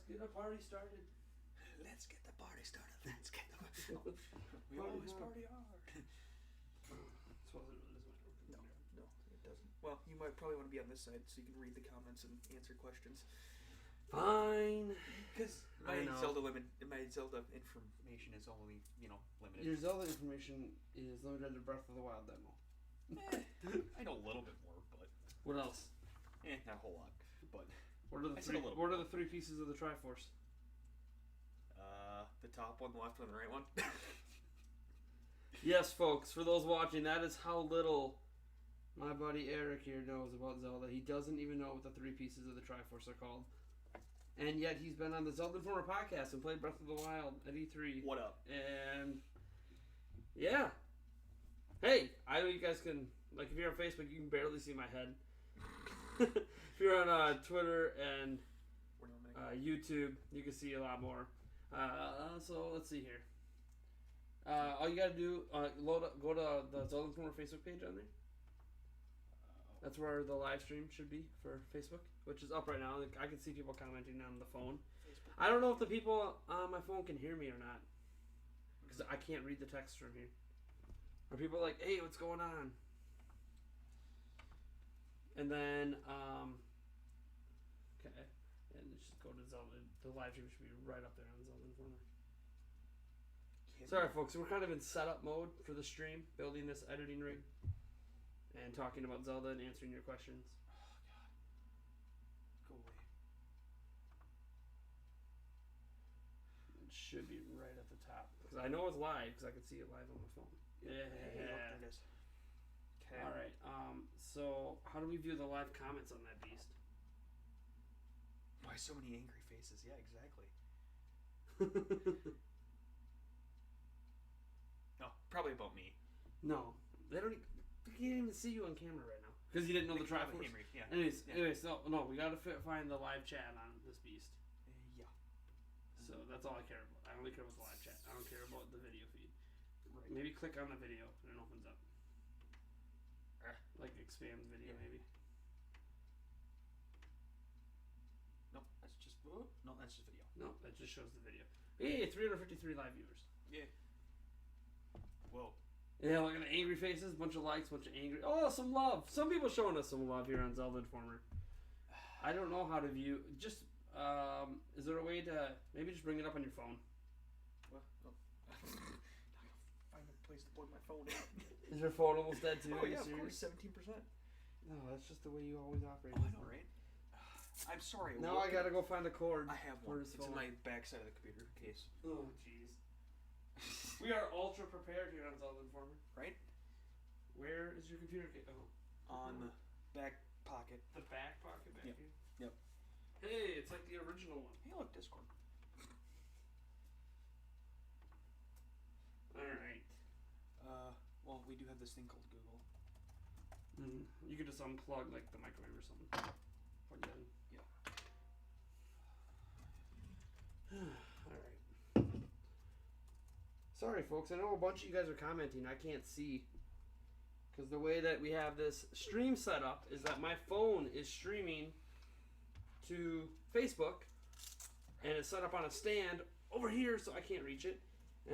get a party started. Let's get the party started. Let's get the we always party hard. This wasn't No, it doesn't. Well, you might probably want to be on this side so you can read the comments and answer questions. Fine. Because my Zelda information is only, limited. Your Zelda information is limited to Breath of the Wild demo. I know a little bit more, but what else? Not a whole lot. But what are the three pieces of the Triforce? The top one, the left one, the right one. Yes, folks, for those watching, that is how little my buddy Eric here knows about Zelda. He doesn't even know what the three pieces of the Triforce are called. And yet he's been on the Zelda Informer podcast and played Breath of the Wild at E3. What up? And yeah. Hey, I know you guys can, if you're on Facebook, you can barely see my head. If you're on Twitter and YouTube, you can see a lot more. So let's see here. All you gotta do, go to the Zelda Informer Facebook page on there. That's where the live stream should be for Facebook, which is up right now. I can see people commenting on the phone. Facebook. I don't know if the people on my phone can hear me or not, because I can't read the text from here. Are people like, hey, what's going on? And then, okay, and just go to Zelda. The live stream should be right up there on Zelda Informer. Sorry, folks, we're kind of in setup mode for the stream, building this editing rig, and talking about Zelda and answering your questions. Oh, God. Go away. It should be right at the top. Because I know it's live, because I can see it live on my phone. Yeah. There it is. Okay. Alright, so how do we view the live comments on that beast? Why so many angry faces? Yeah, exactly. No, probably about me. No. They can't even see you on camera right now. Because you didn't know the Triforce. Yeah. Anyways, so we gotta find the live chat on this beast. Yeah. So that's all I care about. I only care about the live chat. I don't care about the video feed. Right. Maybe click on the video and it opens up. Expand the video, maybe. No, that's just video. No, that just shows the video. Hey, 353 live viewers. Yeah. Whoa. Yeah, look at the angry faces, bunch of likes, bunch of angry. Oh, some love. Some people showing us some love here on Zelda Informer. I don't know how to view. Just is there a way to maybe just bring it up on your phone? What? Oh. Find a place to plug my phone in. Is your phone almost dead too? Oh yeah, of course, 17%. No, that's just the way you always operate. Oh, I know, right? I'm sorry. Now I gotta go find a cord. I have one. It's in my back side of the computer case. Oh, jeez. We are ultra prepared here on Zelda Informer. Right? Where is your computer case? Oh. On the back pocket. The back pocket back here? Yep. Hey, it's like the original one. Hey, look, Discord. Alright. Well, we do have this thing called Google. Mm-hmm. You could just unplug, the microwave or something. Plug it in. Yeah. Alright. Sorry, folks. I know a bunch of you guys are commenting. I can't see. Because the way that we have this stream set up is that my phone is streaming to Facebook. And it's set up on a stand over here, so I can't reach it.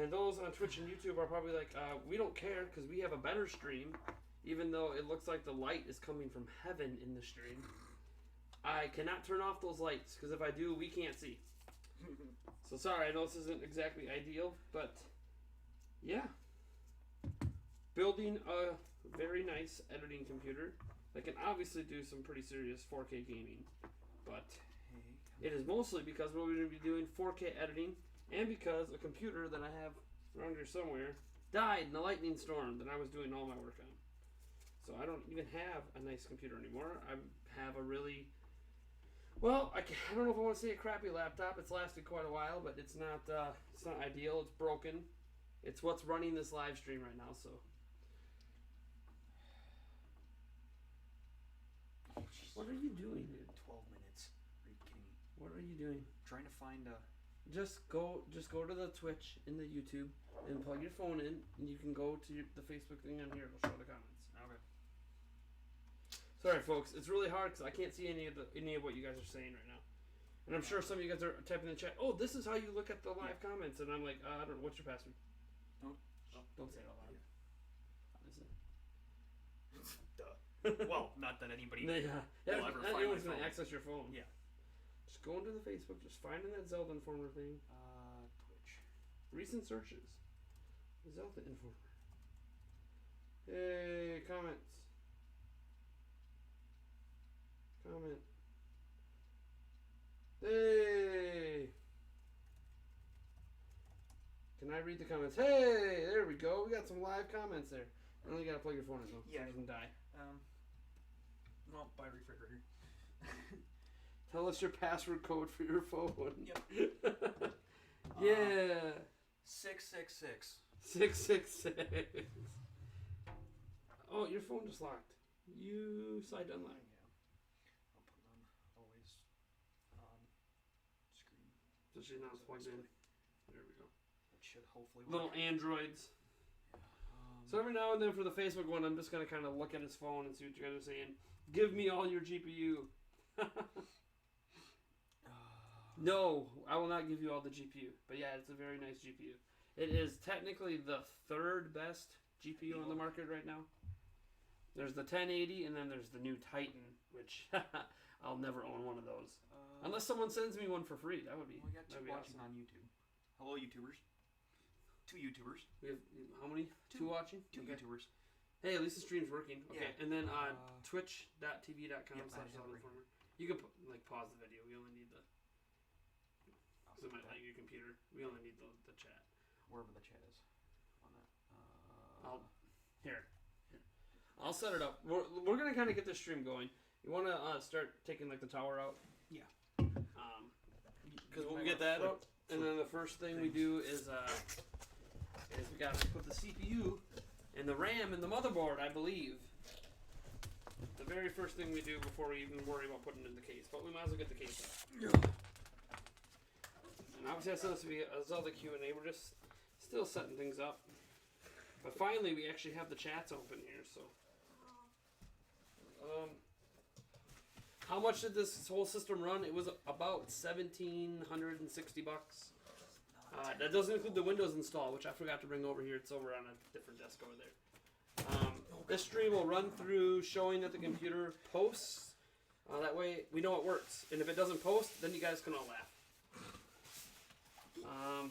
And those on Twitch and YouTube are probably like, we don't care because we have a better stream. Even though it looks like the light is coming from heaven in the stream. I cannot turn off those lights because if I do, we can't see. So sorry, I know this isn't exactly ideal, but yeah. Building a very nice editing computer that can obviously do some pretty serious 4K gaming. But it is mostly because we're going to be doing 4K editing and because a computer that I have around here somewhere died in a lightning storm that I was doing all my work on. So I don't even have a nice computer anymore. I have a really... Well, I don't know if I want to say a crappy laptop. It's lasted quite a while, but it's not ideal. It's broken. It's what's running this live stream right now, so... Oh, what are you doing, dude? 12 minutes. Are you kidding me? What are you doing? Trying to find a... Just go to the Twitch and the YouTube and plug your phone in, and you can go to the Facebook thing on here. It'll show the comments. Okay. Sorry, folks. It's really hard because I can't see any of what you guys are saying right now. And I'm sure some of you guys are typing in the chat, oh, this is how you look at the live comments. And I'm like, I don't know. What's your password? Don't say it out loud. Duh. Well, not that anybody will ever not find anyone's my going to phone. access your phone. Yeah. Just go into the Facebook, just finding that Zelda Informer thing. Twitch. Recent searches. Zelda Informer. Hey, comments. Comment. Hey. Can I read the comments? Hey, there we go. We got some live comments there. You only gotta plug your phone in though, Yeah. so it doesn't die. Well, buy a refrigerator. Tell us your password code for your phone. Yep. Yeah. 666. 666. Oh, your phone just locked. You slide unlock. Yeah. I'll put it on always on screen. Especially now it's plugged in. There we go. It should hopefully work. Little androids. So every now and then for the Facebook one, I'm just going to kind of look at his phone and see what you guys are saying. Give me all your GPU. No, I will not give you all the GPU. But yeah, it's a very nice GPU. It is technically the third best GPU on the market right now. There's the 1080 and then there's the new Titan, which I'll never own one of those. Unless someone sends me one for free. That would be, we got two that'd be watching awesome. on YouTube. Hello, YouTubers. 2 YouTubers. We have, how many? Two watching? 2 Okay. YouTubers. Hey, at least the stream's working. Okay, Yeah. and then twitch.tv.com Yep, I have it. /ZeldaInformer. You can pause the video. We only need the. Because it might like your computer. We only need the chat. Wherever the chat is. On that. Here. I'll set it up. We're gonna kind of get this stream going. You want to start taking like the tower out? Yeah. Because we'll get that out, and then the first thing we do is we gotta put the CPU and the RAM and the motherboard, I believe. The very first thing we do before we even worry about putting it in the case. But we might as well get the case out. And obviously that's supposed to be a Zelda Q&A. We're just still setting things up. But finally we actually have the chats open here, so. How much did this whole system run? It was about $1,760. That doesn't include the Windows install, which I forgot to bring over here. It's over on a different desk over there. This stream will run through showing that the computer posts. That way we know it works. And if it doesn't post, then you guys can all laugh. I'm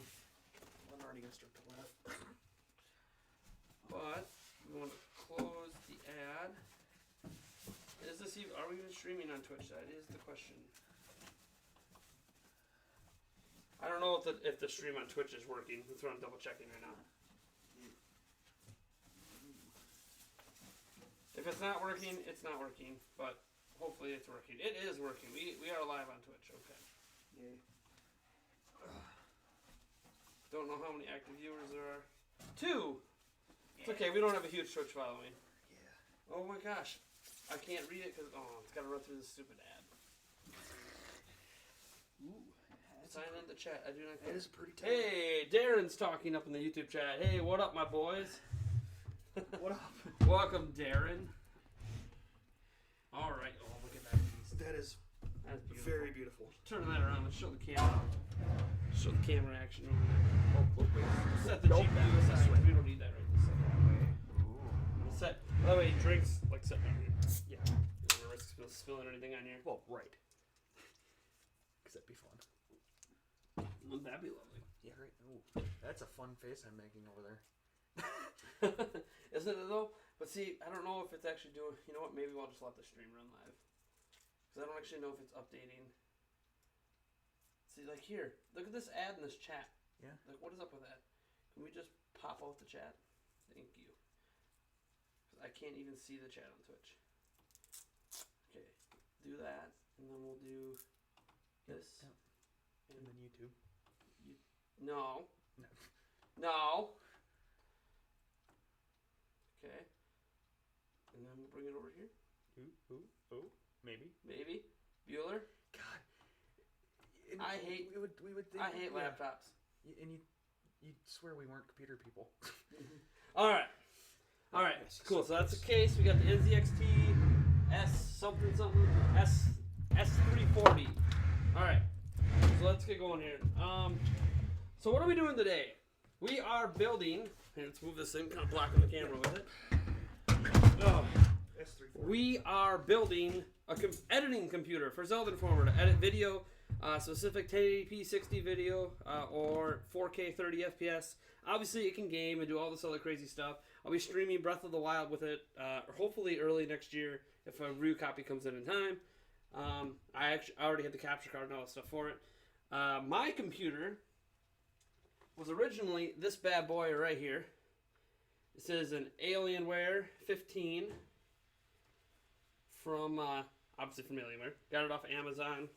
already going to start to laugh. But we want to close the ad. Is this even, are we even streaming on Twitch? That is the question. I don't know if the stream on Twitch is working. That's what I'm double checking right now. If it's not working, it's not working. But hopefully it's working. It is working. We are live on Twitch. Okay. Yay. Don't know how many active viewers there are. 2. It's okay. We don't have a huge Twitch following. Yeah. Oh my gosh. I can't read it because it's got to run through this stupid ad. Ooh. Sign in the chat. I do not care. That is pretty tight. Hey, Darren's talking up in the YouTube chat. Hey, what up, my boys? What up? Welcome, Darren. All right. Oh, look at that. That is That's beautiful. very beautiful. Turn that around. Let's show the camera. Show the camera action over there. Oh, wait. Set the Jeep back aside. We don't need that right this second. Ooh. Set. By the way, drinks like set down here. Yeah. You don't want to risk spilling anything on here. Well, right. Because that'd be fun. Wouldn't that be lovely? Yeah, right. Ooh. That's a fun face I'm making over there. Isn't it though? But see, I don't know if it's actually doing. You know what? Maybe I'll just let the stream run live. Because I don't actually know if it's updating. See, like here, look at this ad in this chat. Yeah. Like, what is up with that? Can we just pop out the chat? Thank you. Because I can't even see the chat on Twitch. Okay, do that, and then we'll do this. Yep. And then YouTube. No. No. No. Okay. And then we'll bring it over here. Ooh. Maybe. Maybe. Bueller. God. I hate. We would think, I hate laptops. And you'd swear we weren't computer people. All right. All right. Cool. So that's the case. We got the NZXT S something S340. All right. let's get going here. So what are we doing today? We are building. Here, let's move this thing, kind of blocking the camera with it. Oh. We are building a editing computer for Zelda Informer to edit video, specific 1080p 60 video, or 4K 30 FPS. Obviously, it can game and do all this other crazy stuff. I'll be streaming Breath of the Wild with it, hopefully early next year if a review copy comes in time. I already had the capture card and all that stuff for it. My computer was originally this bad boy right here. This is an Alienware 15 from, obviously from Alienware. Got it off Amazon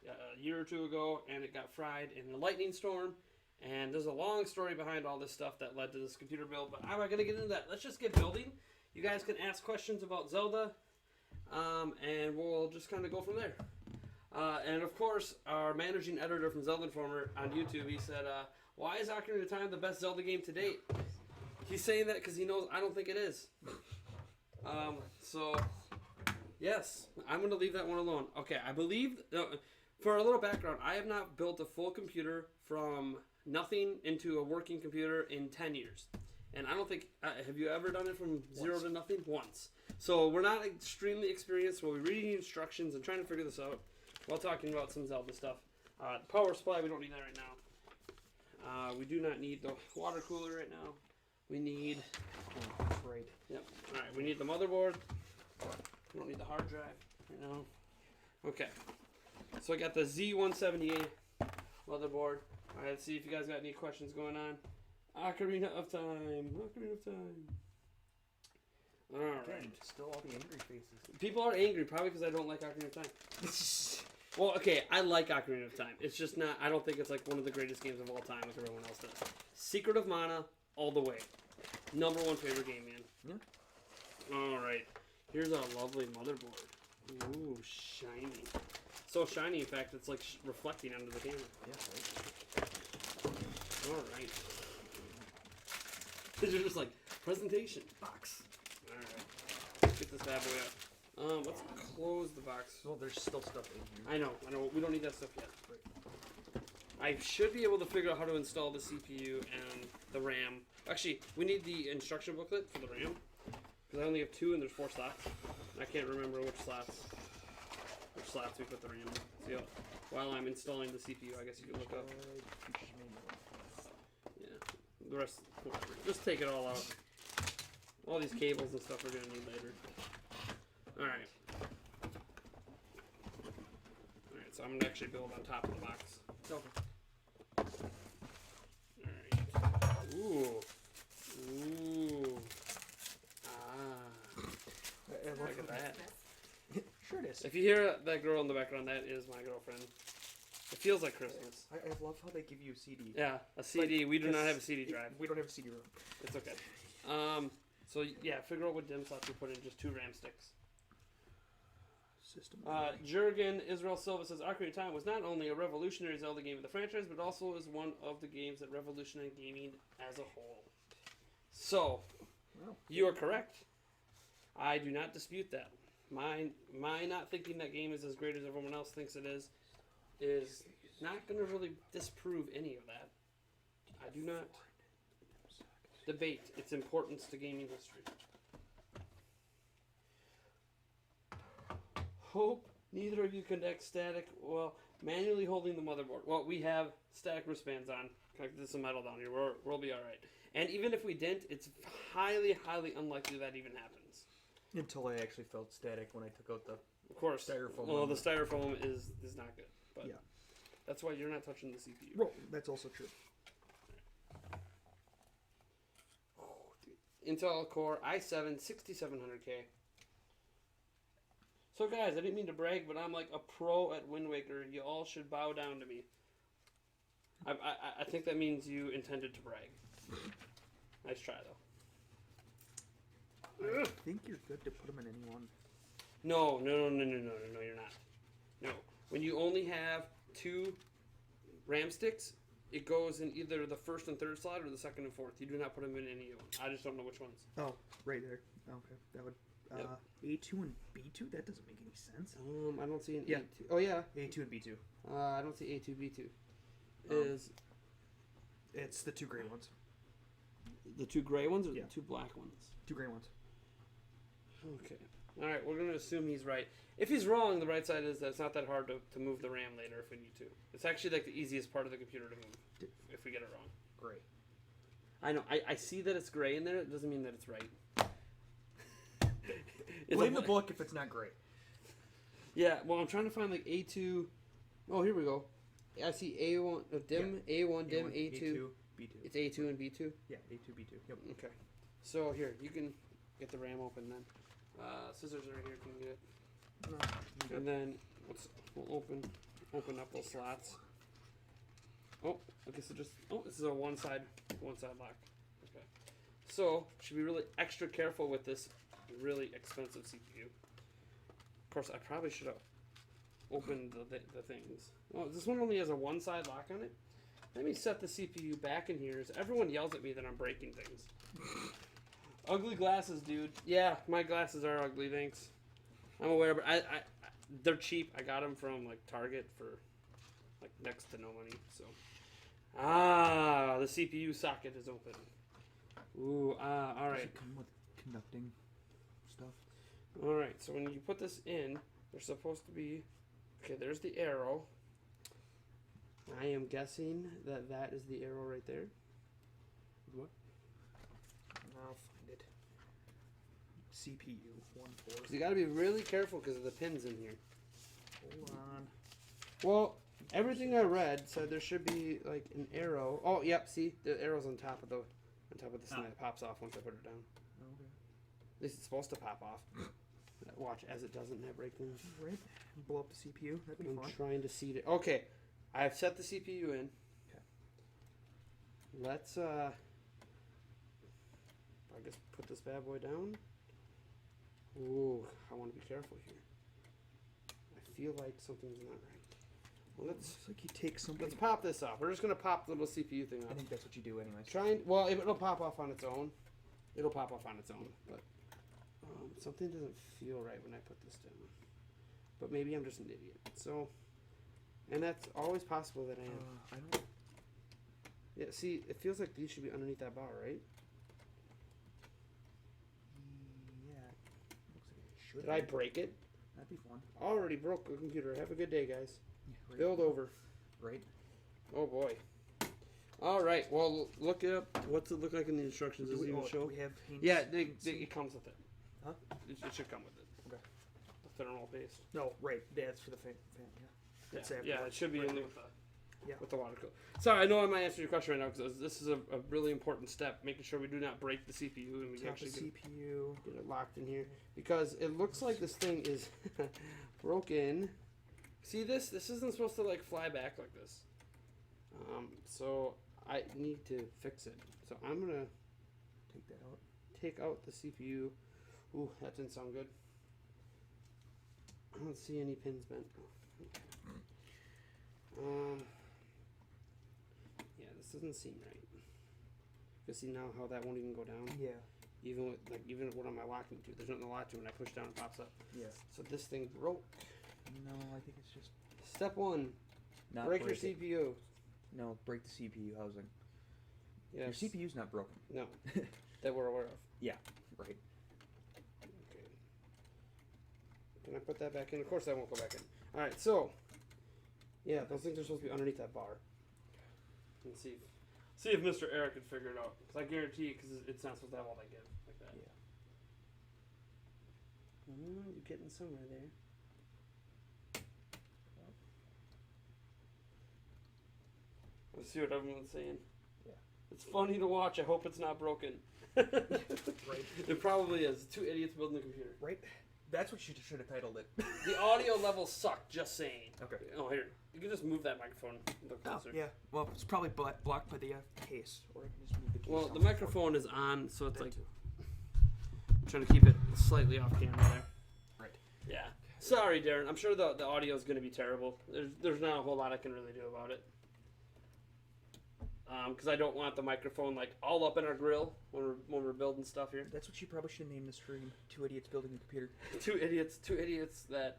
a year or two ago, and it got fried in a lightning storm. And there's a long story behind all this stuff that led to this computer build, but I'm not going to get into that. Let's just get building. You guys can ask questions about Zelda, and we'll just kind of go from there. And of course, our managing editor from Zelda Informer on YouTube, he said, why is Ocarina of Time the best Zelda game to date? He's saying that because he knows I don't think it is. So, yes, I'm going to leave that one alone. Okay, I believe, for a little background, I have not built a full computer from nothing into a working computer in 10 years. And I don't think, have you ever done it from zero to nothing? Once. So we're not extremely experienced. We'll be reading instructions and trying to figure this out while talking about some Zelda stuff. The power supply, we don't need that right now. We do not need the water cooler right now. We need, yep. All right, we need the motherboard. We don't need the hard drive right now. Okay. So I got the Z178 motherboard. All right, let's see if you guys got any questions going on. Ocarina of Time. Ocarina of Time. All right. Still all the angry faces. People are angry probably because I don't like Ocarina of Time. Well, okay, I like Ocarina of Time. It's just not, I don't think it's like one of the greatest games of all time like everyone else does. Secret of Mana, all the way. Number one favorite game, man. Yeah. All right. Here's our lovely motherboard. Ooh, shiny. So shiny, in fact, it's like reflecting onto the camera. Yeah, right. All right. You're just like, presentation. Box. All right. Let's get this bad boy up. Let's close the box. Well, there's still stuff in here. I know. We don't need that stuff yet. Right. I should be able to figure out how to install the CPU and the RAM. Actually, we need the instruction booklet for the RAM. Because I only have 2 and there's 4 slots. I can't remember which slots we put the RAM in. So while I'm installing the CPU, I guess you can look up. Yeah. The rest, whatever. Just take it all out. All these cables and stuff we're going to need later. Alright. Alright, so I'm going to actually build on top of the box. Okay. Alright. Ooh. Ah. Look at that. Sure it is. If you hear that girl in the background, that is my girlfriend. It feels like Christmas. I love how they give you a CD. Yeah, a CD. We do not have a CD drive. We don't have a CD room. It's okay. So yeah, figure out what DIMM slots we put in. Just 2 RAM sticks. System. Jurgen Israel Silva says Ocarina of Time was not only a revolutionary Zelda game of the franchise, but also is one of the games that revolutionized gaming as a whole. So, you are correct. I do not dispute that. My not thinking that game is as great as everyone else thinks it is not going to really disprove any of that. I do not debate its importance to gaming history. Hope neither of you connect static while manually holding the motherboard. Well, we have static wristbands on. There's some metal down here. We'll be all right. And even if we didn't, it's highly, highly unlikely that even happens. Until I actually felt static when I took out the styrofoam. Well, the styrofoam is not good. But yeah. That's why you're not touching the CPU. Well, that's also true. Intel Core i7 6700K. So guys, I didn't mean to brag, but I'm like a pro at Wind Waker. You all should bow down to me. I think that means you intended to brag. Nice try, though. I think you're good to put them in any one. No, you're not. No. When you only have 2 RAM sticks, it goes in either the first and third slot or the second and fourth. You do not put them in any one. I just don't know which ones. Oh, right there. Okay, that would Yep. A2 and B2? That doesn't make any sense. I don't see an Yeah. A2. Oh, yeah. A2 and B2. I don't see A2, B2. It's the 2 gray ones. The 2 gray ones or Yeah. the 2 black ones? 2 gray ones. Okay. All right, we're going to assume he's right. If he's wrong, the right side is that it's not that hard to move the RAM later if we need to. It's actually like the easiest part of the computer to move if we get it wrong. Gray. I know. I see that it's gray in there. It doesn't mean that it's right. Blame the book if it's not gray. Yeah, well, I'm trying to find like A2. Oh, here we go. I see A1, dim, Yeah. A1, dim, A2. A2, B2. It's A2 and B2? Yeah, A2, B2. Yep. Okay. So here, you can get the RAM open then. Scissors are here, can you get it? No. And then we'll open up those slots. Oh, okay, so this is a one side lock. Okay. So, should be really extra careful with this really expensive CPU. Of course, I probably should have opened the things. Oh, this one only has a one side lock on it. Let me set the CPU back in here. Everyone yells at me that I'm breaking things. Ugly glasses, dude. Yeah, my glasses are ugly, thanks. I'm aware, but I they're cheap. I got them from like Target for like next to no money. So, the CPU socket is open. Ooh, all right. Does it come with conducting stuff? All right. So when you put this in, there's supposed to be. Okay, there's the arrow. I am guessing that is the arrow right there. What? I'll find it. CPU 1 4. You got to be really careful because of the pins in here. Hold on. Well, everything I read said there should be like an arrow. Oh, yep. See, the arrow's on top of this thing that pops off once I put it down. Okay. At least it's supposed to pop off. Watch as it doesn't have break things. Right. Blow up the CPU. That'd be I'm fun. trying to seat it. Okay, I've set the CPU in. Okay. Let's I guess put this bad boy down. Ooh, I want to be careful here. I feel like something's not right. Well, Looks like you take something. let's pop this off. We're just gonna pop the little CPU thing I off. think that's what you do, anyways. Well, it'll pop off on its own. It'll pop off on its own, but something doesn't feel right when I put this down. But maybe I'm just an idiot. So, and that's always possible that I am. I don't. Yeah, see, it feels like these should be underneath that bar, right? Yeah. Looks like it should. Did I break it? That'd be fun. Already broke the computer. Have a good day, guys. Yeah, right. Build over. Right. Oh boy. All right. Well, look it up. What's it look like in the instructions? Does it even show? Do we have hints? Yeah, it comes with it. Huh? It should come with it. Okay. The thermal paste. No, right. That's for the fan. Yeah. That's Yeah, afterwards. it should be Right. in there with the, Yeah. with the water cooler. Sorry, I know I might answer your question right now because this is a really important step, making sure we do not break the CPU and we Top actually of CPU. get it locked in here. Because it looks like this thing is broken. See this? This isn't supposed to like fly back like this. So I need to fix it. So I'm gonna Take that out. take out the CPU. Ooh, that didn't sound good. I don't see any pins bent. Yeah, this doesn't seem right. You see now how that won't even go down? Yeah. Even what am I locking to? There's nothing to lock to. When I push down, it pops up. Yeah. So this thing broke. No, I think it's just Step 1, not break your it. CPU. No, break the CPU housing. Yes. Your CPU's not broken. No, that we're aware of. Yeah. Right. Okay. Can I put that back in? Of course I won't go back in. Alright, so. Yeah, those things are supposed to be underneath that bar. Let's see if Mr. Eric can figure it out. Because I guarantee because it's not supposed to have all that give like that. Yeah. You're getting somewhere there. Let's see what everyone's saying. Yeah. It's funny to watch. I hope it's not broken. Right. It probably is. 2 idiots building a computer. Right. That's what you should have titled it. The audio levels suck, just saying. Okay. Oh, here. You can just move that microphone a little closer. Yeah. Well, it's probably blocked by the case, or I can just move the case. Well, off the microphone is on, so it's That like too. I'm trying to keep it slightly off camera there. Right. Yeah. Sorry, Darren. I'm sure the audio is going to be terrible. There's not a whole lot I can really do about it. because I don't want the microphone like all up in our grill when we're building stuff here. That's what you probably should name the stream. 2 idiots building a computer. Two idiots that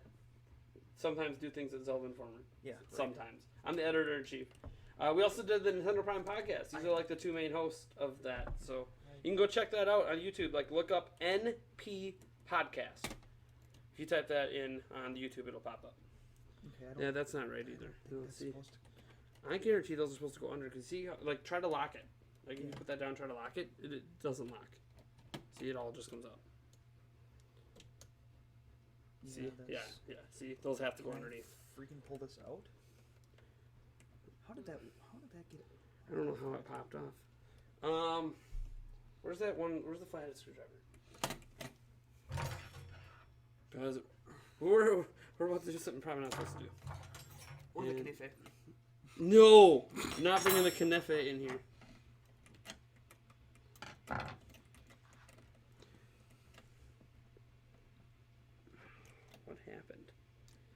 sometimes do things that Zelda inform me. Yeah. Right. Sometimes. I'm the editor-in-chief. We also did the Nintendo Prime podcast. These are like the two main hosts of that. So you can go check that out on YouTube. Like look up NP Podcast. If you type that in on YouTube, it'll pop up. Okay, Yeah, that's not right either. That's See, supposed to... I guarantee those are supposed to go under. Cause see, like try to lock it. Like if you put that down, try to lock it. It doesn't lock. See, it all just comes up. See, yeah. See, those have to go underneath. Freaking pull this out. How did that get? I don't know how it popped off. Where's that one? Where's the flathead screwdriver? Because we're about to do something probably not supposed to do. Or the knife. No, not bringing the knife in here. What happened?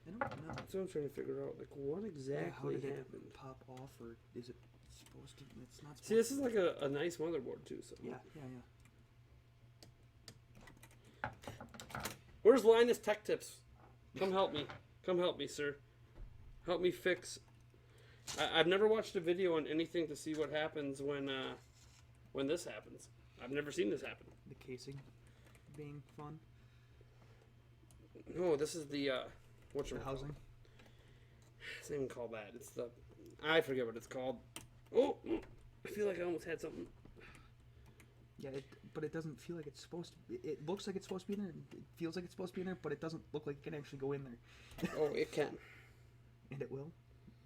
I don't know. That's what I'm trying to figure out. Like, what exactly how did happened? It pop off, or is it supposed to? It's not. See, this is like a nice motherboard too. So Yeah. Where's Linus Tech Tips? Come help me. Come help me, sir. Help me fix. I've never watched a video on anything to see what happens when this happens. I've never seen this happen. The casing being fun. No, this is the The housing. It's not even called that. It's the I forget what it's called. Oh, I feel like I almost had something. Yeah, but it doesn't feel like it's supposed to. It looks like it's supposed to be in there. It feels like it's supposed to be in there, but it doesn't look like it can actually go in there. Oh, it can. And it will.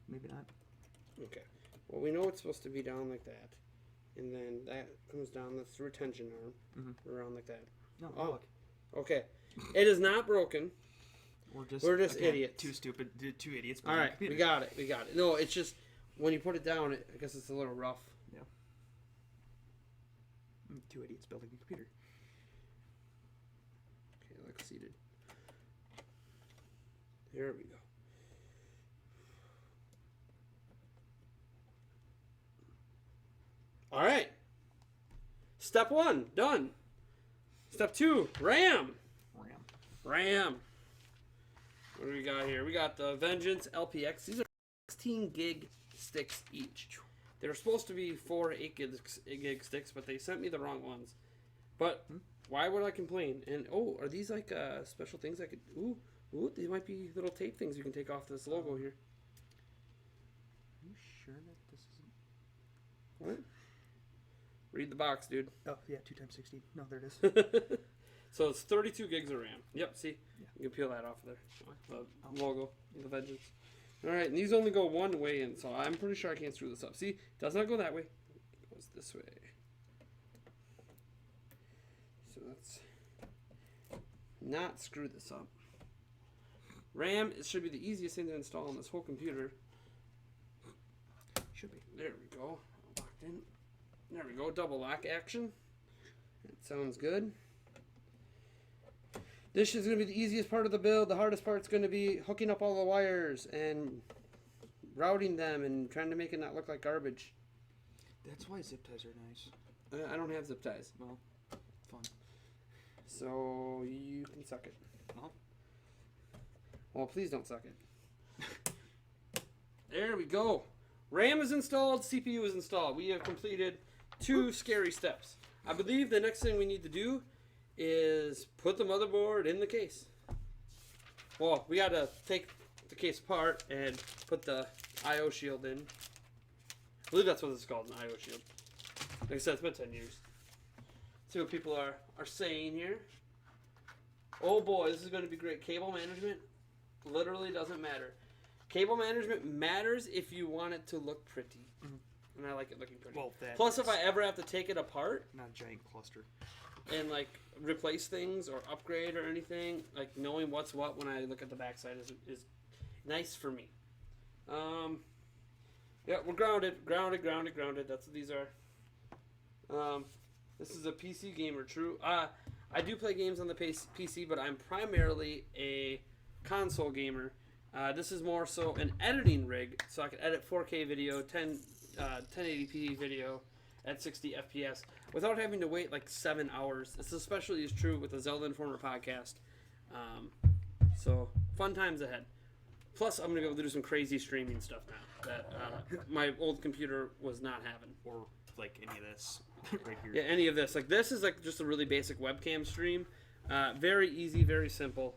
Maybe not. Okay. Well, we know it's supposed to be down like that, and then that comes down. That's the retention arm around like that. No. Oh, Look. okay. It is not broken. We're just again, idiots. Two stupid. Two idiots. All right, we got it. We got it. No, it's just when you put it down, I guess it's a little rough. Yeah. Two idiots building a computer. Okay, look seated. There we go. All right. Step 1, done. Step 2, RAM. RAM. What do we got here? We got the Vengeance LPX. These are 16 gig sticks each. They were supposed to be 4 8 gig sticks, but they sent me the wrong ones. But why would I complain? And oh, are these like special things I could? Ooh, these might be little tape things you can take off this logo here. Are you sure that this isn't? What? Read the box, dude. Oh yeah, 2 times 16. No, there it is. So it's 32 gigs of RAM. Yep, see? Yeah. You can peel that off there. The logo, the Vengeance. Alright, and these only go one way in, so I'm pretty sure I can't screw this up. See? It does not go that way. It goes this way. So let's not screw this up. RAM, it should be the easiest thing to install on this whole computer. Should be. There we go. Locked in. There we go. Double lock action. That sounds good. This is going to be the easiest part of the build. The hardest part is going to be hooking up all the wires and routing them and trying to make it not look like garbage. That's why zip ties are nice. I don't have zip ties. Well, fun. So you can suck it. Well, please don't suck it. There we go. RAM is installed. CPU is installed. We have completed 2 scary steps. I believe the next thing we need to do is put the motherboard in the case. Well, we got to take the case apart and put the I/O shield in. I believe that's what it's called, an I/O shield. Like I said, it's been 10 years. See what people are saying here. Oh boy, this is going to be great. Cable management literally doesn't matter. Cable management matters if you want it to look pretty. And I like it looking pretty. Well, plus, if I ever have to take it apart, not a giant cluster, and like replace things or upgrade or anything, like knowing what's what when I look at the backside is nice for me. Yeah, we're grounded. That's what these are. This is a PC gamer, true. I do play games on the PC, but I'm primarily a console gamer. This is more so an editing rig, so I can edit 4K video, 1080p video at 60 FPS without having to wait like 7 hours. This especially is true with the Zelda Informer podcast. So fun times ahead. Plus, I'm going to be able to do some crazy streaming stuff now that my old computer was not having. Or like any of this right here. Yeah, any of this. Like this is like just a really basic webcam stream. Very easy, very simple.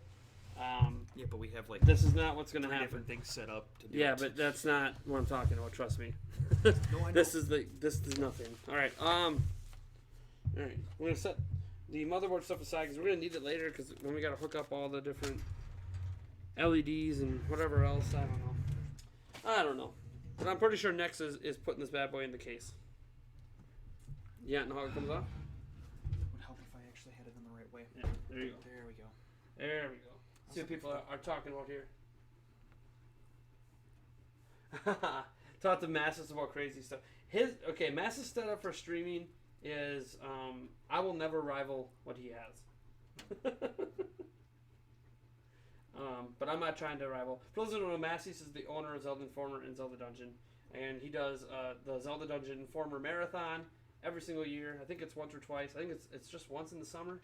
Yeah, but we have like this is not what's going to happen. Different things set up to do Yeah, it. but that's not what I'm talking about. Trust me. No, I know. This is nothing. All right. All right. We're gonna set the motherboard stuff aside because we're gonna need it later. Because when we gotta hook up all the different LEDs and whatever else, I don't know. But I'm pretty sure Nex is putting this bad boy in the case. Yeah, know how it comes off? Would help if I actually had it in the right way. Yeah. There you go. There we go. There we go. See what people are talking about here. Talk to Masses about crazy stuff. Masses setup for streaming is I will never rival what he has. But I'm not trying to rival. For those who don't know, Masses is the owner of Zelda Informer and Zelda Dungeon, and he does the Zelda Dungeon Informer Marathon every single year. I think it's once or twice. I think it's just once in the summer.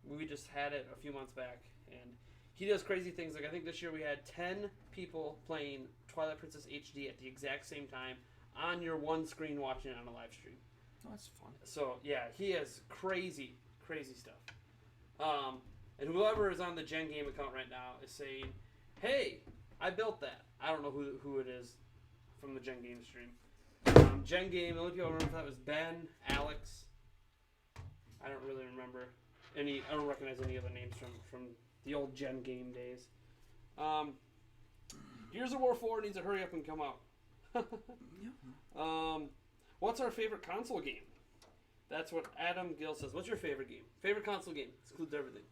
We just had it a few months back, and he does crazy things. Like I think this year we had 10 people playing Twilight Princess HD at the exact same time on your one screen watching it on a live stream. Oh, that's fun. So yeah, he has crazy stuff. And whoever is on the Gen Game account right now is saying, "Hey, I built that." I don't know who it is from the Gen Game stream. Gen Game. The only people I remember that was Ben, Alex. I don't really remember any. I don't recognize any other names from the old Gen Game days. Gears of War 4 needs to hurry up and come out. What's our favorite console game? That's what Adam Gill says. What's your favorite game? Favorite console game? This includes everything.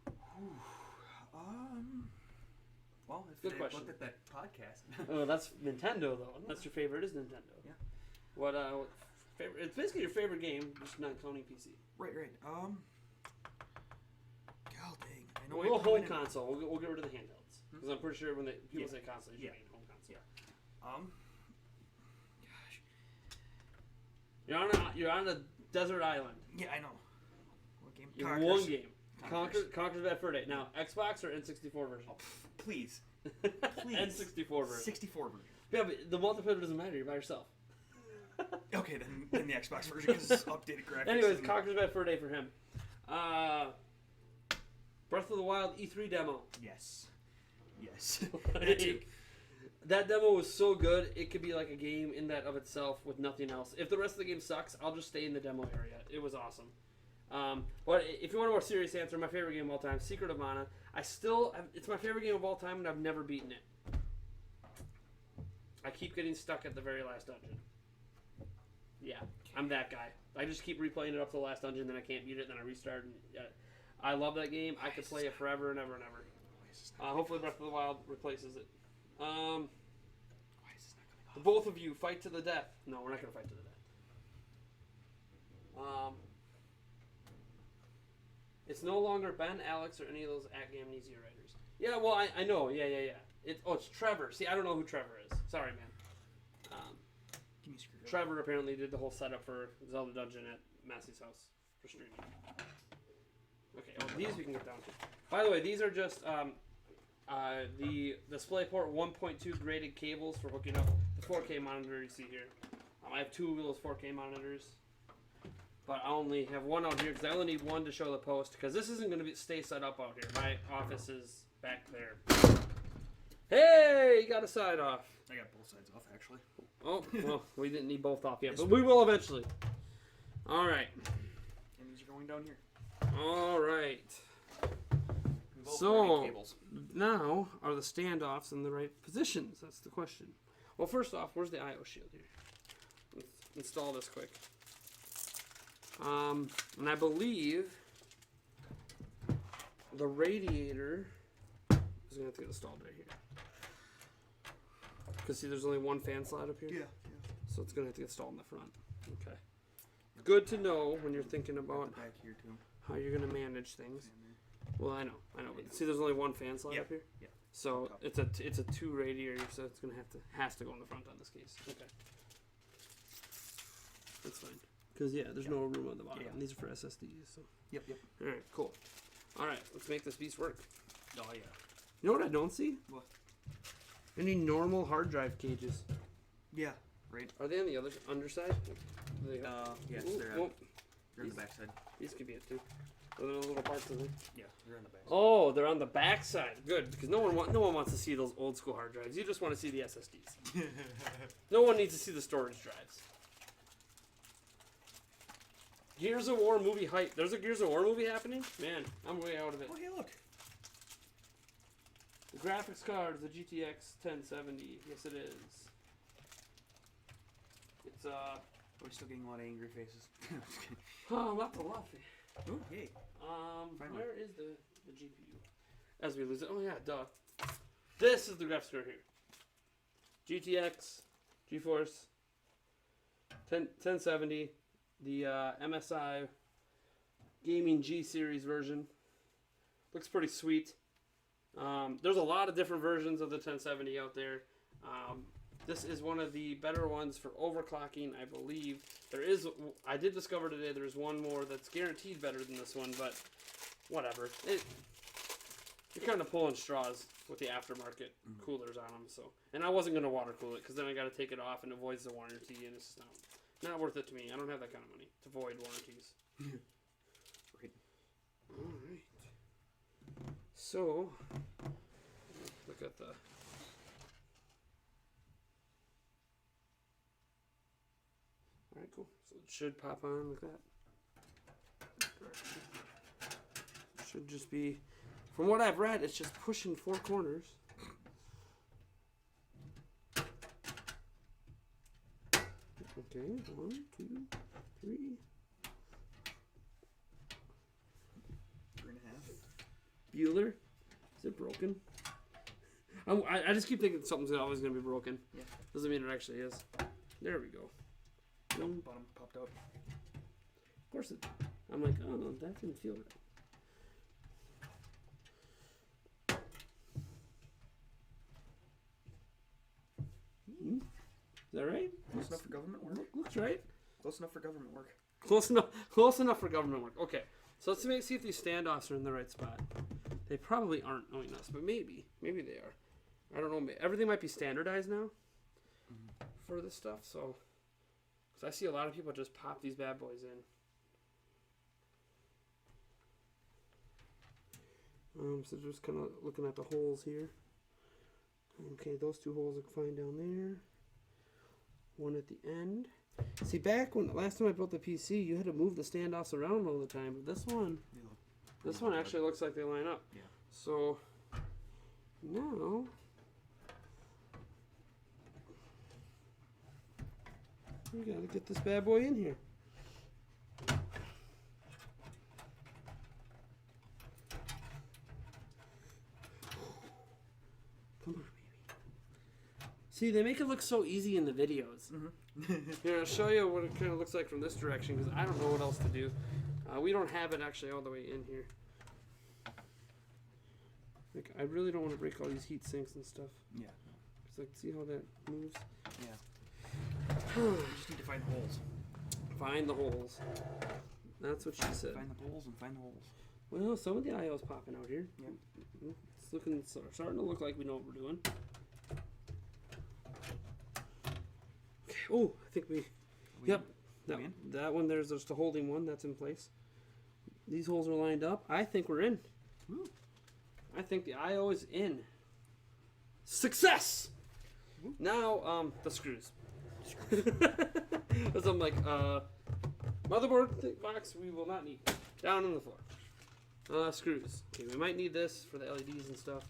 Well, if Good they question. looked at that podcast. Oh, that's Nintendo though. That's your favorite is Nintendo. Yeah. What favorite? It's basically your favorite game, just not counting PC. Right. God dang. I know. We'll home console. We'll get rid of the handhelds because I'm pretty sure when people say console, you mean home console. Yeah. Gosh. You're on a desert island. Yeah, I know. What game? You have one game. Conquer's Bad Fur Day. Now, Xbox or N64 version? Oh, please. N64 version. 64 version. Yeah, but the multiplayer doesn't matter. You're by yourself. Okay, then the Xbox version because it's updated graphics. Anyways, Conquer's Bad Fur Day for him. Breath of the Wild E3 demo. Yes. That demo was so good, it could be like a game in that of itself with nothing else. If the rest of the game sucks, I'll just stay in the demo area. It was awesome. But if you want a more serious answer, my favorite game of all time, Secret of Mana. It's my favorite game of all time, and I've never beaten it. I keep getting stuck at the very last dungeon. Yeah, I'm that guy. I just keep replaying it up to the last dungeon, then I can't beat it, then I restart. And, I love that game. I could play it forever and ever and ever. Hopefully Breath of the Wild replaces it. Why is this not coming off? Both of you fight to the death. No, we're not going to fight to the death. It's no longer Ben, Alex, or any of those Amnesia writers. Yeah, well, I know. Yeah. It's Trevor. See, I don't know who Trevor is. Sorry, man. Give me a screwdriver. Trevor apparently did the whole setup for Zelda Dungeon at Massey's house for streaming. Okay, well, these we can get down to. By the way, these are just the DisplayPort 1.2 graded cables for hooking up the 4K monitor you see here. I have two of those 4K monitors, but I only have one out here because I only need one to show the post because this isn't going to stay set up out here. My office is back there. Hey, you got a side off. I got both sides off, actually. Oh, well, we didn't need both off yet, but we will eventually. All right. And these are going down here. All right. So, now, are the standoffs in the right positions? That's the question. Well, first off, where's the I/O shield here? Let's install this quick. And I believe the radiator is going to have to get installed right here. Because, see, there's only one fan slot up here? Yeah. So it's going to have to get installed in the front. Okay. Good to know when you're thinking about back here too. how you're going to manage things. Well, I know. But see, there's only one fan slot up here? Yeah. So it's a 2 radiator, so it's gonna has to go in the front on this case. Okay, that's fine. Because there's no room on the bottom. Yeah. These are for SSDs. So. Yep. All right, cool. All right, let's make this beast work. Oh yeah. You know what I don't see? What? Any normal hard drive cages? Yeah. Right. Are they on the other underside? Yes, they're on the back side. These could be it too. Are there little parts of them? Yeah, they're on the back side. Oh, they're on the back side. Good, because no one wants to see those old school hard drives. You just want to see the SSDs. No one needs to see the storage drives. Gears of War movie hype. There's a Gears of War movie happening? Man, I'm way out of it. Oh, hey, look. The graphics card is the GTX 1070. Yes, it is. It's, We're still getting a lot of angry faces. Oh, not the Luffy. Oh, hey. Where is the GPU? As we lose it. Oh, yeah, duh. This is the graphics card here. GTX, GeForce, 1070. The MSI Gaming G Series version. Looks pretty sweet. There's a lot of different versions of the 1070 out there. This is one of the better ones for overclocking, I believe. I did discover today there's one more that's guaranteed better than this one, but whatever. You're kind of pulling straws with the aftermarket coolers on them. So, and I wasn't going to water cool it because then I got to take it off and it avoids the warranty, and it's just not worth it to me. I don't have that kind of money to void warranties. Right. All right. So, look at the... All right, cool. So it should pop on like that. Should just be... From what I've read, it's just pushing 4 corners. Okay, 1, 2, 3. 3.5. Bueller, is it broken? I just keep thinking something's always going to be broken. Yeah. Doesn't mean it actually is. There we go. Bottom popped out. Of course it. I'm like, oh no, that didn't feel right. Is that right? Close enough for government work? Looks right. Close enough for government work. Close enough for government work. Okay. So let's see if these standoffs are in the right spot. They probably aren't, knowing us, but maybe they are. I don't know. Everything might be standardized now for this stuff. So, because I see a lot of people just pop these bad boys in. So just kind of looking at the holes here. Okay, those 2 holes are fine down there. One at the end. See, back when last time I built the PC, you had to move the standoffs around all the time. But this one actually looks like they line up. Yeah. So now we gotta get this bad boy in here. Come on, baby. See, they make it look so easy in the videos. Here, I'll show you what it kind of looks like from this direction because I don't know what else to do. We don't have it actually all the way in here. Like, I really don't want to break all these heat sinks and stuff. Yeah. It's like, see how that moves? Yeah. You just need to find the holes. Find the holes. That's what she said. Find the holes and find the holes. Well, some of the I/O's popping out here. Yep. It's starting to look like we know what we're doing. Okay. Oh, I think we... Yep. That one, there's just a holding one. That's in place. These holes are lined up. I think we're in. Woo. I think the I/O is in. Success! Woo. Now, the screws. Because I'm like, motherboard box we will not need. Down on the floor. Screws. Okay, we might need this for the LEDs and stuff.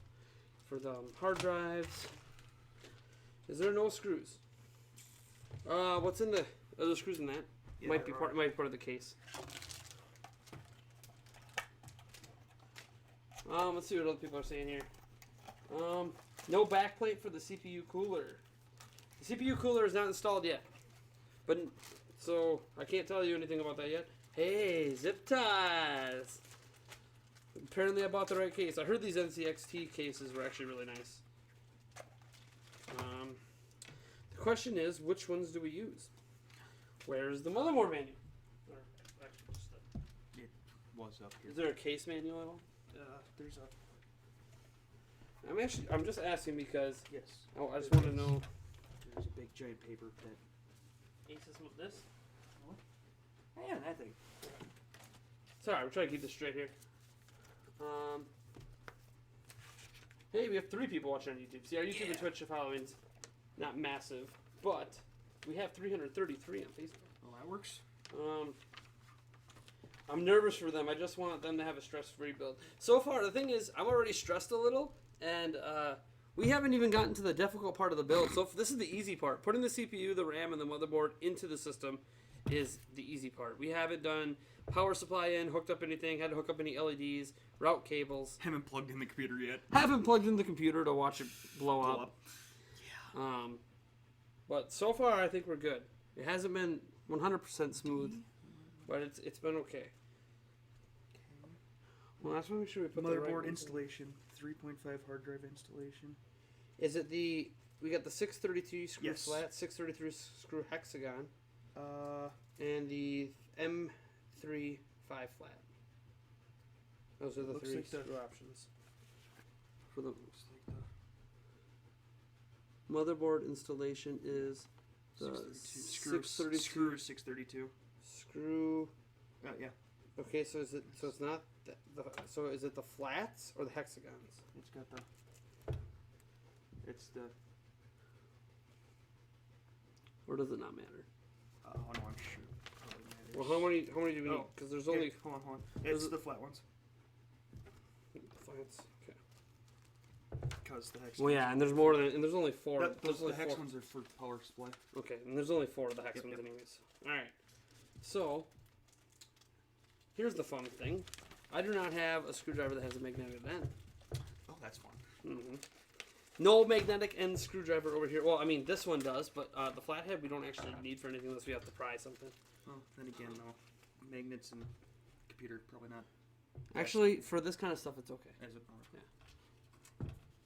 For the hard drives. Is there no screws? What's in the... Are there screws in that? Yeah, might be part of the case. Let's see what other people are saying here. No backplate for the CPU cooler. The CPU cooler is not installed yet. But, so, I can't tell you anything about that yet. Hey, zip ties! Apparently I bought the right case. I heard these NCXT cases were actually really nice. The question is, which ones do we use? Where's the motherboard manual? Or, actually, just it was up here. is there a case manual at all? There's a... I'm just asking because Yes. I just want to know. There's a big giant paper that... Asus with this? Oh, yeah, that thing. Sorry, I'm trying to keep this straight here. Hey, we have 3 people watching on YouTube. See, our YouTube and Twitch following's not massive, but we have 333 on Facebook. Oh, that works. I'm nervous for them. I just want them to have a stress-free build. So far, the thing is, I'm already stressed a little, and we haven't even gotten to the difficult part of the build. So this is the easy part. Putting the CPU, the RAM, and the motherboard into the system is the easy part. We haven't done power supply in, hooked up anything, had to hook up any LEDs, route cables. Haven't plugged in the computer yet. Haven't plugged in the computer to watch it blow up. Yeah. But so far, I think we're good. It hasn't been 100% smooth, but it's been okay. Well, that's why we should put the Motherboard right installation, 3.5 hard drive installation. Is it we got the 632 screw Yes. flat, 633 screw hexagon, and the M3 5 flat. Those are the Looks 3 like the- screw options. For the motherboard installation is the 632 Screw 632. screw. Yeah. Okay, so is it's not so is it the flats or the hexagons? It's got the... It's the... Or does it not matter? Oh, no, I'm sure. Probably matters. Well, how many do we need? Because there's only Hold on. It's the flat ones. flats. Okay. Because the hex... Well, yeah, and there's there's only 4. Those there's the only hex 4. ones are for power supply. Okay, and there's only 4 of the hex Yep, ones yep. anyways. Alright. So, here's the fun thing. I do not have a screwdriver that has a magnetic end. Oh, that's fun. Mm-hmm. No magnetic end screwdriver over here. Well, I mean, this one does, but the flathead we don't actually need for anything unless we have to pry something. Well, then again, though, magnets and computer probably not. Actually, for this kind of stuff, it's okay. As it, Yeah.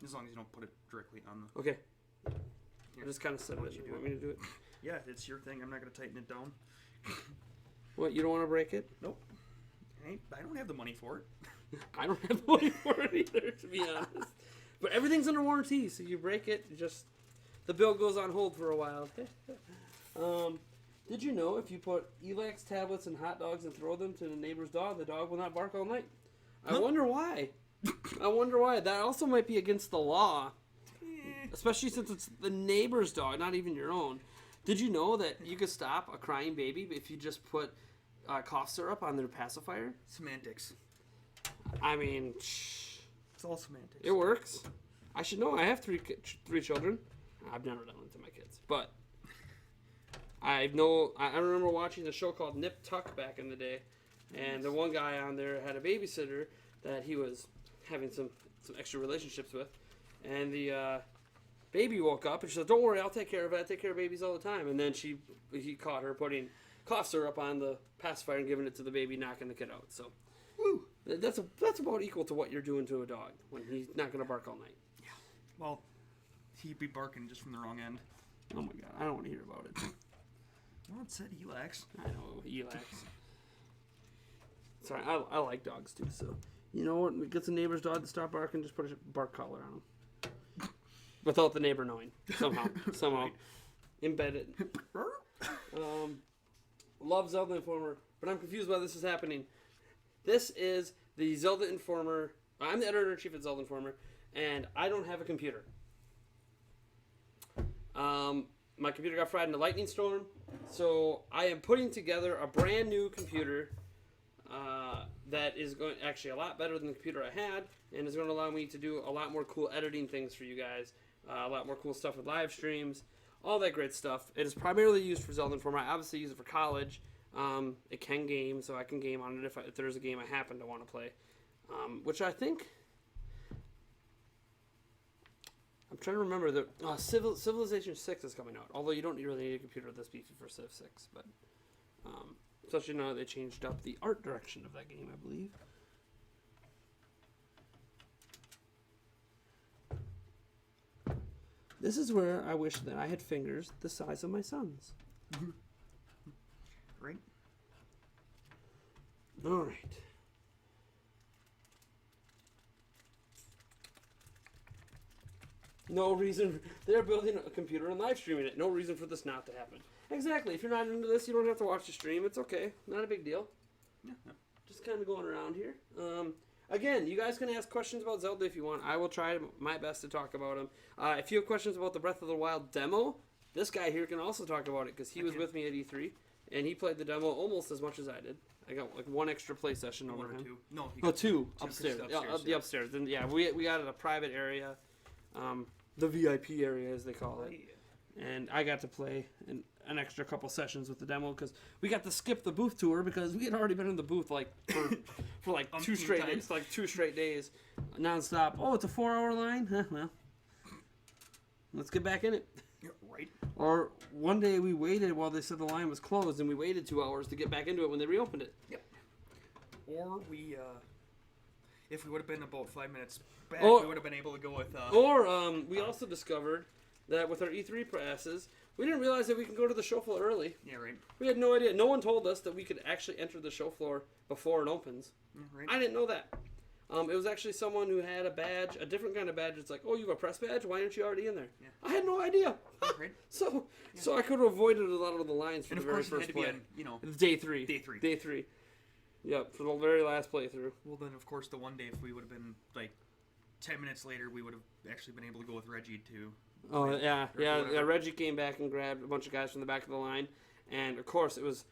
As long as you don't put it directly on the... Okay. Here. I just kind of said it. You want me to do it? Yeah, it's your thing. I'm not going to tighten it down. What, you don't want to break it? Nope. I don't have the money for it. I don't have the money for it either, to be honest. But everything's under warranty, so you break it, the bill goes on hold for a while. Did you know if you put Elax tablets and hot dogs and throw them to the neighbor's dog, the dog will not bark all night? I wonder why. That also might be against the law, especially since it's the neighbor's dog, not even your own. Did you know that you could stop a crying baby if you just put cough syrup on their pacifier? Semantics. I mean, It's all semantics. it works. I should know. I have three children. I've never done it to my kids, but I remember watching a show called Nip Tuck back in the day, and the one guy on there had a babysitter that he was having some extra relationships with, and the baby woke up and she said, "Don't worry, I'll take care of it. I take care of babies all the time." And then he caught her putting cough syrup on the pacifier and giving it to the baby, knocking the kid out. So, Woo. that's about equal to what you're doing to a dog when he's not going to bark all night. Yeah. Well, he'd be barking just from the wrong end. Oh my god, I don't want to hear about it. Well, it said Elax. I know, Elax. Sorry, I like dogs too, so. You know what? Gets a neighbor's dog to stop barking, just put a bark collar on him. Without the neighbor knowing. Somehow. Right. Embed it. Love Zelda Informer, but I'm confused why this is happening. This is the Zelda Informer. I'm the editor-in-chief at Zelda Informer, and I don't have a computer. My computer got fried in a lightning storm, so I am putting together a brand new computer that is going actually a lot better than the computer I had, and is going to allow me to do a lot more cool editing things for you guys, a lot more cool stuff with live streams, all that great stuff. It is primarily used for Zelda Informer. I obviously use it for college. It can game, so I can game on it if there's a game I happen to want to play, which I think. I'm trying to remember that Civilization 6 is coming out. Although you don't really need a computer this beefy for Civ 6, but especially now they changed up the art direction of that game, I believe. This is where I wish that I had fingers the size of my son's. Right? All right. No reason. They're building a computer and live streaming it. No reason for this not to happen. Exactly. If you're not into this, you don't have to watch the stream. It's okay. Not a big deal. Yeah. Just kind of going around here. Again, you guys can ask questions about Zelda if you want. I will try my best to talk about them. If you have questions about the Breath of the Wild demo, this guy here can also talk about it because he was with me at E3 and he played the demo almost as much as I did. I got like one extra play session over him. Two. No, two upstairs. The upstairs. Then we got it a private area, the VIP area as they call it. And I got to play an extra couple sessions with the demo because we got to skip the booth tour because we had already been in the booth like for like two straight days, nonstop. Oh, it's a 4-hour line? Huh, well, let's get back in it. You're right. Or one day we waited while they said the line was closed and we waited 2 hours to get back into it when they reopened it. Yep. Or we, if we would have been about 5 minutes back, we would have been able to go with... we also discovered that with our E3 passes, we didn't realize that we can go to the show floor early. Yeah, right. We had no idea. No one told us that we could actually enter the show floor before it opens. Yeah, right. I didn't know that. It was actually someone who had a badge, a different kind of badge. It's like, oh, you have a press badge? Why aren't you already in there? Yeah. I had no idea. Right. So I could have avoided a lot of the lines for and the very first play. And of course, It's day three. Day three. Yep, for the very last playthrough. Well, then, of course, the one day, if we would have been, like, 10 minutes later, we would have actually been able to go with Reggie to... Oh, yeah. Reggie came back and grabbed a bunch of guys from the back of the line. And, of course, it was,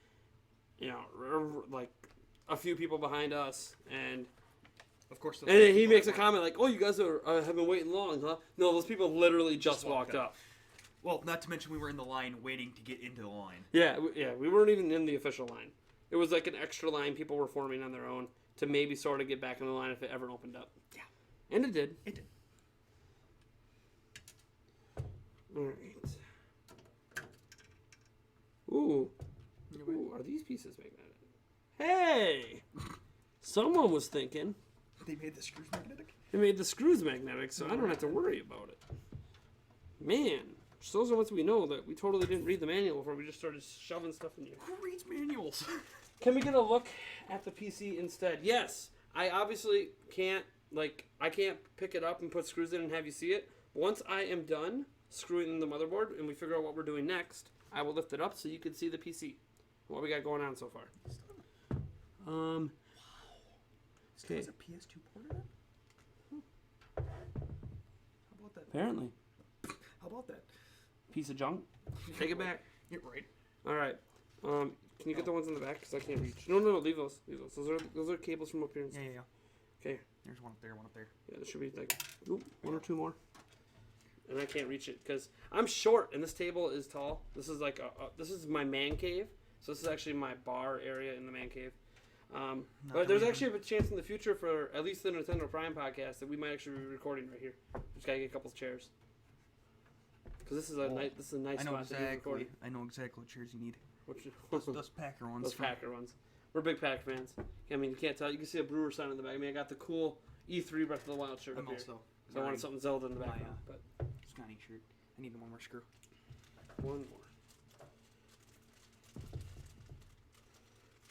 like, a few people behind us. And... Of course. And then he makes a comment like, "Oh, you guys have been waiting long, huh?" No, those people literally just walked up. Well, not to mention we were in the line waiting to get into the line. Yeah, we weren't even in the official line. It was like an extra line people were forming on their own to maybe sort of get back in the line if it ever opened up. Yeah, and it did. It did. All right. Ooh, are these pieces magnetic? Hey, someone was thinking. They made the screws magnetic? They made the screws magnetic, so I don't have to worry about it. Man, those are ones we know that we totally didn't read the manual before we just started shoving stuff in here. Who reads manuals? Can we get a look at the PC instead? Yes. I obviously can't, I can't pick it up and put screws in and have you see it. Once I am done screwing in the motherboard and we figure out what we're doing next, I will lift it up so you can see the PC. What we got going on so far. Okay. Has a PS2 port in it? How about that? Apparently. How about that? Piece of junk. Take it back. You're right. All right. Can you get the ones in the back? Because I can't reach. No, leave those. Leave those. Those are cables from up here. Yeah. Okay. There's one up there, one up there. Yeah, there should be one or two more. And I can't reach it because I'm short and this table is tall. This is like this is my man cave. So this is actually my bar area in the man cave. But there's actually a chance in the future for at least the Nintendo Prime podcast that we might actually be recording right here. Just gotta get a couple chairs. Because this is a nice spot to be recording. I know exactly what chairs you need. Those Packer ones. Those Packer ones. We're big Pack fans. I mean, you can't tell. You can see a Brewer sign in the back. I mean, I got the cool E3 Breath of the Wild shirt up here. So I wanted something Zelda in the background. But Scotty shirt. I need one more screw. One more.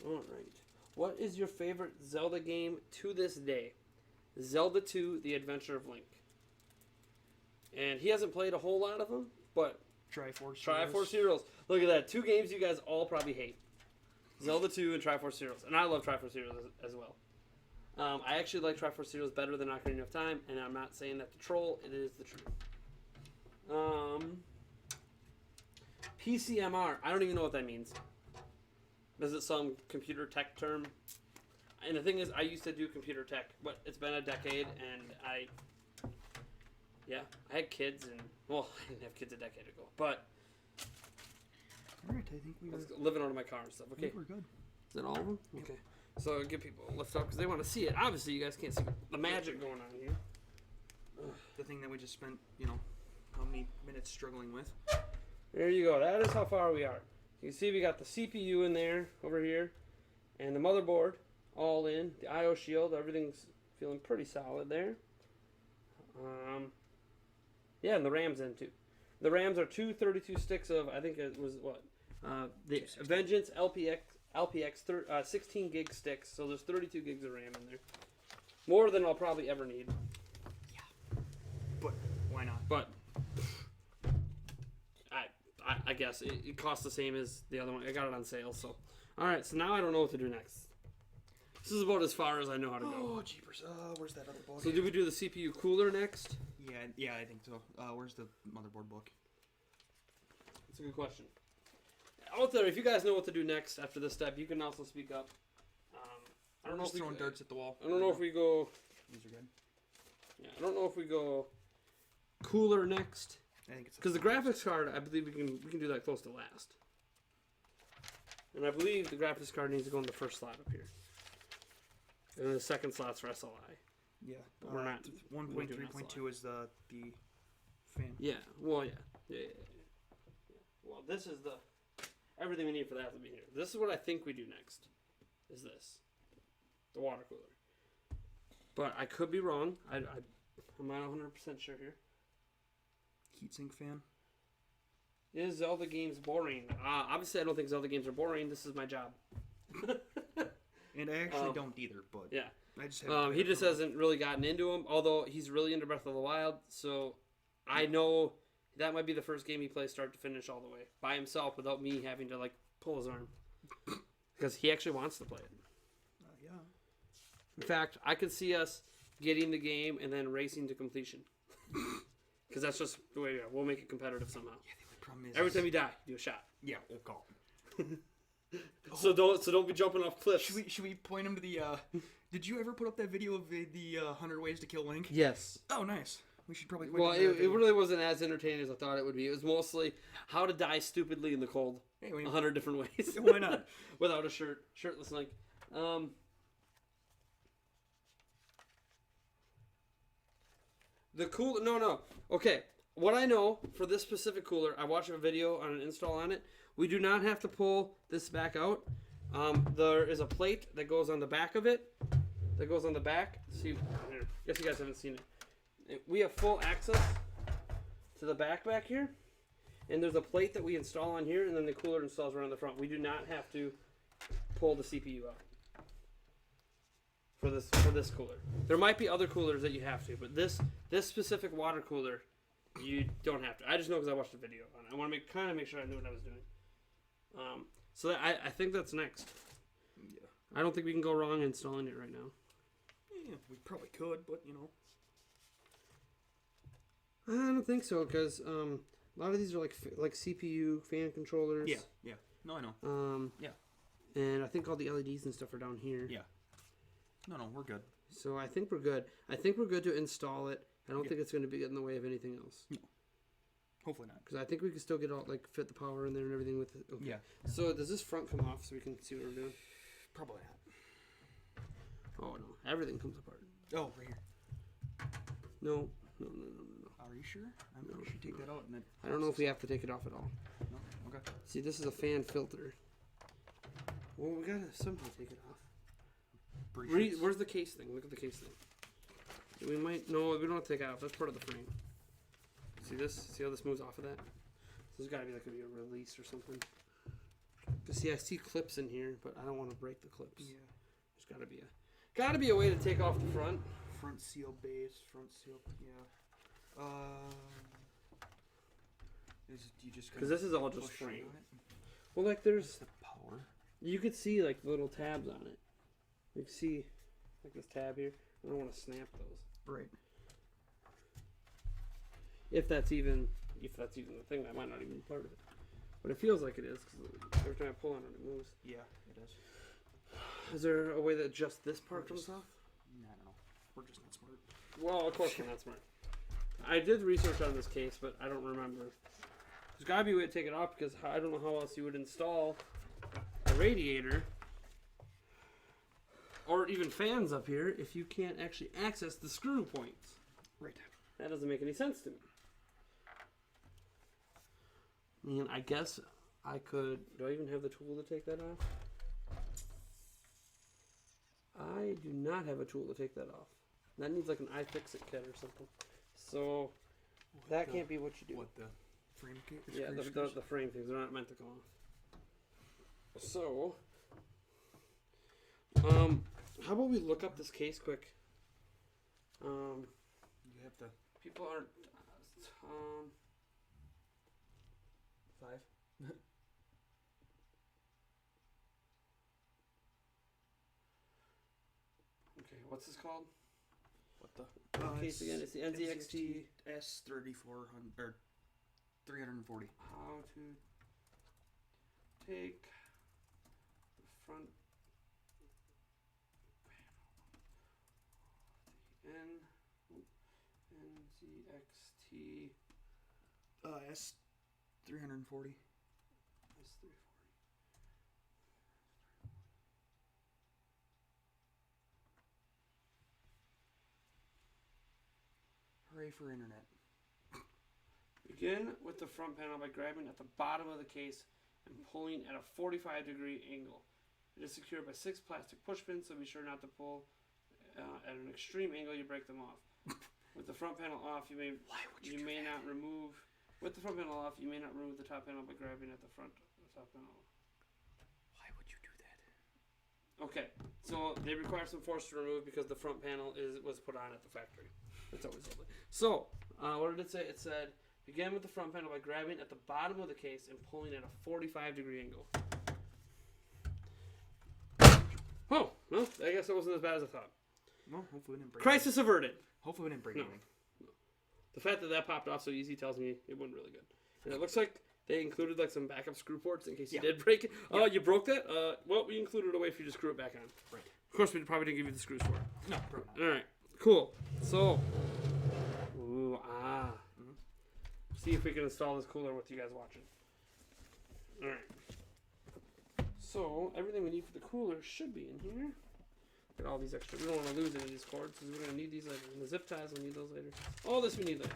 All right. What is your favorite Zelda game to this day? Zelda 2: The Adventure of Link. And he hasn't played a whole lot of them, but Triforce Heroes. Look at that. 2 games you guys all probably hate. Zelda 2 and Triforce Heroes. And I love Triforce Heroes as well. I actually like Triforce Heroes better than Ocarina of Time, and I'm not saying that to troll. It is the truth. PCMR. I don't even know what that means. Is it some computer tech term? And the thing is, I used to do computer tech, but it's been a decade, and I had kids, and, well, I didn't have kids a decade ago, but alright, I think we were living out of my car and stuff. Okay, I think we're good. Is that all of them? Yep. Okay, so I'll give people a lift up, because they want to see it. Obviously, you guys can't see the magic going on here. The thing that we just spent, how many minutes struggling with. There you go. That is how far we are. You can see we got the CPU in there, over here, and the motherboard all in. The I/O shield, everything's feeling pretty solid there. Yeah, and the RAM's in too. The RAMs are two 32 sticks of, I think it was what? The Vengeance LPX 16 gig sticks. So there's 32 gigs of RAM in there. More than I'll probably ever need. Yeah. But why not? But I guess it costs the same as the other one. I got it on sale. So all right. So now I don't know what to do next. This is about as far as I know how to go. Oh, jeepers. Where's that other book? So do we do the CPU cooler next? Yeah, I think so. Where's the motherboard book? That's a good question. Out there, if you guys know what to do next after this step, you can also speak up. I don't know if throwing darts at the wall. I don't know if we go. These are good. Yeah, I don't know if we go cooler next. I think it's because the graphics card. I believe we can do that close to last. And I believe the graphics card needs to go in the first slot up here. And the second slot's for SLI. Yeah, but we're not. 1.3.2 is the fan. Yeah. Well, yeah. Well, this is everything we need for that to be here. This is what I think we do next. Is this the water cooler? But I could be wrong. I'm not 100% sure here. Heatsink fan. Is Zelda games boring? Obviously, I don't think Zelda games are boring. This is my job. And I actually don't either, but yeah, I just haven't he just hasn't really gotten into them. Although he's really into Breath of the Wild, so I know that might be the first game he plays start to finish all the way by himself without me having to like pull his arm because he actually wants to play it. Yeah. In fact, I could see us getting the game and then racing to completion because that's just the way we'll make it competitive somehow. Yeah, the only problem is every time you die, do a shot. Yeah, we'll call. So don't be jumping off cliffs. Should we point him to the? Did you ever put up that video of the 100 ways to kill Link? Yes. Oh, nice. We should probably. Well, it really wasn't as entertaining as I thought it would be. It was mostly how to die stupidly in the cold. Hey, 100 different ways. Why not? Without a shirt, shirtless Link. The cool. No. Okay. What I know for this specific cooler, I watched a video on an install on it. We do not have to pull this back out. There is a plate that goes on the back of it. That goes on the back. See, I guess you guys haven't seen it. We have full access to the back here. And there's a plate that we install on here, and then the cooler installs right on the front. We do not have to pull the CPU out for this cooler. There might be other coolers that you have to, but this specific water cooler, you don't have to. I just know because I watched a video on it. I want to kind of make sure I knew what I was doing. So I think that's next. Yeah. I don't think we can go wrong installing it right now. Yeah, we probably could, but you know. I don't think so because a lot of these are like CPU fan controllers. Yeah. No, I know. Yeah. And I think all the LEDs and stuff are down here. Yeah. No, we're good. So I think we're good. I think we're good to install it. I don't think it's going to be in the way of anything else. No. Hopefully not. Because I think we can still get all fit the power in there and everything with it. Okay. Yeah. So does this front come off so we can see what we're doing? Probably not. Oh no, everything comes apart. Oh, right here. No. Are you sure? I'm pretty sure you take that out and then. I don't know if we have to take it off at all. No. Okay. See, this is a fan filter. Well, we gotta somehow take it off. Where's the case thing? Look at the case thing. We might. No, we don't have to take it off. That's part of the frame. See this? See how this moves off of that? There's got to be a release or something. Cause see, I see clips in here, but I don't want to break the clips. Yeah. There's got to be a way to take off the front. Front seal base. Front seal. Yeah. You just because this is all just frame. Well, there's the power. You could see little tabs on it. You can see this tab here. I don't want to snap those. Right. If that's even the thing, that might not even be part of it. But it feels like it is because every time I pull on it, it moves. Yeah, it does. Is there a way that just this part comes off? I don't know. We're just not smart. Well, of course we're not smart. I did research on this case, but I don't remember. There's got to be a way to take it off because I don't know how else you would install a radiator or even fans up here if you can't actually access the screw points. Right. That doesn't make any sense to me. I mean, I guess I could... Do I even have the tool to take that off? I do not have a tool to take that off. That needs an iFixit kit or something. So, that can't be what you do. What the... frame case. Yeah, the frame things. They're not meant to come off. So, how about we look up this case quick? You have to. People aren't. 5. Okay, what's this called? What the Case again? It's the NZXT S3400 or 340. How to take the front panel NZXT S340. S340. Hooray for internet. Begin with the front panel by grabbing at the bottom of the case and pulling at a 45-degree angle. It is secured by 6 plastic push pins, so be sure not to pull at an extreme angle. You break them off. With the front panel off, you may not remove. With the front panel off, you may not remove the top panel by grabbing at the top panel. Why would you do that? Okay, so they require some force to remove because the front panel was put on at the factory. That's always lovely. So, what did it say? It said, begin with the front panel by grabbing at the bottom of the case and pulling at a 45-degree angle. Oh, well, I guess it wasn't as bad as I thought. No, hopefully we didn't break Crisis averted. Hopefully we didn't break anything. The fact that popped off so easy tells me it went really good. And it looks like they included like some backup screw ports in case you did break it. Oh, you broke that? Well, we included a way for you to screw it back on. Right. Of course, we probably didn't give you the screws for it. No, probably not. All right, cool. So, see if we can install this cooler with you guys watching. All right. So, everything we need for the cooler should be in here. Get all these extra. We don't want to lose any of these cords because we're going to need these later. And the zip ties, we'll need those later. All this we need later.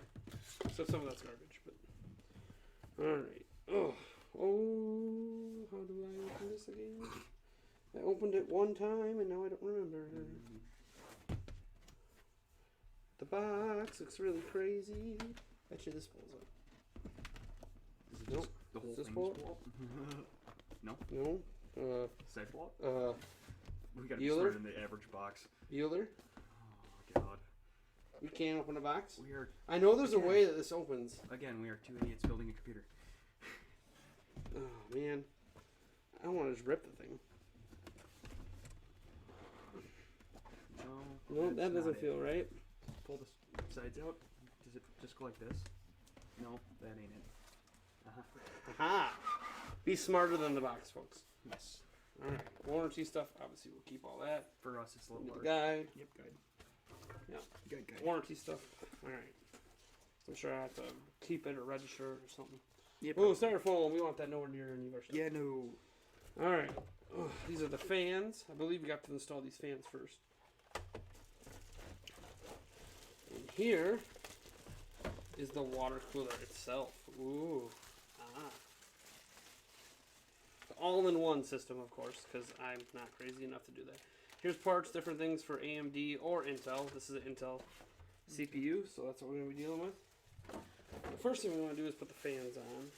So some of that's garbage. But all right. Oh, how do I open this again? I opened it one time and now I don't remember. The box looks really crazy. Bet you this pulls up. Is it Nope. the whole Does this thing pull pull? No. No. Side block? We gotta Bueller? be smarter than the average box. Bueller? Oh god. We can't open a box? We are I know there's a way that this opens. again, we are 2 idiots building a computer. Oh man. I don't want to just rip the thing. No, that that's doesn't not feel it. right. Pull the sides out. Does it just go like this? No, that ain't it. Aha! Be smarter than the box, folks. Yes. Alright. Warranty stuff, obviously we'll keep all that. For us, it's a little hard. Guide. Yep, guide. Yeah. Guide. Warranty stuff. Alright. I'm sure I have to keep it or register or something. Yep. Oh, styrofoam. We want that nowhere near any of our stuff. Yeah, no. Alright. Oh, these are the fans. I believe we got to install these fans first. And here is the water cooler itself. Ooh. The all-in-one system, of course, because I'm not crazy enough to do that. Here's parts, different things for AMD or Intel. This is an Intel CPU, so that's what we're going to be dealing with. The first thing we want to do is put the fans on.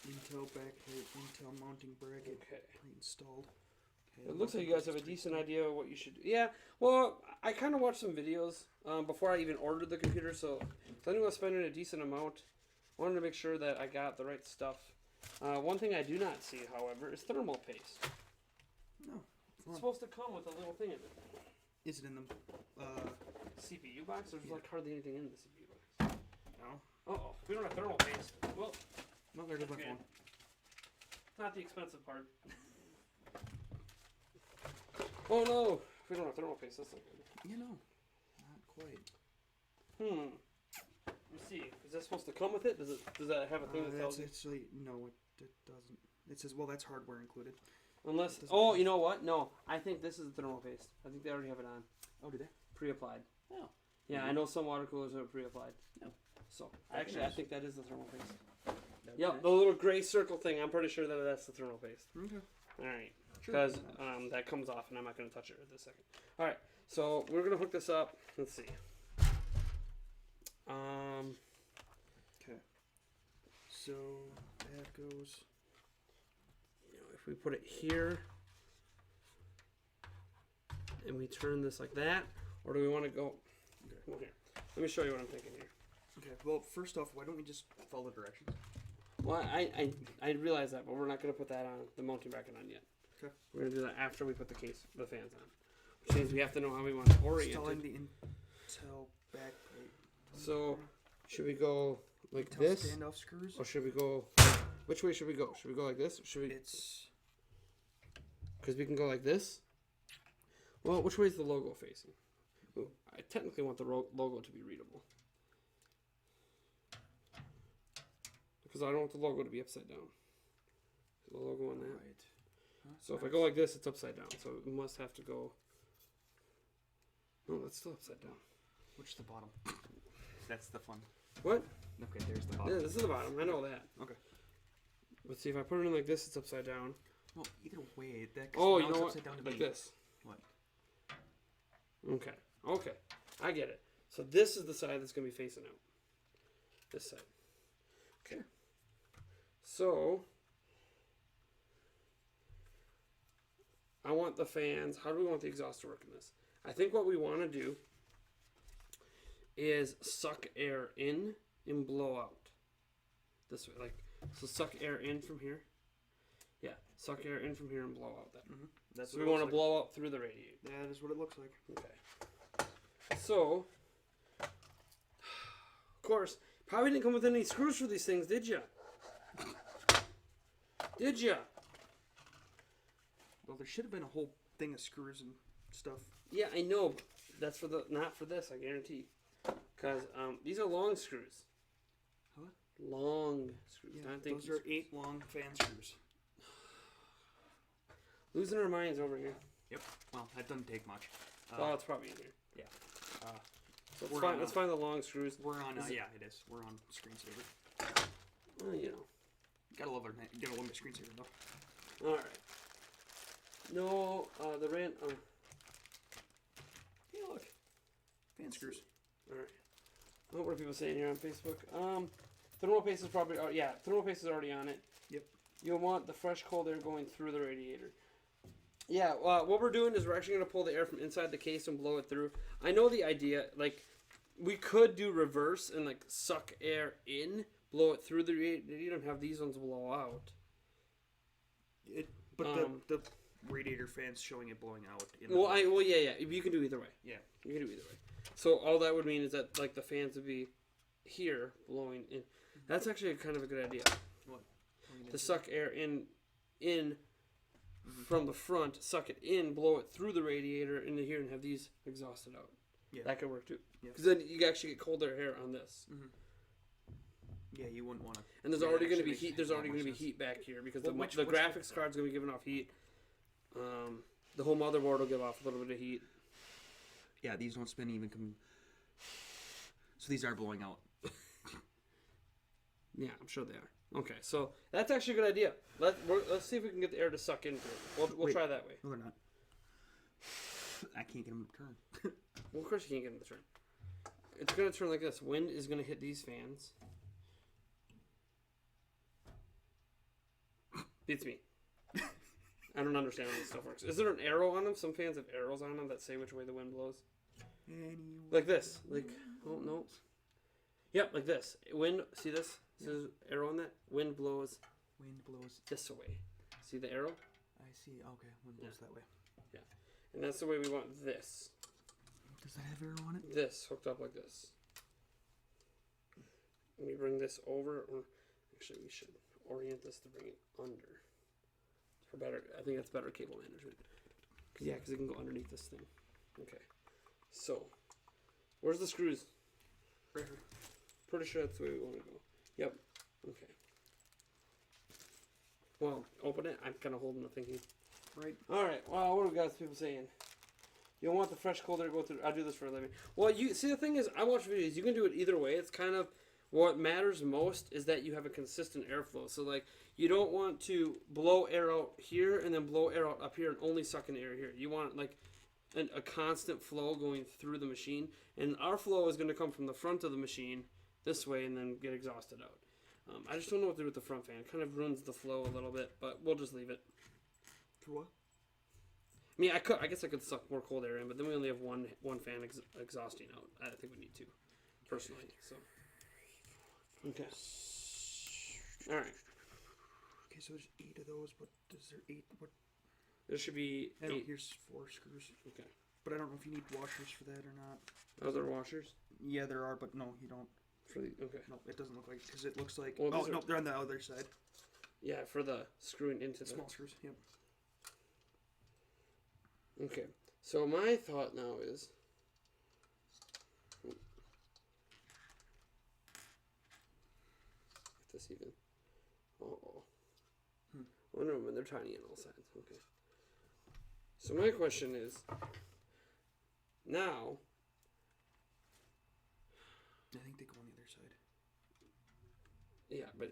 Intel backplate, Intel mounting bracket, Okay. pre-installed. Okay, It looks like you guys have a decent idea of what you should do. Yeah, well, I kind of watched some videos before I even ordered the computer, so I knew I was spending a decent amount. Wanted to make sure that I got the right stuff. One thing I do not see, however, is thermal paste. No. It's supposed to come with a little thing in it. Is it in the CPU box? There's like hardly anything in the CPU box. No. Uh-oh, we don't have thermal paste. Well, No, there goes my okay. phone. It's not the expensive part. Oh no, if we don't have thermal paste, that's not good. You know, not quite. Let me see. Is that supposed to come with it? Does that have a thing that tells you? Actually, no, it doesn't. It says, well, that's hardware included. Unless, oh, you know what? No, I think this is the thermal paste. I think they already have it on. Oh, do they? Pre-applied. Oh. Yeah, I know some water coolers are pre-applied. No. So, That'd be actually, I nice. think that is the thermal paste. That'd be Yep, nice. the little gray circle thing. I'm pretty sure that that's the thermal paste. Okay. All right. Sure. Because that comes off, and I'm not going to touch it right this second. All right, so we're going to hook this up. Let's see. So that goes. You know, if we put it here, and we turn this like that, or do we want to go? Well, here. Let me show you what I'm thinking here. Okay. Well, first off, why don't we just follow directions? Well, I realize that, but we're not going to put that on the mounting bracket on yet. Okay. We're going to do that after we put the fans on. Which means we have to know how we want to orient Installing it. the Intel backplate. So, should we go like Intel this? standoff screws. Or should we go... Which way should we go? Should we go like this? Or should we... It's... Because we can go like this. Well, which way is the logo facing? Ooh, I technically want the logo to be readable. Because I don't want the logo to be upside down. The logo on that. Right. Huh? So if I go like this, it's upside down. So it must have to go... No, that's still upside down. Which is the bottom? That's the fun. What? Okay, there's the bottom. Yeah, this is the bottom. I know that. Okay. But see, if I put it in like this, it's upside down. Well, either way, that. Oh, now you know what? upside down to Like me. this. What? Okay. Okay. I get it. So this is the side that's going to be facing out. This side. Okay. So, I want the fans. How do we want the exhaust to work in this? I think what we want to do is suck air in and blow out. This way. Like, so suck air in from here. Yeah. Suck air in from here and blow out that. Mm-hmm. That's So what we it want to looks like. blow out through the radiator. That is what it looks like. Okay. So, of course, probably didn't come with any screws for these things, did you? Did you? Well, there should have been a whole thing of screws and stuff. Yeah, I know. But that's for the not for this, I guarantee. Because these are long screws. What? Long screws. Yeah, Not thinking those are screws. 8 long fan screws. Losing our minds over here. Yep. Well, that doesn't take much. Oh, it's probably in here. Yeah. So We're fine. on, Let's find the long screws. We're on. Is it- Yeah, it is. We're on screensaver. Oh, you know. Gotta love our. Gotta love my screensaver though. All right. No, the rent. Hey, look. Fan screws. All right. What were people saying here on Facebook? Thermal paste is probably. Yeah, thermal paste is already on it. Yep. You'll want the fresh cold air going through the radiator. Yeah. What we're doing is we're actually going to pull the air from inside the case and blow it through. I know the idea. Like, we could do reverse and like suck air in, blow it through the radiator, and have these ones blow out. But the radiator fan's showing it blowing out. Yeah. You can do either way. Yeah. You can do either way. So all that would mean is that like the fans would be here blowing in. That's actually kind of a good idea. What? To suck air in from the front, suck it in, blow it through the radiator into here, and have these exhausted out. Yeah. That could work too. Yeah. Because then you actually get colder air on this. Mm-hmm. Yeah, you wouldn't want to. And there's already going to be heat. There's already going to be heat back here because the graphics card's going to be giving off heat. The whole motherboard will give off a little bit of heat. Yeah, these don't spin even. So these are blowing out. Yeah, I'm sure they are. Okay, so that's actually a good idea. Let's see if we can get the air to suck into it. We'll try that way. No, they're not. I can't get them to turn. Well, of course you can't get them to turn. It's going to turn like this. Wind is going to hit these fans. Beats me. I don't understand how this stuff works. Is there an arrow on them? Some fans have arrows on them that say which way the wind blows. Like this. Like, oh, no. Yep, like this. Wind, see this? See this arrow on that? Wind blows this way. See the arrow? I see. Okay, wind blows that way. Yeah. And that's the way we want this. Does that have arrow on it? This, hooked up like this. And we bring this over, or actually we should orient this to bring it under. For better, I think that's better cable management. Yeah, because it can go underneath this thing. Okay. So, where's the screws? Right here. Pretty sure that's the way we want to go. Yep. Okay. Well, open it. I'm kind of holding the thing here. Right. All right. Well, what are guys people saying? You don't want the fresh cold air to go through. I do this for a living. Well, you see, the thing is, I watch videos. You can do it either way. It's kind of what matters most is that you have a consistent airflow. So, like, you don't want to blow air out here and then blow air out up here and only suck in air here. You want like a constant flow going through the machine, and our flow is going to come from the front of the machine this way and then get exhausted out. I just don't know what to do with the front fan. It kind of ruins the flow a little bit, but we'll just leave it. For what? I mean, I guess I could suck more cold air in, but then we only have one fan exhausting out. I think we need two, personally. So, okay. All right. Okay, so there's 8 of those, but is there 8? What? There should be 8. Here's 4 screws. Okay. But I don't know if you need washers for that or not. Are there washers? Yeah, there are, but no, you don't. Okay. No, it doesn't look like, because it looks like. Well, oh no, they're on the other side. Yeah, for the screwing into the small screws. Yep. Okay, so my thought now is. Get this even. Oh. Oh no, man, they're tiny on all sides. Okay. So my question is. Now. I think they go on the other side. Yeah, but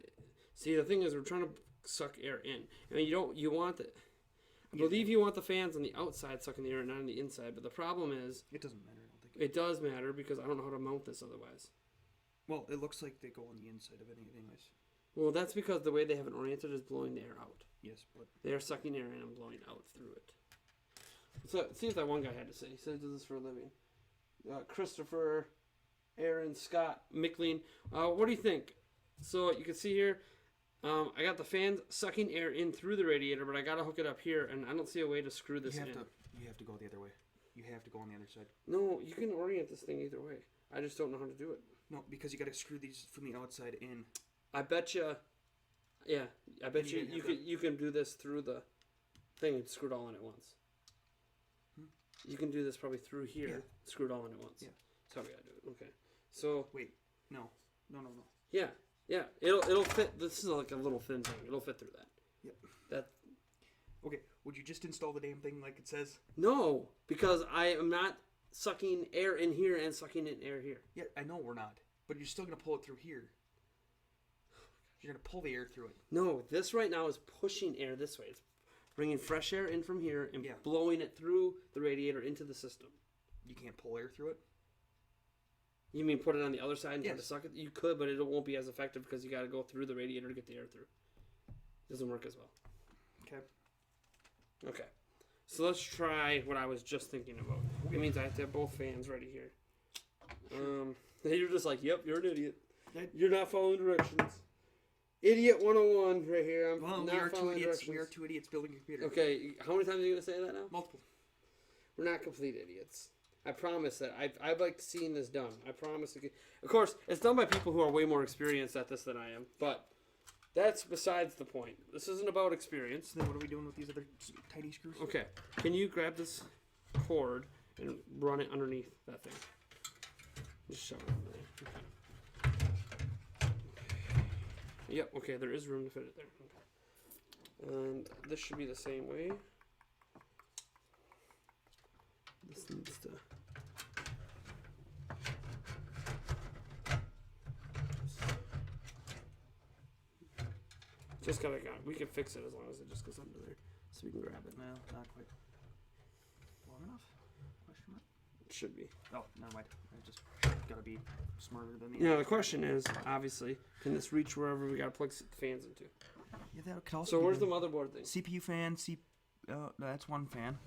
see, the thing is, we're trying to suck air in. I mean, you want the. I believe you want the fans on the outside sucking the air, not on the inside. But the problem is, it doesn't matter. I don't think it does matter because I don't know how to mount this otherwise. Well, it looks like they go on the inside of it, anyways. Well, that's because the way they have it oriented is blowing the air out. Yes, but they are sucking air in and blowing out through it. So, see what that one guy had to say. He said he does this for a living. Christopher, Aaron, Scott, Mickling. What do you think? So you can see here, I got the fans sucking air in through the radiator, but I got to hook it up here, and I don't see a way to screw this in. You have to go the other way. You have to go on the other side. No, you can orient this thing either way. I just don't know how to do it. No, because you got to screw these from the outside in. I bet you. Yeah, I bet you can do this through the thing and screw it all in at once. You can do this probably through here, screw it all in at once. Yeah. That's how we gotta do it. Okay. So wait, no. Yeah, it'll fit. This is like a little thin thing. It'll fit through that. Yep. That. Okay. Would you just install the damn thing like it says? No, because I am not sucking air in here and sucking in air here. Yeah, I know we're not, but you're still gonna pull it through here. You're gonna pull the air through it. No, this right now is pushing air this way. It's bringing fresh air in from here and blowing it through the radiator into the system. You can't pull air through it? You mean put it on the other side and try to suck it? You could, but it won't be as effective because you got to go through the radiator to get the air through. It doesn't work as well. Okay. So let's try what I was just thinking about. It means I have to have both fans ready here. You're just like, yep, you're an idiot. You're not following directions. Idiot 101 right here. I'm not following directions. We are 2 idiots building a computer. Okay, how many times are you going to say that now? Multiple. We're not complete idiots. I promise that. I'd like seeing this done. I promise. Of course, it's done by people who are way more experienced at this than I am, but that's besides the point. This isn't about experience. So then what are we doing with these other tiny screws? Okay. Can you grab this cord and run it underneath that thing? Just shove it under there. Okay. Yep, okay, there is room to fit it there. Okay. And this should be the same way. This needs to... Just gotta go. We can fix it as long as it just goes under there. So we can grab it. No, not quite. Long enough? Question mark? It should be. Oh, never mind. I just gotta be smarter than the... the question is, obviously, can this reach wherever we gotta plug fans into? Yeah, that could also So where's the motherboard thing? CPU fan, no, that's one fan.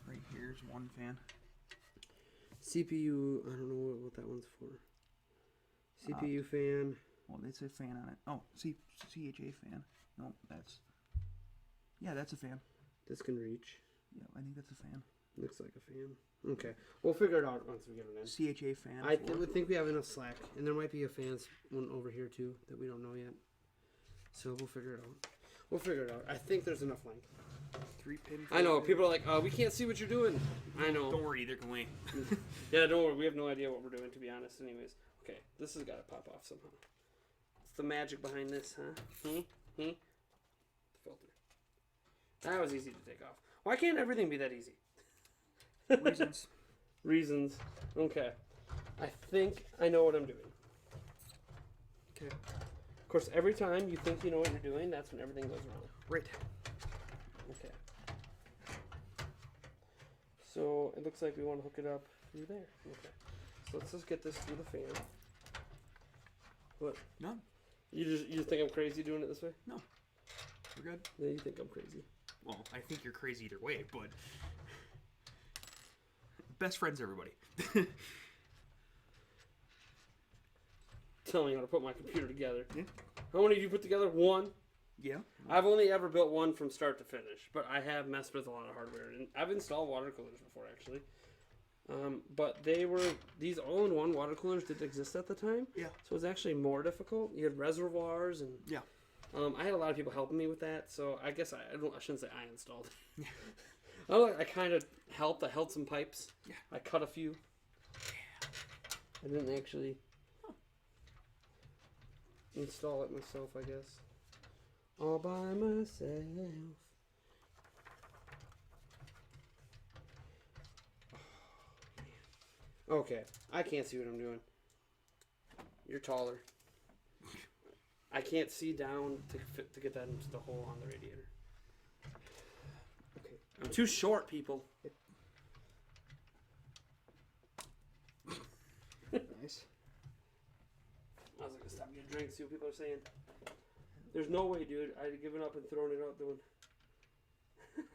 Right here's one fan. CPU, I don't know what that one's for. CPU fan. Well, it's a fan on it. Oh, CHA fan. No, that's... Yeah, that's a fan. This can reach. Yeah, I think that's a fan. Looks like a fan. Okay. We'll figure it out once we get it in. CHA fan. I would think we have enough slack. And there might be a fans one over here, too, that we don't know yet. So we'll figure it out. We'll figure it out. I think there's enough length. 3-pin. I know. People are like, we can't see what you're doing. I know. Don't worry, either can we. Yeah, don't worry. We have no idea what we're doing, to be honest, anyways. Okay. This has got to pop off somehow. What's the magic behind this, huh? The filter. That was easy to take off. Why can't everything be that easy? Reasons. Reasons. Okay. I think I know what I'm doing. Okay. Of course, every time you think you know what you're doing, that's when everything goes wrong. Right. Okay. So it looks like we want to hook it up through there. Okay. So let's just get this through the fan. What? No. You think I'm crazy doing it this way? No. We're good. Yeah, you think I'm crazy. Well, I think you're crazy either way, but best friends, everybody. Tell me how to put my computer together. Yeah. How many have you put together? One? Yeah. I've only ever built one from start to finish, but I have messed with a lot of hardware. And I've installed water coolers before, actually. But these all-in-one water coolers didn't exist at the time. Yeah. So it was actually more difficult. You had reservoirs and... Yeah. I had a lot of people helping me with that, so I guess I shouldn't say I installed it. Yeah. I kind of helped. I held some pipes. Yeah. I cut a few. I didn't actually install it myself, I guess. All by myself. Okay, I can't see what I'm doing. You're taller. I can't see down to get that into the hole on the radiator. Okay. I'm too short, people. Nice. I was gonna stop and get a drink, see what people are saying. There's no way, dude. I'd have given up and thrown it out the window.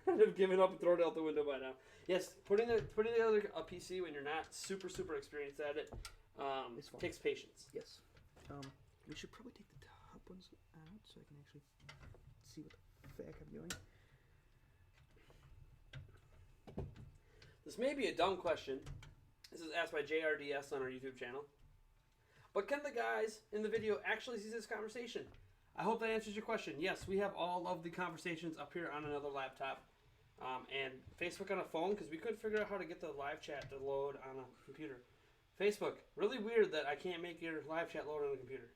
I'd have given up and thrown it out the window by now. Yes, putting together a PC when you're not super experienced at it takes patience. Yes. We should probably take the top ones out so I can actually see what the fuck I'm doing. This may be a dumb question. This is asked by JRDS on our YouTube channel. But can the guys in the video actually see this conversation? I hope that answers your question. Yes, we have all of the conversations up here on another laptop and Facebook on a phone because we couldn't figure out how to get the live chat to load on a computer. Facebook, really weird that I can't make your live chat load on a computer.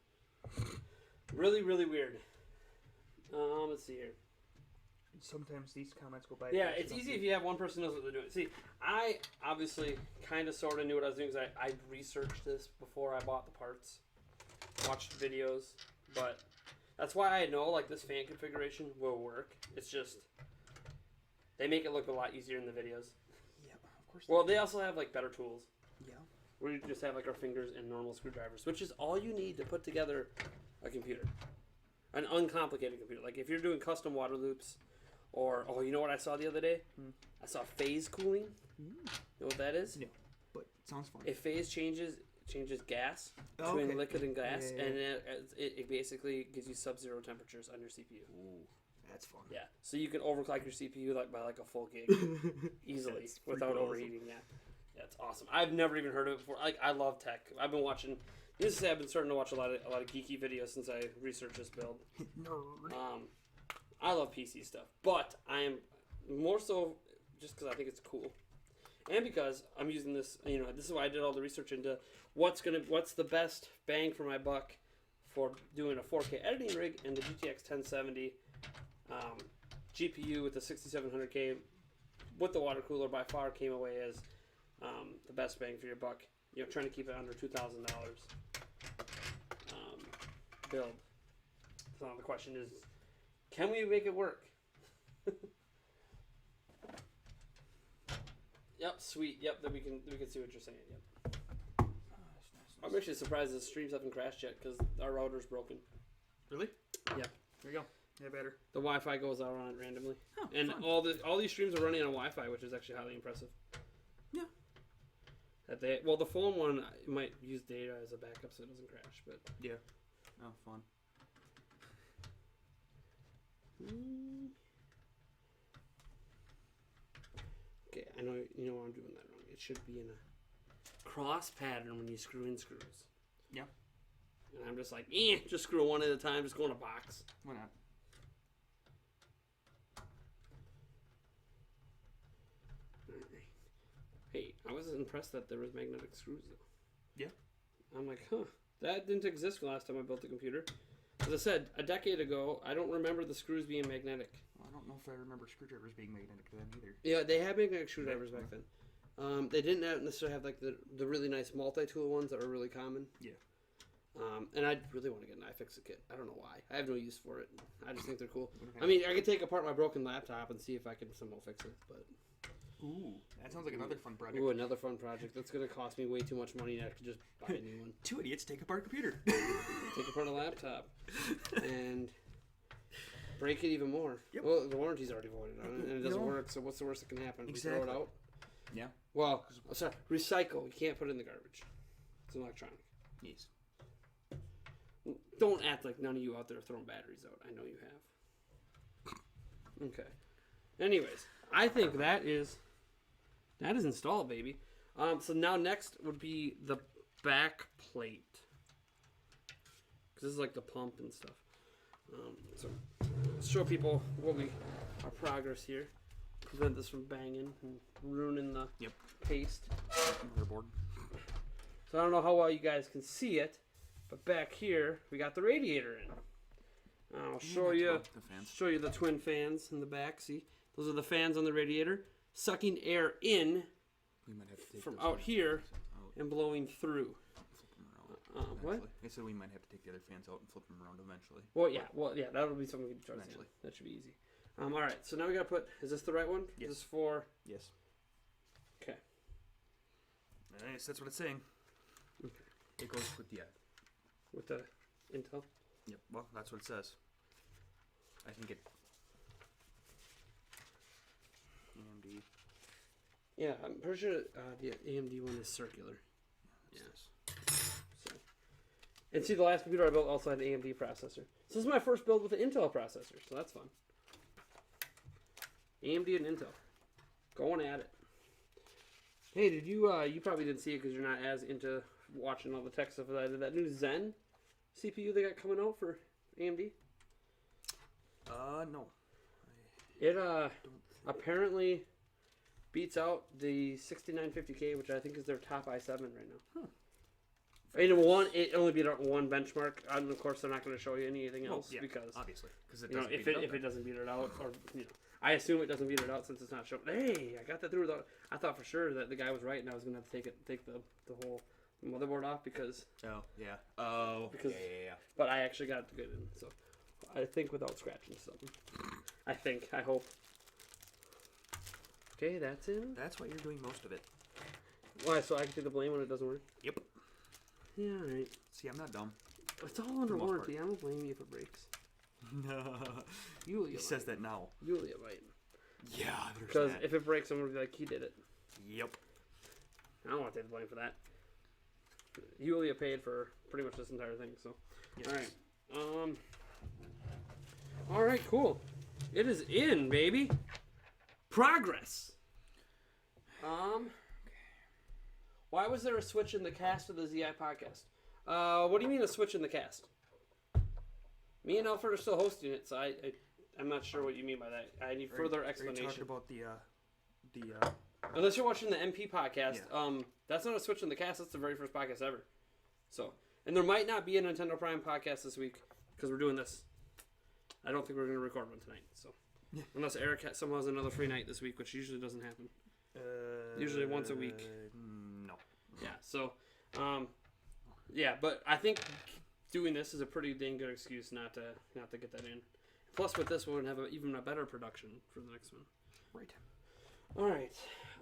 Really weird. Let's see here. Sometimes these comments go by. Yeah, it's easy if you have one person who knows what they're doing. See, I obviously kind of sort of knew what I was doing because I researched this before I bought the parts. Watched videos, but that's why I know like this fan configuration will work. It's just they make it look a lot easier in the videos. Yeah, of course. Well, they also have like better tools. Yeah. We just have like our fingers and normal screwdrivers, which is all you need to put together a computer. An uncomplicated computer. Like if you're doing custom water loops or, oh, you know what I saw the other day? I saw phase cooling. You know what that is? No, but it sounds fun. If phase changes gas between liquid and gas, and it basically gives you sub-zero temperatures on your CPU. Ooh, that's fun. Yeah, so you can overclock your CPU by like a full gig easily without overheating. Yeah, it's awesome. I've never even heard of it before. Like I love tech. I've been watching. This is I've been starting to watch a lot of geeky videos since I researched this build. I love PC stuff, but I am more so just because I think it's cool, and because I'm using this. You know, this is why I did all the research into what's the best bang for my buck for doing a 4K editing rig, and the GTX 1070 GPU with the 6700K with the water cooler by far came away as the best bang for your buck. You know, trying to keep it under $2,000 build. So the question is, can we make it work? Yep, sweet. Yep, then we can see what you're saying. Yep. I'm actually surprised the streams haven't crashed yet because our router's broken. Really? Yeah. There you go. Yeah, better. The Wi-Fi goes out on it randomly, oh, and fun. all these streams are running on Wi-Fi, which is actually highly impressive. Yeah. The phone one might use data as a backup so it doesn't crash, but yeah. Oh, fun. Okay, I know you know I'm doing that wrong. It should be in a cross pattern when you screw in screws. Yeah. And I'm just like, just screw one at a time, just go in a box. Why not? Hey, I was impressed that there was magnetic screws though. Yeah. I'm like, that didn't exist the last time I built the computer. As I said, a decade ago, I don't remember the screws being magnetic. Well, I don't know if I remember screwdrivers being magnetic then either. Yeah, they had magnetic screwdrivers back then. They didn't necessarily have like the really nice multi-tool ones that are really common. Yeah. And I really want to get an iFixit kit. I don't know why. I have no use for it. I just think they're cool. I mean, I could take apart my broken laptop and see if I can somehow fix it, but Ooh, that sounds like another fun project. Ooh, another fun project. That's going to cost me way too much money to actually just buy a new one. 2 idiots take apart a computer. Take apart a laptop. And break it even more. Yep. Well, the warranty's already voided on it, and it doesn't work, so what's the worst that can happen? Exactly. We throw it out? Yeah. Well, sorry, recycle. You can't put it in the garbage. It's an electronic. Yes. Don't act like none of you out there are throwing batteries out. I know you have. Okay. Anyways, I think that is installed, baby. So now next would be the back plate. Because this is like the pump and stuff. So let's show people our progress here. Prevent this from banging and ruining the paste. Motherboard. So I don't know how well you guys can see it, but back here we got the radiator in. I'll show you the twin fans in the back. See, those are the fans on the radiator, sucking air in from out here and blowing through. What? I said we might have to take the other fans out and flip them around eventually. Well, yeah, that'll be something we can try to do. That should be easy. All right, so now we gotta put. Is this the right one? Yes. Is this for? Yes. Okay. Nice. That's what it's saying. Okay. It goes with with the Intel. Yep. Well, that's what it says. I think it. AMD. Yeah, I'm pretty sure the AMD one is circular. Yes. So, and see, the last computer I built also had an AMD processor. So this is my first build with an Intel processor, so that's fun. AMD and Intel, going at it. Hey, did you? You probably didn't see it because you're not as into watching all the tech stuff as I did. That new Zen CPU they got coming out for AMD. No. It apparently beats out the 6950K, which I think is their top i7 right now. Huh. And it only beat out one benchmark, and of course they're not going to show you anything else because obviously, because if it doesn't beat it out, or I assume it doesn't beat it out since it's not showing. Hey, I got that through. I thought for sure that the guy was right, and I was going to have to take the whole motherboard off because. Oh yeah. Yeah. But I actually got it good, so I think without scratching something. I hope. Okay, that's in. That's why you're doing most of it. Why? So I can take the blame when it doesn't work? Yep. Yeah, all right. See, I'm not dumb. It's all under warranty. I don't blame you if it breaks. He says that now. Yulia might. Yeah, because if it breaks, I'm gonna be like, he did it. Yep. I don't want to take the blame for that. Yulia paid for pretty much this entire thing, so. Yes. All right. All right, cool. It is in, baby. Progress. Why was there a switch in the cast of the ZI podcast? What do you mean a switch in the cast? Me and Alfred are still hosting it, so I'm not sure what you mean by that. I need further explanation. Are you talking about the Unless you're watching the MP podcast, that's not a switch in the cast. That's the very first podcast ever. So, and there might not be a Nintendo Prime podcast this week because we're doing this. I don't think we're going to record one tonight. So, unless Eric somehow has another free night this week, which usually doesn't happen. Usually once a week. No. Yeah. So, but I think doing this is a pretty dang good excuse not to get that in. Plus, with this, we're gonna have even a better production for the next one. Right. All right.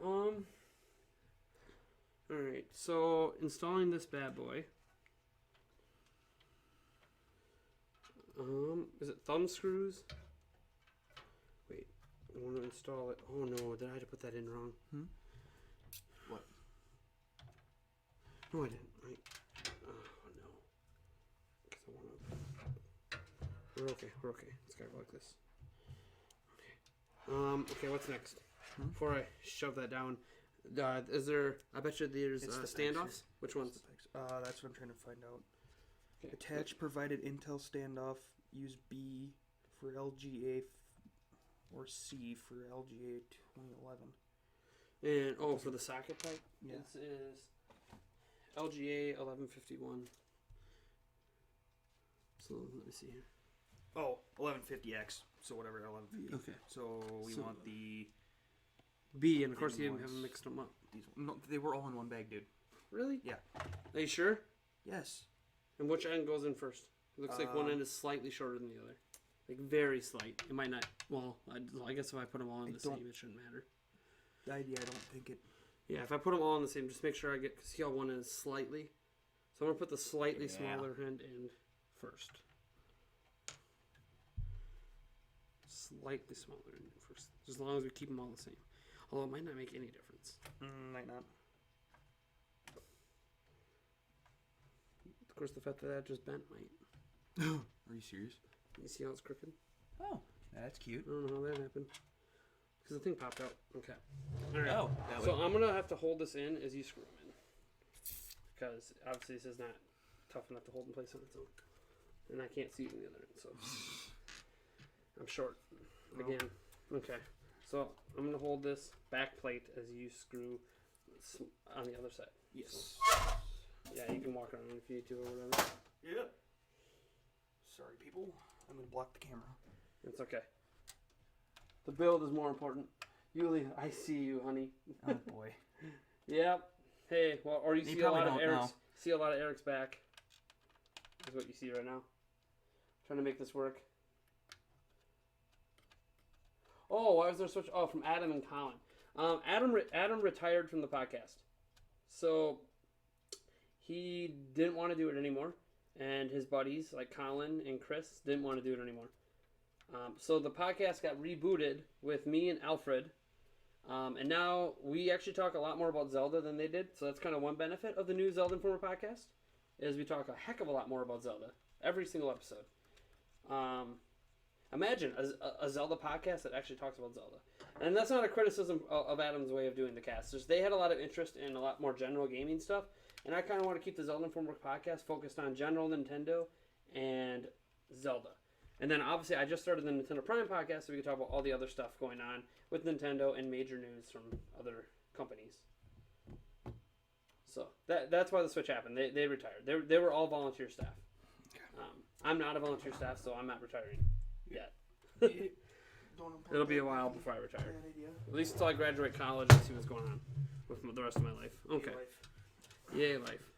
All right. So installing this bad boy. Is it thumb screws? Wait, I want to install it. Oh no, did I have to put that in wrong? What? No, I didn't. Right. Oh no. Because I want to. We're okay. Let's go like this. Okay. Okay. What's next? Before I shove that down, is there? I bet you there's standoffs. Which ones? That's what I'm trying to find out. Okay. Attach provided Intel standoff. Use B for LGA or C for LGA 2011. And for the socket type, yeah. This is LGA 1151. So let me see here. Oh, 1150X. So whatever 1150. Okay. So we want the B, and of course you haven't mixed them up. No, they were all in one bag, dude. Really? Yeah. Are you sure? Yes. And which end goes in first? It looks like one end is slightly shorter than the other. Like very slight. It might not. Well, I guess if I put them all in the same, it shouldn't matter. idea. I don't think it. Yeah, if I put them all in the same, just make sure I get, because see how one is slightly. So I'm gonna put the slightly smaller end in first. Slightly smaller end first, as long as we keep them all the same. Although it might not make any difference. Might not. Of course, the fact that that just bent might. Are you serious? You see how it's crooked? Oh, that's cute. I don't know how that happened. Because the thing popped out. Okay. All right. Oh, so I'm gonna have to hold this in as you screw them in, because obviously this is not tough enough to hold in place on its own, and I can't see it in the other end, so I'm short again. Okay. So I'm gonna hold this back plate as you screw on the other side. Yes. So, yeah, you can walk around if you need to or whatever. Yeah. Sorry, people. I'm gonna block the camera. It's okay. The build is more important. Yuli, I see you, honey. Oh boy. Yep. Hey, well, or you They see a lot of probably Eric's. don't know. See a lot of Eric's back. Is what you see right now. Trying to make this work. Oh, why was there a switch? Oh, from Adam and Colin. Adam retired from the podcast, so he didn't want to do it anymore, and his buddies like Colin and Chris didn't want to do it anymore. So the podcast got rebooted with me and Alfred, and now we actually talk a lot more about Zelda than they did. So that's kind of one benefit of the new Zelda Informer podcast, is we talk a heck of a lot more about Zelda every single episode. Imagine a Zelda podcast that actually talks about Zelda. And that's not a criticism of Adam's way of doing the cast. They had a lot of interest in a lot more general gaming stuff, and I kind of want to keep the Zelda Informer podcast focused on general Nintendo and Zelda. And then obviously I just started the Nintendo Prime podcast, so we can talk about all the other stuff going on with Nintendo and major news from other companies. So that's why the switch happened. They retired. They were all volunteer staff. I'm not a volunteer staff, so I'm not retiring yet. It'll be a while before I retire. At least until I graduate college and see what's going on with the rest of my life. Okay. Yay, life.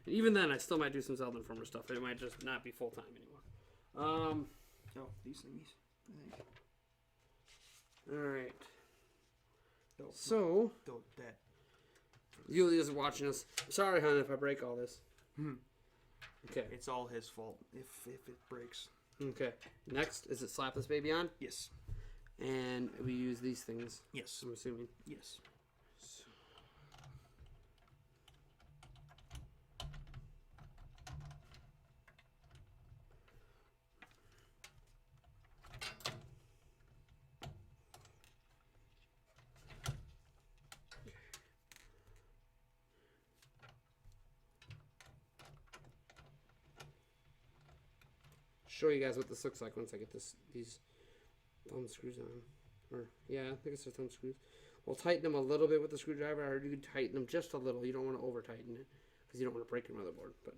And even then, I still might do some Zelda Informer stuff. It might just not be full-time anymore. Oh, these thingies. I think. Alright. No, So, no, that. Yulia's watching us. Sorry, hon, if I break all this. Okay. It's all his fault if it breaks. Okay. Next, is it slap this baby on? Yes. And we use these things. Yes. I'm assuming. Yes. Show you guys what this looks like once I get these thumb screws on. Or yeah, I think it's the thumb screws. We'll tighten them a little bit with the screwdriver. I heard you can tighten them just a little. You don't want to over tighten it because you don't want to break your motherboard. But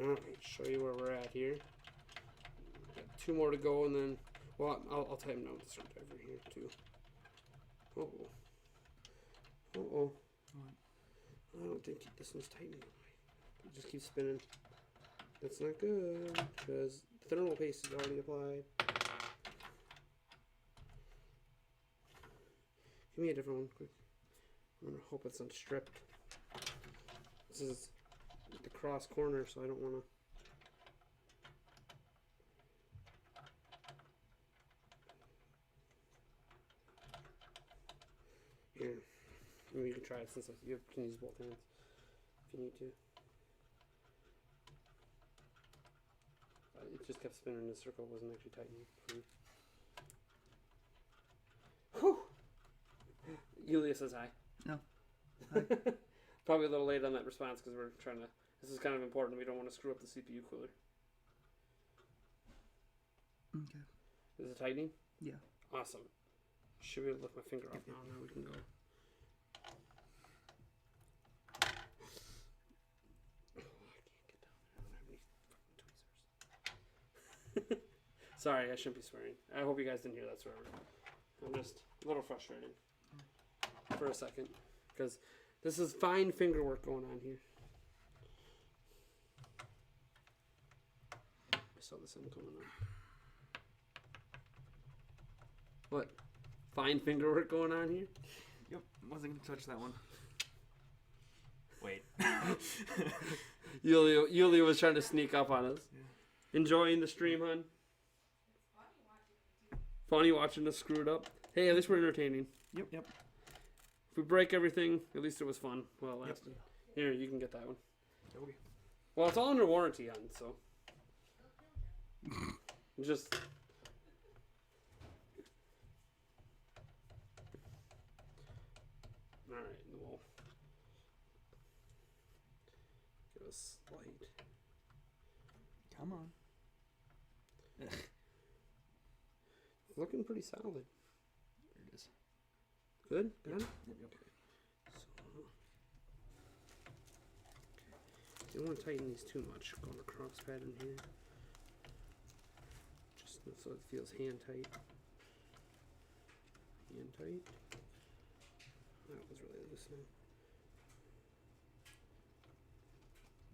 all right, show you where we're at here. Got 2 more to go, and then I'll tighten them down with the screwdriver here too. Uh-oh. I don't think this one's tightening. It just keeps spinning. That's not good, because the thermal paste is already applied. Give me a different one, quick. I'm gonna hope it's unstripped. This is the cross corner, so I don't wanna. Here. Maybe you can try it since you can use both hands if you need to. It just kept spinning in a circle, wasn't actually tightening for me. Whew! Yulia says hi. No. Hi. Probably a little late on that response because we're trying to. This is kind of important. We don't want to screw up the CPU cooler. Okay. Is it tightening? Yeah. Awesome. Should be able to lift my finger off now. Now we can go. Sorry, I shouldn't be swearing. I hope you guys didn't hear that swear. I'm just a little frustrated for a second because this is fine finger work going on here. I saw the sun coming on. What? Fine finger work going on here? Yep. Wasn't gonna touch that one. Wait. Yulia was trying to sneak up on us. Yeah. Enjoying the stream, hon? Funny watching us screw it up. Hey, at least we're entertaining. Yep. If we break everything, at least it was fun while it lasted. Here, you can get that one. Okay. Well, it's all under warranty, hon, so. Just. Alright, we'll give us light. Come on. It's looking pretty solid. There it is. Good? Got it? Yep. So, you don't want to tighten these too much. Going across pad in here. Just so it feels hand tight. Hand tight. That was really loose now.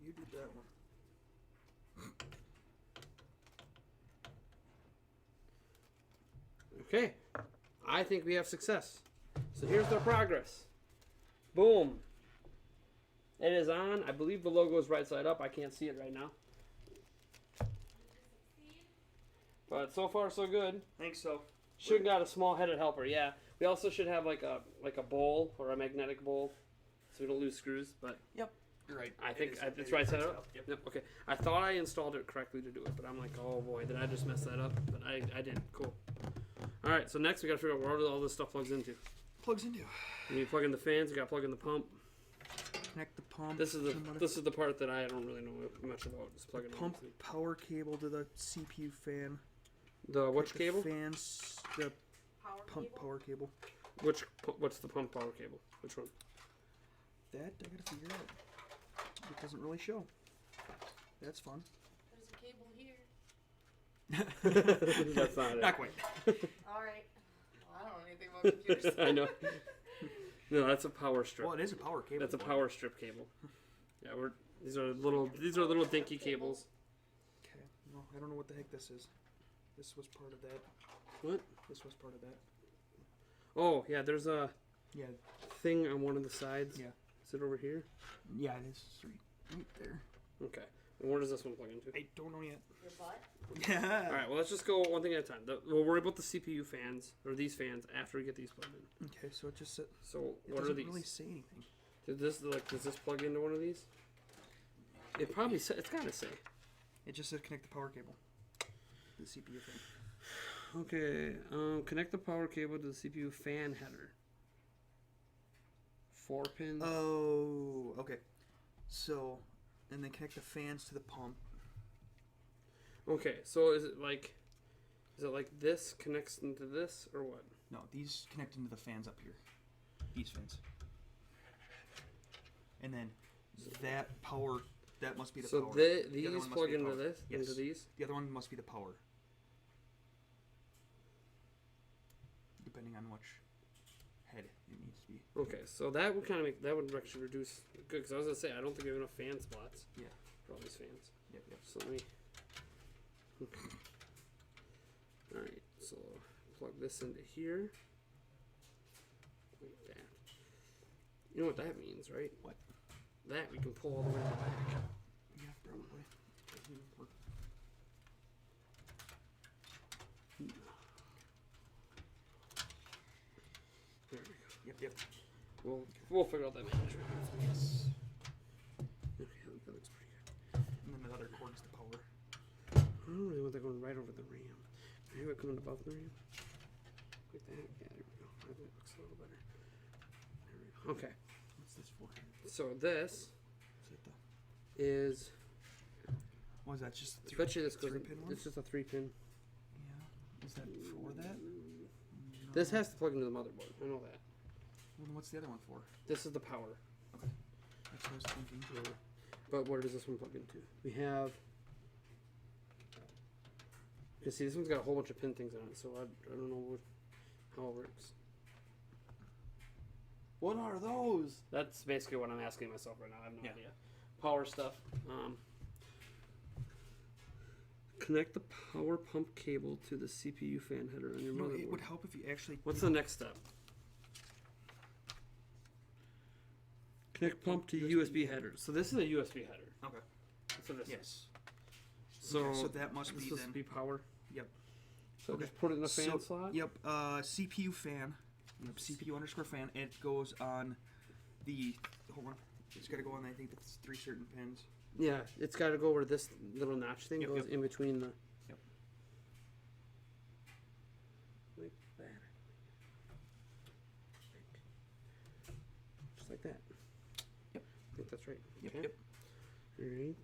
You did that one. Okay, I think we have success. So here's the progress. Boom. It is on. I believe the logo is right side up. I can't see it right now. But so far so good. Thanks, so. Should have got a small headed helper. Yeah. We also should have like a bowl or a magnetic bowl, so we don't lose screws. But yep, you're right. I think it's right side up. Yep. Okay. I thought I installed it correctly to do it, but I'm like, oh boy, did I just mess that up? But I did. Cool. All right. So next we got to figure out where all this stuff plugs into. You need to plug in the fans. You got to plug in the pump. Connect the pump. This is the part that I don't really know much about. Just plugging pump power cable to the CPU fan. The which cable? Fans. The power cable. What's the pump power cable? Which one? That I gotta figure out. It doesn't really show. That's fun. There's a cable here. That's not it. Not quite. Alright. Well, I don't know anything about computers. I know. No, that's a power strip. Well, it is a power cable. That's a power strip cable. Yeah, these are little dinky cables. Okay. No, I don't know what the heck this is. This was part of that. What? This was part of that. Oh, yeah, there's a Yeah. thing on one of the sides. Yeah. Is it over here? Yeah, it is right there. Okay. And where does this one plug into? I don't know yet. Your butt? Yeah. All right, well, let's just go one thing at a time. We'll worry about the CPU fans, or these fans, after we get these plugged in. Okay, so it just said. So, It what are doesn't these? really say anything. Does this plug into one of these? It probably it's gotta say. It just said connect the power cable. The CPU fan. Okay, connect the power cable to the CPU fan header. 4 pin. Oh, okay. So, and then connect the fans to the pump. Okay, so is it like this connects into this, or what? No, these connect into the fans up here. These fans. And then that power, that must be the power. So The these other one must plug be the into power. this, Yes. into these? The other one must be the power. Depending on which head it needs to be. Okay, so that would kind of actually reduce, good, because I was going to say, I don't think we have enough fan spots. Yeah. For all these fans. Yep. So let me. Alright, so plug this into here. Like that. You know what that means, right? What? That we can pull all the way to the back. Yeah, probably. There we go. Yep. We'll figure out that management. Yes. Okay, that looks pretty good. And then the other cord is the power. I don't really want that going right over the RAM. Can I have it coming above the RAM? Like that? Yeah, there we go. I think that looks a little better. There we go. Okay. What's this for? So this Is it the? is. What is that? Just I bet you this goes. 3-pin one? It's just a 3-pin. Yeah. Is that for that? No. This has to plug into the motherboard. I know that. Well, then what's the other one for? This is the power. That's what I was thinking. But where does this one plug into? We have. You see, this one's got a whole bunch of pin things on it, so I don't know how it works. What are those? That's basically what I'm asking myself right now. I have no idea. Power stuff. Connect the power pump cable to the CPU fan header on your No, motherboard. it would help if you actually. What's the next step? Connect pump to USB header. So this is a USB header. Okay. That's what this is. Yes. So, Okay, so that must this be supposed then. to be power. Yep. So Okay. just put it in a fan So, slot. Yep. CPU fan. Yep, CPU underscore fan. It goes on the. Hold on. It's got to go on. I think that's 3 certain pins. Yeah, it's got to go where this little notch thing Yep, goes yep. in between the. Yep. Like that. Just like that. Yep. I think that's right. Yep. Okay. Yep. Alright.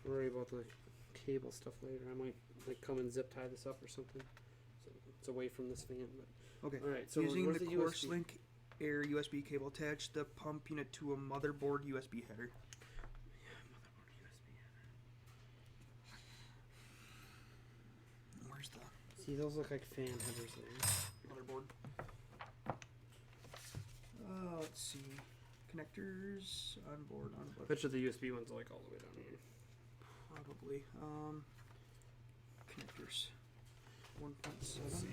Worry about the cable stuff later. I might like come and zip tie this up or something. So it's away from this fan. But Okay. alright, so Using where's the the course USB? link air USB cable, attach the pump unit to a motherboard USB header. Where's the See, those look like fan headers there. motherboard? Let's see. Connectors on board. I bet you the USB ones are like all the way down here. Probably. Connectors. 1.7.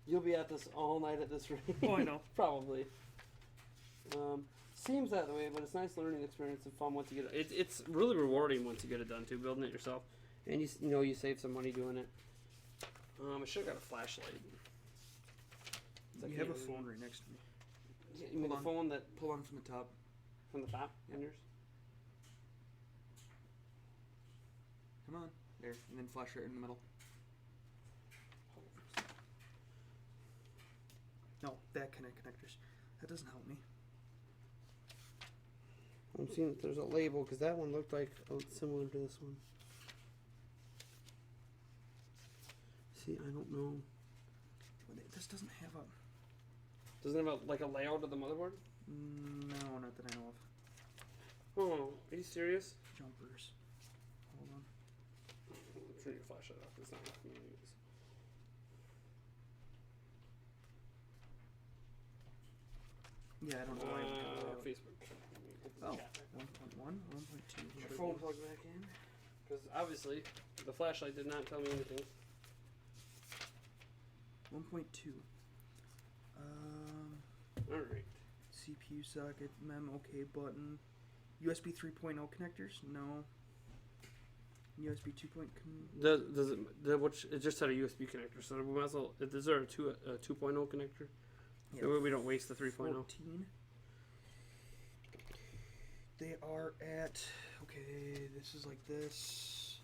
You'll be at this all night at this rate. Oh, I know. Probably. Seems that way, but it's a nice learning experience and fun once you get it. It's really rewarding once you get it done too, building it yourself, and you know you save some money doing it. I should have got a flashlight. You have a phone right next to me. You mean the Hold phone that Pull on from the top. from the top on yours? Come on. There. And then flash right in the middle. No, that connectors. That doesn't help me. I'm seeing that there's a label because that one looked like similar to this one. See, I don't know. This doesn't have a. Doesn't it have like a layout of the motherboard? No, not that I know of. Oh, are you serious? Jumpers. Hold on. I'm sure your flashlight off. It's not enough for me to use. Yeah, I don't know why I don't have Facebook. Oh, 1.1, 1.2. Your phone plugged back in? Because obviously, the flashlight did not tell me anything. 1.2. Alright. CPU socket, mem, OK button. USB 3.0 connectors? No. USB 2.0. Does it, which, it just had a USB connector, so we might as well, is there a 2.0 connector? Yeah. That way we don't waste the 3.0. 14. They are at, okay, this is like this.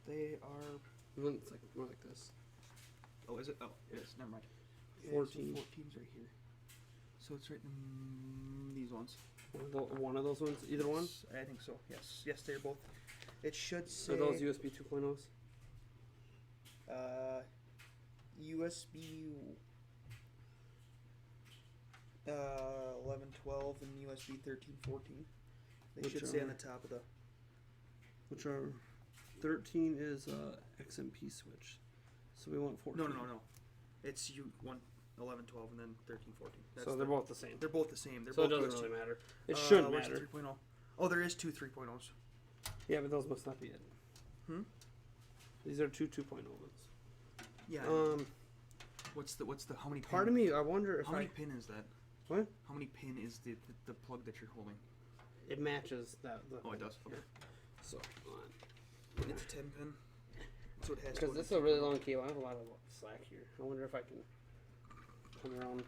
They are, It's like more like this. oh, is it? Oh, it is. Never mind. 14. So 14's right here. So it's right in these ones. One of those ones? Either one? I think so, yes. Yes, they're both. It should say. Are those USB 2.0s? USB 1112 and USB 1314. They Which should say on are- the top of the. Which are 13 is XMP switch. So we want 14. No. It's U1 11 12 and then 13 14. That's So they're both the same. They're both the same. They're So it both doesn't USB. really matter. It shouldn't where's matter. the 3.0? Oh, there is two 3.0s. Yeah, but those must not be it. Hmm? These are two 2.0 ones. Yeah. What's the how many? Part pin, of me, I wonder if How many pin is that? What? How many pin is the plug that you're holding? It matches that. Oh, it does. Okay. Yeah. So, It's a 10 pin. So it has. because this is a really long cable, I have a lot of slack here. I wonder if I can come around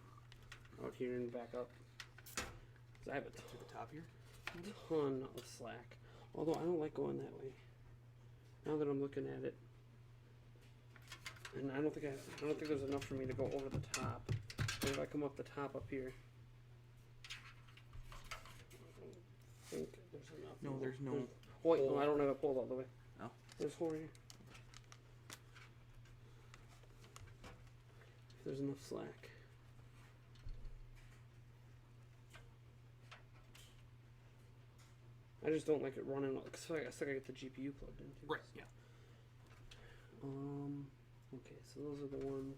out here and back up. 'Cause I have a to the top here. ton of slack. Although I don't like going that way. Now that I'm looking at it, and I don't think there's enough for me to go over the top. But if I come up the top up here, I don't think there's enough. No, there's no. Wait, no, hole. I don't have it pulled all the way. Oh. There's hole here. There's enough slack. I just don't like it running. Cause I still gotta get the GPU plugged in. Too. Right. Yeah. Okay, so those are the ones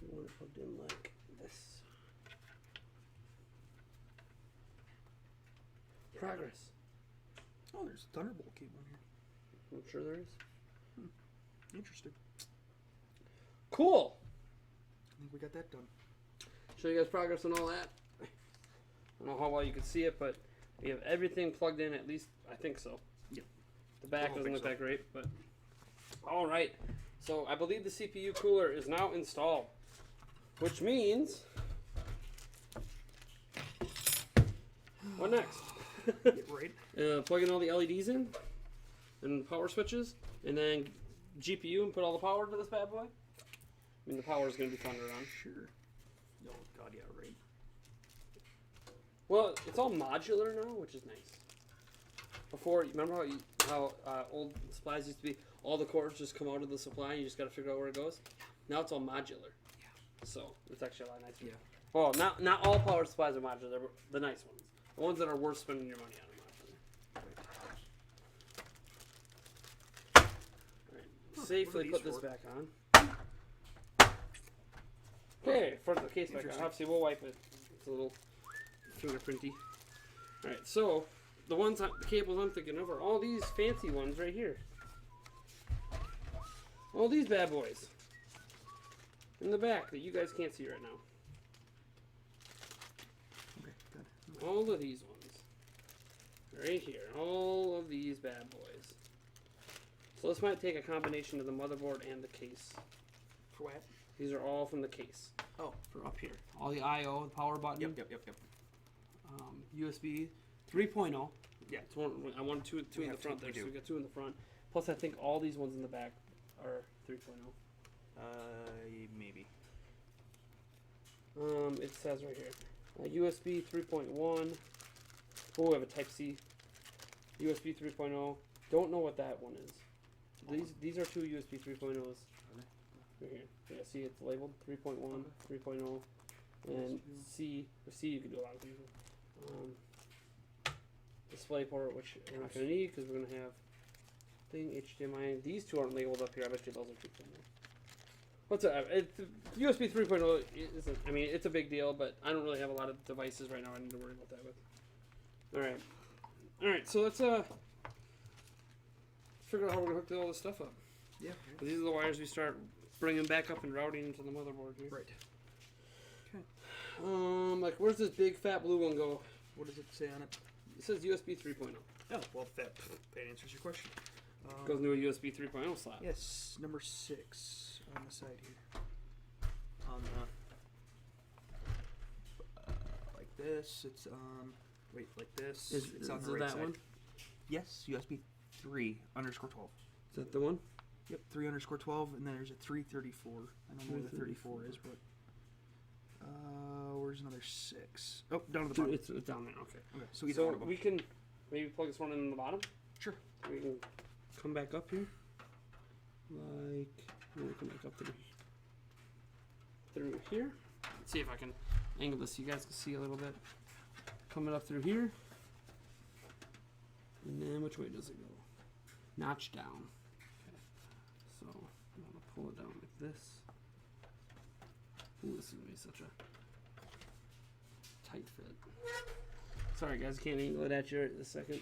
we want it plugged in like this. Progress. Oh, there's a Thunderbolt cable in here. I'm sure there is. Interesting. Cool. I think we got that done. Show you guys progress on all that. I don't know how well you can see it, but we have everything plugged in, at least I think so. Yep. The back doesn't look that great, but all right. So I believe the CPU cooler is now installed, which means what next? Right. Plug in all the LEDs in and power switches, and then GPU and put all the power to this bad boy. I mean, the power is going to be fun to run. Sure. Oh God, yeah, right. Well, it's all modular now, which is nice. Before, you remember how old supplies used to be? All the cords just come out of the supply, and you just got to figure out where it goes. Now it's all modular. Yeah. So it's actually a lot nicer. Yeah. Well, not all power supplies are modular. The nice ones, the ones that are worth spending your money on, are modular. All right. Safely put this back on. Okay, front of the case back on. Obviously, we'll wipe it. It's a little fingerprinty. All right, so the cables I'm thinking of are all these fancy ones right here. All these bad boys in the back that you guys can't see right now. Okay, good. All of these ones. Right here. All of these bad boys. So this might take a combination of the motherboard and the case. For what? These are all from the case. Oh. For up here. All the I/O, the power button. Yep. USB 3.0. Yeah. It's one, I want two in the front there, so we got two in the front. Plus, I think all these ones in the back are 3.0. Maybe. It says right here. USB 3.1. Oh, we have a Type C. USB 3.0. Don't know what that one is. These are two USB 3.0s. Right here. Yeah, see it's labeled 3.1, 3.0, and C. With C you can do a lot of things. Display port, which we're not going to need because we're going to have thing HDMI. These two aren't labeled up here. I bet you those are 2.0. What's up? USB 3.0 isn't. I mean, it's a big deal, but I don't really have a lot of devices right now. I need to worry about that with. All right. So let's figure out how we're gonna hook all this stuff up. Yeah. These are the wires we start bringing back up and routing into the motherboard here. Right. Okay. Like where's this big fat blue one go? What does it say on it? It says USB 3.0. Oh, well, that answers your question. Goes into a USB 3.0 slot. Yes, number 6 on the side here. On like this, it's on. Wait, like this. It's on the right side. One? Yes, USB 3_12. Is that the one? Yep, 3_12, and then there's a 334. I don't know where the 34 is, but where's another 6? Oh, down at the bottom. It's down there. Okay. So we can maybe plug this one in the bottom. Sure. We can come back up here. Like, we'll come back up through here. Let's see if I can angle this so you guys can see a little bit. Coming up through here. And then which way does it go? Notch down. Okay. So I'm gonna pull it down like this. Ooh, this is gonna be such a tight fit. Sorry guys, I can't angle it at you right this second.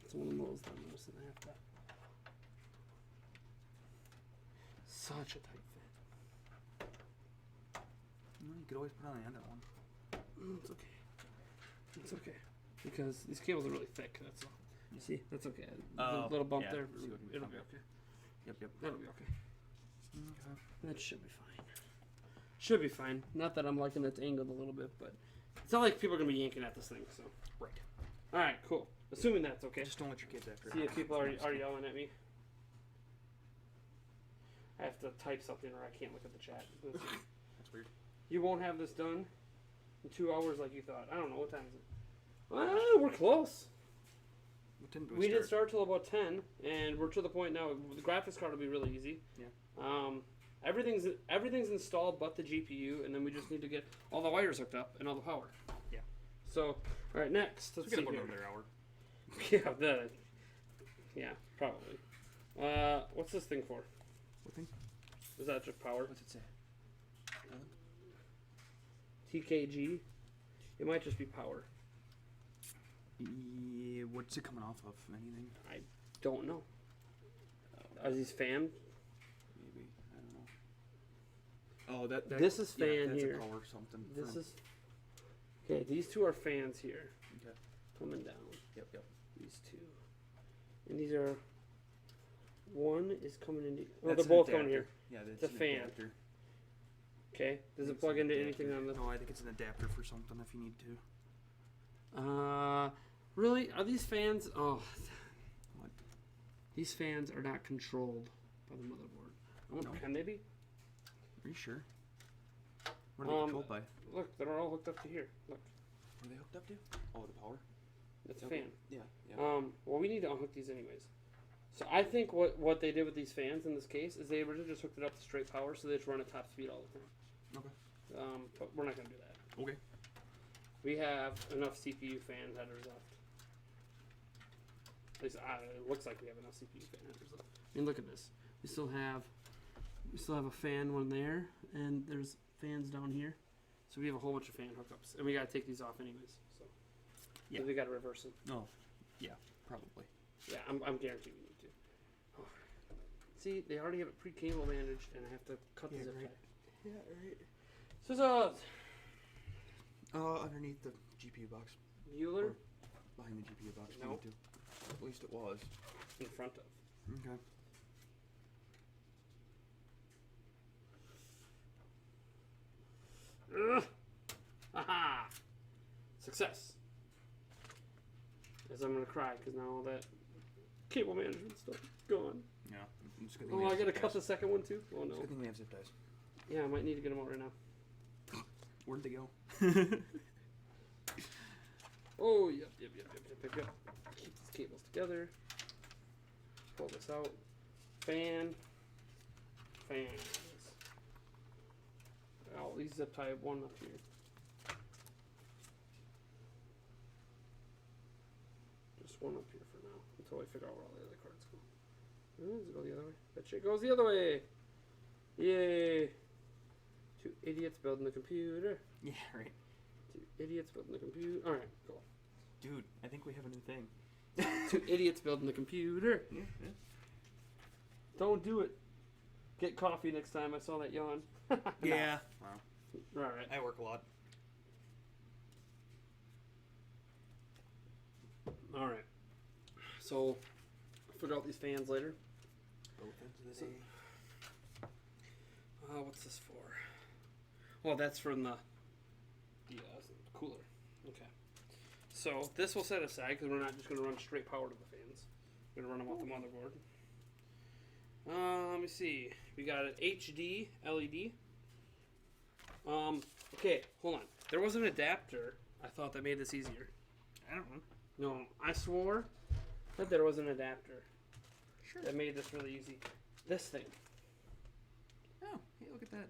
It's one of those that I'm noticing I have to. Such a tight fit. You could always put on the end of one. It's okay. It's okay. Because these cables are really thick, that's all. You see? That's okay. Little bump there. It'll be okay. Yep. That'll be okay. Okay. That should be fine. Should be fine. Not that I'm liking it's angled a little bit, but it's not like people are going to be yanking at this thing, so. Right. Alright, cool. Assuming that's okay. Just don't let your kids after. See if people are yelling at me. I have to type something or I can't look at the chat. That's weird. You won't have this done in 2 hours like you thought. I don't know. What time is it? We're close. What time do we didn't start till about 10, and we're to the point now. The graphics card will be really easy. Yeah. Everything's installed but the GPU, and then we just need to get all the wires hooked up and all the power. Yeah. So, all right, next. Let's see about here. another hour. Yeah, probably. What's this thing for? What thing? Is that just power? What's it say? TKG. It might just be power. Yeah, what's it coming off of? Anything? Don't know. Are these fan? Maybe. I don't know. Oh, that this is fan that's here. A color something. This is. Okay, these two are fans here. Okay. Coming down. Yep. These two. And these are. One is coming into. Oh, That's they're both an coming here. Yeah, that's It's a fan. Adapter. Okay. Does it It's plug an into adapter. anything on this? No, I think it's an adapter for something if you need to. Really? Are these fans? Oh. What? These fans are not controlled by the motherboard. Oh, No. Can they be? Are you sure? What are they controlled by? Look, they're all hooked up to here. Look, What are they hooked up to? Oh, the power. that's a Okay. fan. Yeah. Well, we need to unhook these anyways. So I think what they did with these fans in this case is they originally just hooked it up to straight power, so they just run at top speed all the time. Okay. But we're not gonna do that. Okay. We have enough CPU fan headers left. At least it looks like we have enough CPU fan headers left. I mean, look at this. We still have a fan one there, and there's fans down here. So we have a whole bunch of fan hookups, and we gotta take these off anyways. So Yeah. we gotta reverse them. No. Yeah. Probably. Yeah, I'm guaranteed we need to. Oh. See, they already have it pre-cable bandaged, and I have to cut the zip tie. Yeah. Right. Scissors. Underneath the GPU box. Mueller Behind the GPU box. No. Too. At least it was. in front of. Okay. Ugh. Aha! Success. As I'm gonna cry because now all that cable management stuff is gone. Yeah. It's a good thing Oh, we I have gotta zip cut ties. the second one too. Oh It's a no. good thing we have zip ties. Yeah, I might need to get them out right now. Where'd they go? Oh, yep. Keep these cables together. Pull this out. Fans. I'll at least zip tie one up here. Just one up here for now, until I figure out where all the other cards go. Does it go the other way? That shit goes the other way! Yay! Two idiots building the computer. Yeah, right. Two idiots building the computer. Alright, cool. Dude, I think we have a new thing. Two idiots building the computer. Yeah. Don't do it. Get coffee next time. I saw that yawn. Yeah. Wow. Alright. I work a lot. Alright. So, I'll figure out these fans later. Both ends of the day. What's this for? Well, that's from the cooler. Okay. So, this we'll set aside because we're not just going to run straight power to the fans. We're going to run them off the motherboard. Let me see. We got an HD LED. Okay, hold on. There was an adapter. I thought that made this easier. I don't know. No, I swore that there was an adapter Sure. that made this really easy. This thing. Oh, hey, look at that.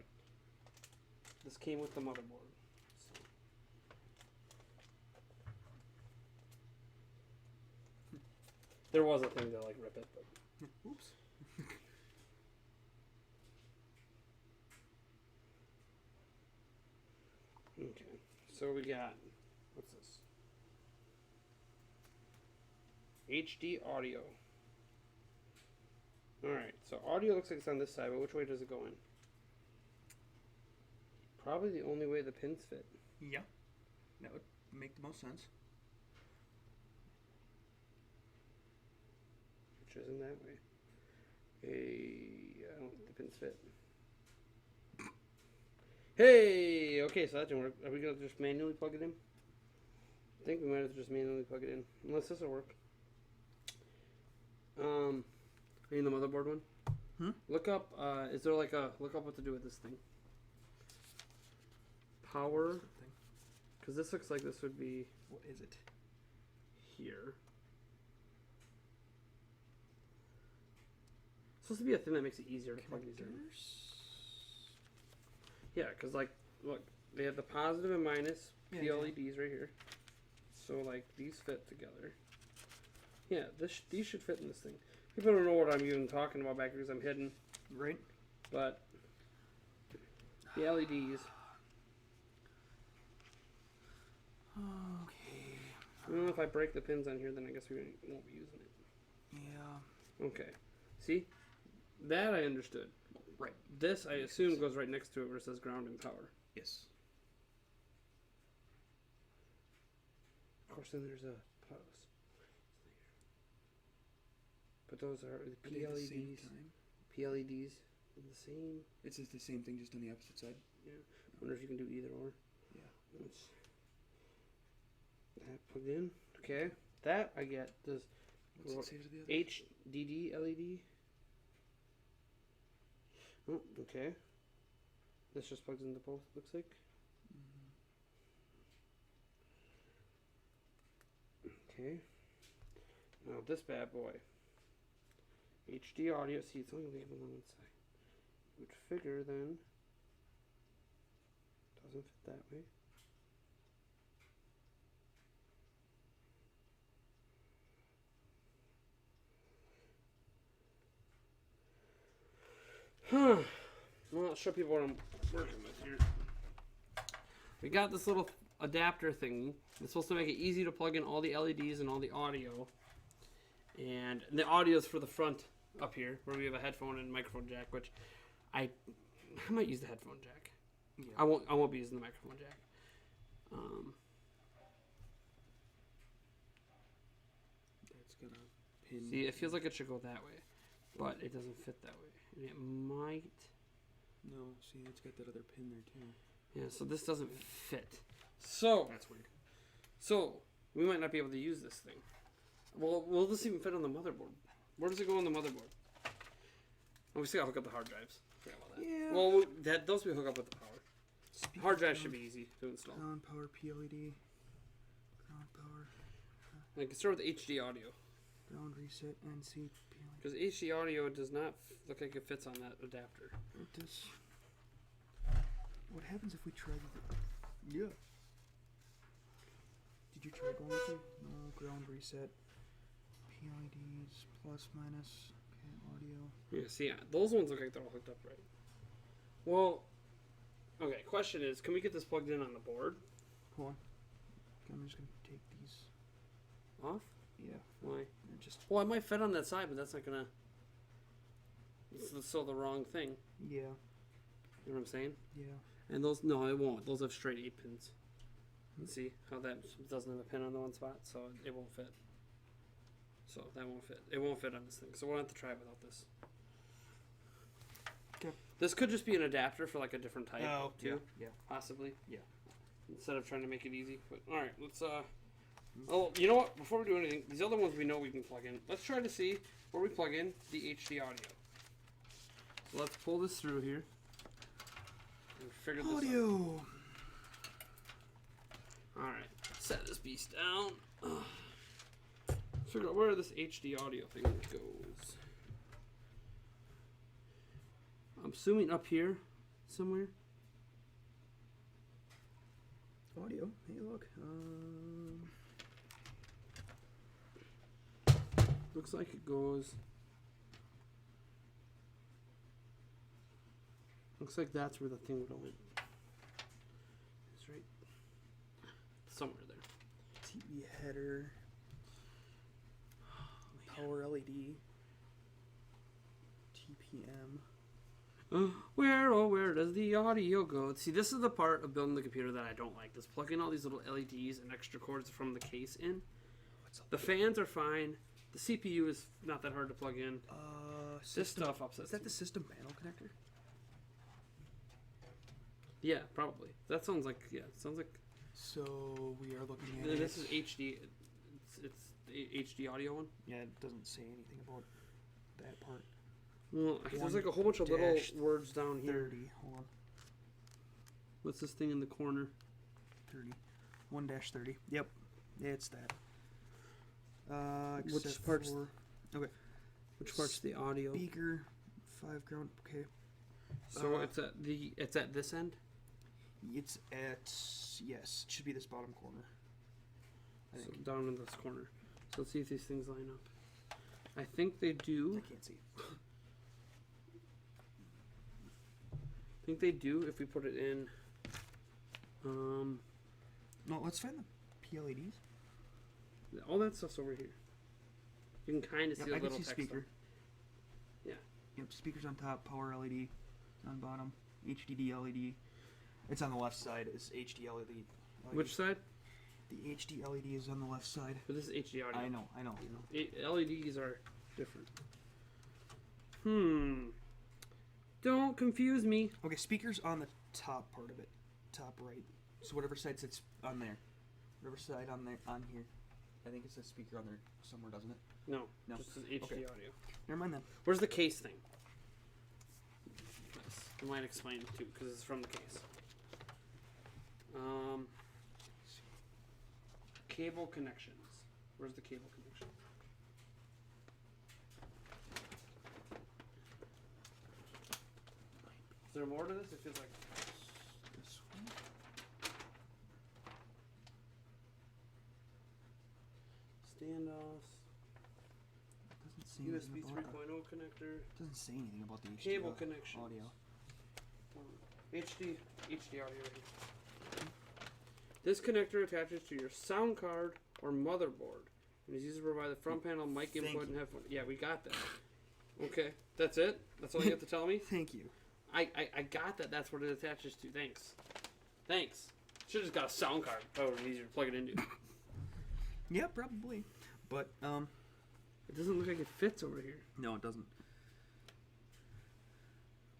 This came with the motherboard. So. There was a thing to like rip it, but Oops. okay. So we got what's this? HD audio. Alright, so audio looks like it's on this side, but which way does it go in? Probably the only way the pins fit. Yeah. That would make the most sense. Which isn't that way. Hey, I don't think the pins fit. Hey! Okay, so that didn't work. Are we going to just manually plug it in? I think we might have to just manually plug it in. Unless this will work. Are you in the motherboard one? Look up, is there like a, look up what to do with this thing. Power. Because this looks like this would be What is it? here. It's supposed to be a thing that makes it easier to plug these in. Yeah, because like, look, they have the positive and minus PLEDs right here. So like these fit together. Yeah, these should fit in this thing. People don't know what I'm even talking about back here because I'm hidden. Right. But the LEDs. Okay. I don't know if if I break the pins on here, then I guess we won't be using it. Yeah. Okay. See? That I understood. Right. This, I assume, goes right next to it where it says ground and power. Yes. Of course, then there's a pause. But those are the Are they at the same PLEDs. time? PLEDs in the same. It's just the same thing, just on the opposite side. Yeah. Wonder if you can do either or. Yeah. Let's that plugged in. Okay. That I get. Does What's it say to the other? HDD LED? Oh, okay. This just plugs into both. Looks like. Okay. Now this bad boy. HD audio. See, it's only labeled on one side. You would figure then. Doesn't fit that way. Huh. Well, I'll show people what I'm working with here. We got this little adapter thingy. It's supposed to make it easy to plug in all the LEDs and all the audio. And the audio is for the front up here, where we have a headphone and microphone jack, which I might use the headphone jack. Yeah. I won't be using the microphone jack. That's gonna pin. See, it feels like it should go that way, but it doesn't fit that way. And it might. No, see, it's got that other pin there too. Yeah, so this doesn't fit. So That's weird. So we might not be able to use this thing. Well, will this even fit on the motherboard? Where does it go on the motherboard? Oh, we still gotta hook up the hard drives. Forgot about that. Yeah. Well, those we hook up with the power. Speaker Hard drives ground, should be easy to install. Ground power PLED. Ground power. I can start with HD audio. Ground reset NC PLED. Because HD audio does not look like it fits on that adapter. It does. What happens if we try the... Yeah. Did you try going with it? No, ground reset. PLEDs, plus, minus, okay, audio. Yeah, see, those ones look like they're all hooked up right. Well, okay, question is, can we get this plugged in on the board? Hold on. Okay, I'm just gonna take these Off? Yeah. Why? They're just... Well, it might fit on that side, but that's not gonna... It's still the wrong thing. Yeah. You know what I'm saying? Yeah. And those, no, it won't. Those have straight 8 pins. See how that doesn't have a pin on the one spot, so it won't fit. So that won't fit. It won't fit on this thing, so we'll have to try it without this. Okay. This could just be an adapter for like a different type, too. Yeah. Possibly. Yeah. Instead of trying to make it easy. But alright, let's oh, you know what? Before we do anything, these other ones we know we can plug in. Let's try to see where we plug in the HD audio. So let's pull this through here. And figure this out. Audio. Alright, set this beast down. Figure out where this HD audio thing goes. I'm assuming up here somewhere. Audio. Hey, look. Looks like it goes. Looks like that's where the thing would have went. It's right somewhere there. TV header. Power LED. TPM. Where does the audio go? See, this is the part of building the computer that I don't like. This plugging all these little LEDs and extra cords from the case in. The fans are fine. The CPU is not that hard to plug in. This stuff upsets Is that me. the system panel connector? Yeah, probably. That sounds like, yeah, it sounds like... So we are looking at... This is HD. It's the HD audio one. Yeah, it doesn't say anything about that part. Well, there's like a whole bunch of little words down here. 30. Hold on. What's this thing in the corner? 30. 1-30. Yep. It's that. Which except part's... for- Okay. Which part's the audio? Speaker. 5 ground. Okay. So it's at this end? It's at... Yes. It should be this bottom corner. I So think. down in this corner. So let's see if these things line up. I think they do. I can't see. I think they do if we put it in. No, let's find the PLEDs. All that stuff's over here. You can kind of see the I little can see text speaker. on- Yeah. Yep, speakers on top, power LED on bottom, HDD LED. It's on the left side. It's HD LED. Which side? The HD LED is on the left side. But this is HD audio. I know. LEDs are different. Don't confuse me. Okay, speakers on the top part of it, top right. So whatever side sits on there, whatever side on there, on here. I think it says speaker on there somewhere, doesn't it? No. No. Just says HD Okay. audio. Never mind then. Where's the case thing? I might explain it too, because it's from the case. Cable connections. Where's the cable connection? Is there more to this? It feels like This one. standoffs, Doesn't say USB anything about 3.0 connector, Doesn't say anything about the HD cable connections. audio. HD audio right here. This connector attaches to your sound card or motherboard and is used to provide the front panel mic input and headphone. Yeah, we got that. Okay, that's it? That's all you have to tell me? Thank you. I got that. That's what it attaches to. Thanks. Should have just got a sound card. That would be easier to plug it into. Yeah, probably. But It doesn't look like it fits over here. no, it doesn't.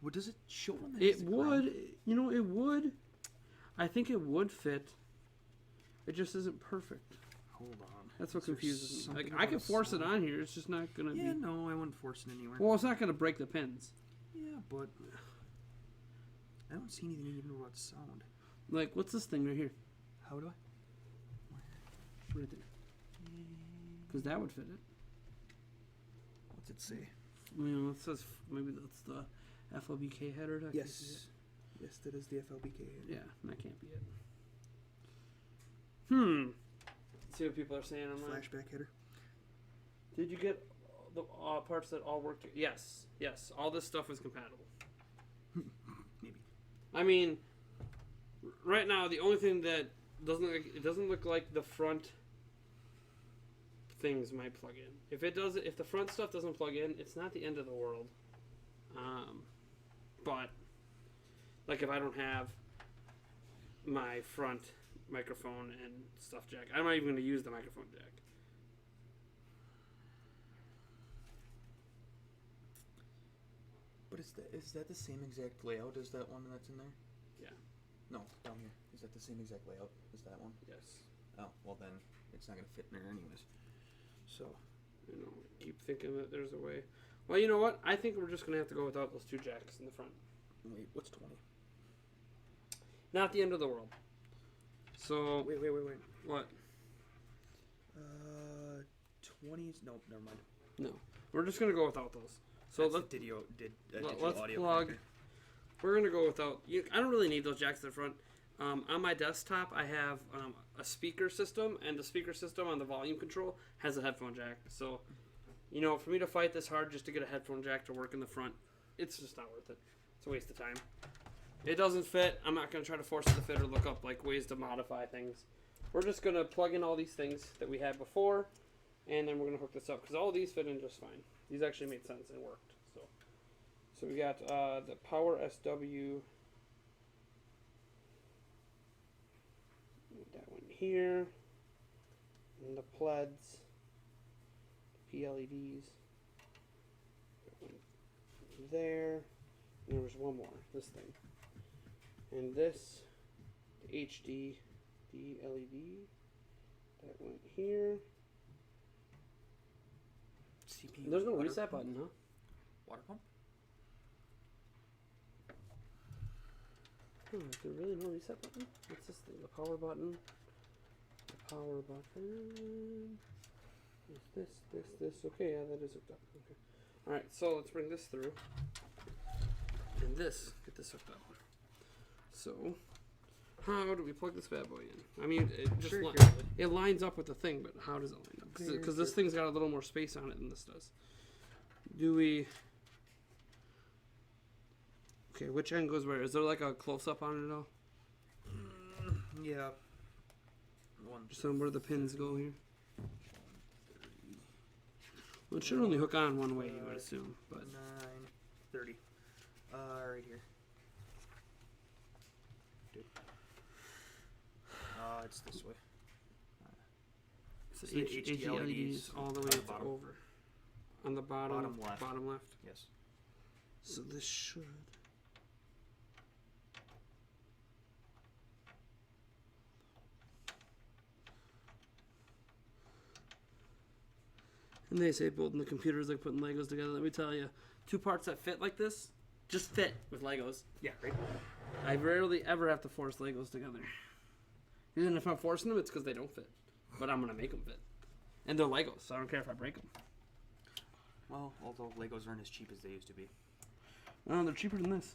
What does it show on the? It would. You know, it would. I think it would fit. It just isn't perfect. Hold on. That's what Is there confuses me. something Like, I about can a force it sound? on here. It's just not gonna Yeah, be. no, I wouldn't force it anywhere. Well, it's not gonna break the pins. Yeah, but I don't see anything even about sound. Like, what's this thing right here? How do I? Right there. Because that would fit it. What's it say? You know, it says maybe that's the FLBK header. That can't be Yes. Yes, that is the FLBK. it. Yeah, that can't be it. See what people are saying online. Flashback header. Did you get the parts that all work? Yes. All this stuff is compatible. Maybe. I mean, right now the only thing that doesn't look like the front things might plug in. If the front stuff doesn't plug in, it's not the end of the world. But like if I don't have my front microphone and stuff jack, I'm not even going to use the microphone jack. But is that the same exact layout as that one that's in there? Yeah. No, down here. Is that the same exact layout as that one? Yes. Oh, well then it's not gonna fit in there anyways. So You know, keep thinking that there's a way. Well, you know what? I think we're just going to have to go without those two jacks in the front. wait, what's 20? Not the end of the world. So, Wait. what? 20s? Nope, never mind. No. We're just going to go without those. So That's let's the digital let's audio plug. connector. We're going to go without. I don't really need those jacks in the front. On my desktop, I have a speaker system, and the speaker system on the volume control has a headphone jack. So, you know, for me to fight this hard just to get a headphone jack to work in the front, it's just not worth it. It's a waste of time. It doesn't fit. I'm not going to try to force it to fit or look up like ways to modify things. We're just going to plug in all these things that we had before, and then we're going to hook this up because all these fit in just fine. These actually made sense and worked. So we got the Power SW. That one here, and the pleds, PLEDs, that one there, and there was one more, this thing, and this, the HD, the LED, that went here. CPU. There's no water reset pump? button, huh? Water pump? Oh, is there really no reset button? What's this thing? The power button. The power button. Is this? Okay, yeah, that is hooked up. Okay. Alright, so let's bring this through. And get this hooked up. So, how do we plug this bad boy in? I mean, it just Very it lines up with the thing, but how does it line up? Because this thing's got a little more space on it than this does. Do we... Okay, which end goes where? Is there like a close-up on it at all? Yeah. One. Just on where the pins go here? Well, it should only hook on one way, you would assume. But 930. Right here. Dude. It's this way. so So the HD HD LEDs all the way on the to bottom. over. On the bottom, Bottom left. Yes. So this should. And they say building the computer is like putting Legos together. Let me tell you, 2 parts that fit like this just fit with Legos. Yeah, right. I rarely ever have to force Legos together. Even if I'm forcing them, it's because they don't fit. But I'm gonna make them fit, and they're Legos, so I don't care if I break them. Well, although Legos aren't as cheap as they used to be. Oh, they're cheaper than this.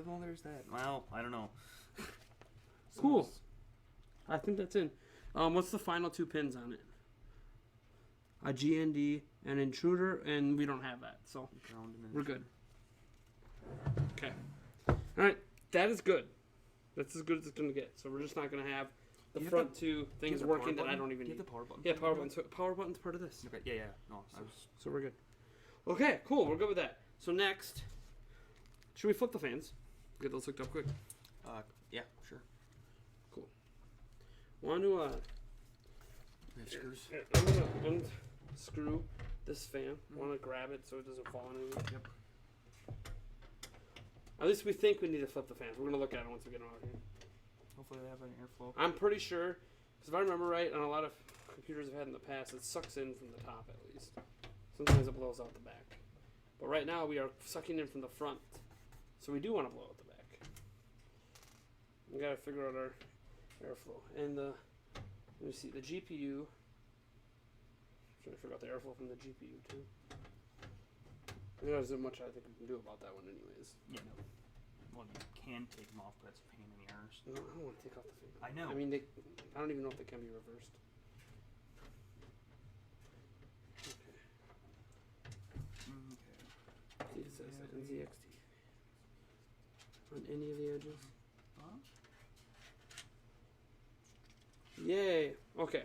Well, there's that. Well, I don't know. Cool. I think that's in. What's the final 2 pins on it? A GND, an intruder, and we don't have that, so Ground and we're good. Okay. All right, that is good. That's as good as it's gonna get. So we're just not gonna have the front 2 things working that I don't even need. The power button. Yeah, power button. So power button's part of this. Okay. Yeah. No, So we're good. Okay, cool. We're good with that. So next, should we flip the fans? Get those hooked up quick. Yeah, sure. Cool. Want to We have screws. I'm gonna unscrew this fan. Want to grab it so it doesn't fall on anything. Yep. At least we think we need to flip the fans. We're gonna look at it once we get them out here. Hopefully they have an airflow. I'm pretty sure, because if I remember right, on a lot of computers I've had in the past, it sucks in from the top at least. Sometimes it blows out the back. But right now we are sucking in from the front. So we do want to blow out the back. We gotta figure out our airflow. And let me see, the GPU. I'm trying to figure out the airflow from the GPU too. There isn't much I think we can do about that one anyways. Yeah, no. Well, you can take them off, but it's a pain in the arse. No, I don't want to take off the fan. I know. I mean, I don't even know if they can be reversed. See, it says NZXT. On any of the edges. Yay! Okay.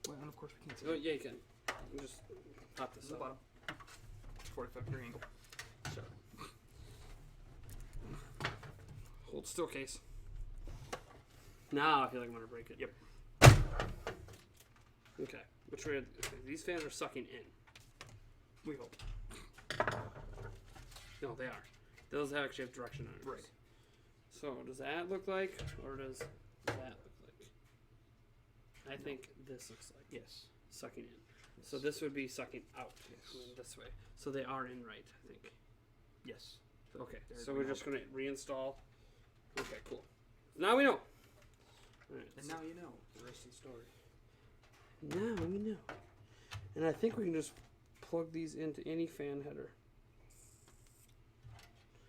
Well, and of course we can't see Oh, it. yeah, you can. You just pop this The up. bottom. 45 degree angle. Shut up. Hold still, case. Now I feel like I'm gonna break it. Yep. Okay. Which way? Okay. These fans are sucking in. We hope. No, they are. Those actually have direction on it. Right. So does that look like, or does that look like? I think this looks like Yes. sucking in. So this would be sucking out. Yes. This way. So they are in right, I think. Yes. Okay. They're So we're agreeing. just gonna reinstall. Okay, cool. Now we know. All right. And now you know the rest of the story. Now we know. And I think we can just plug these into any fan header.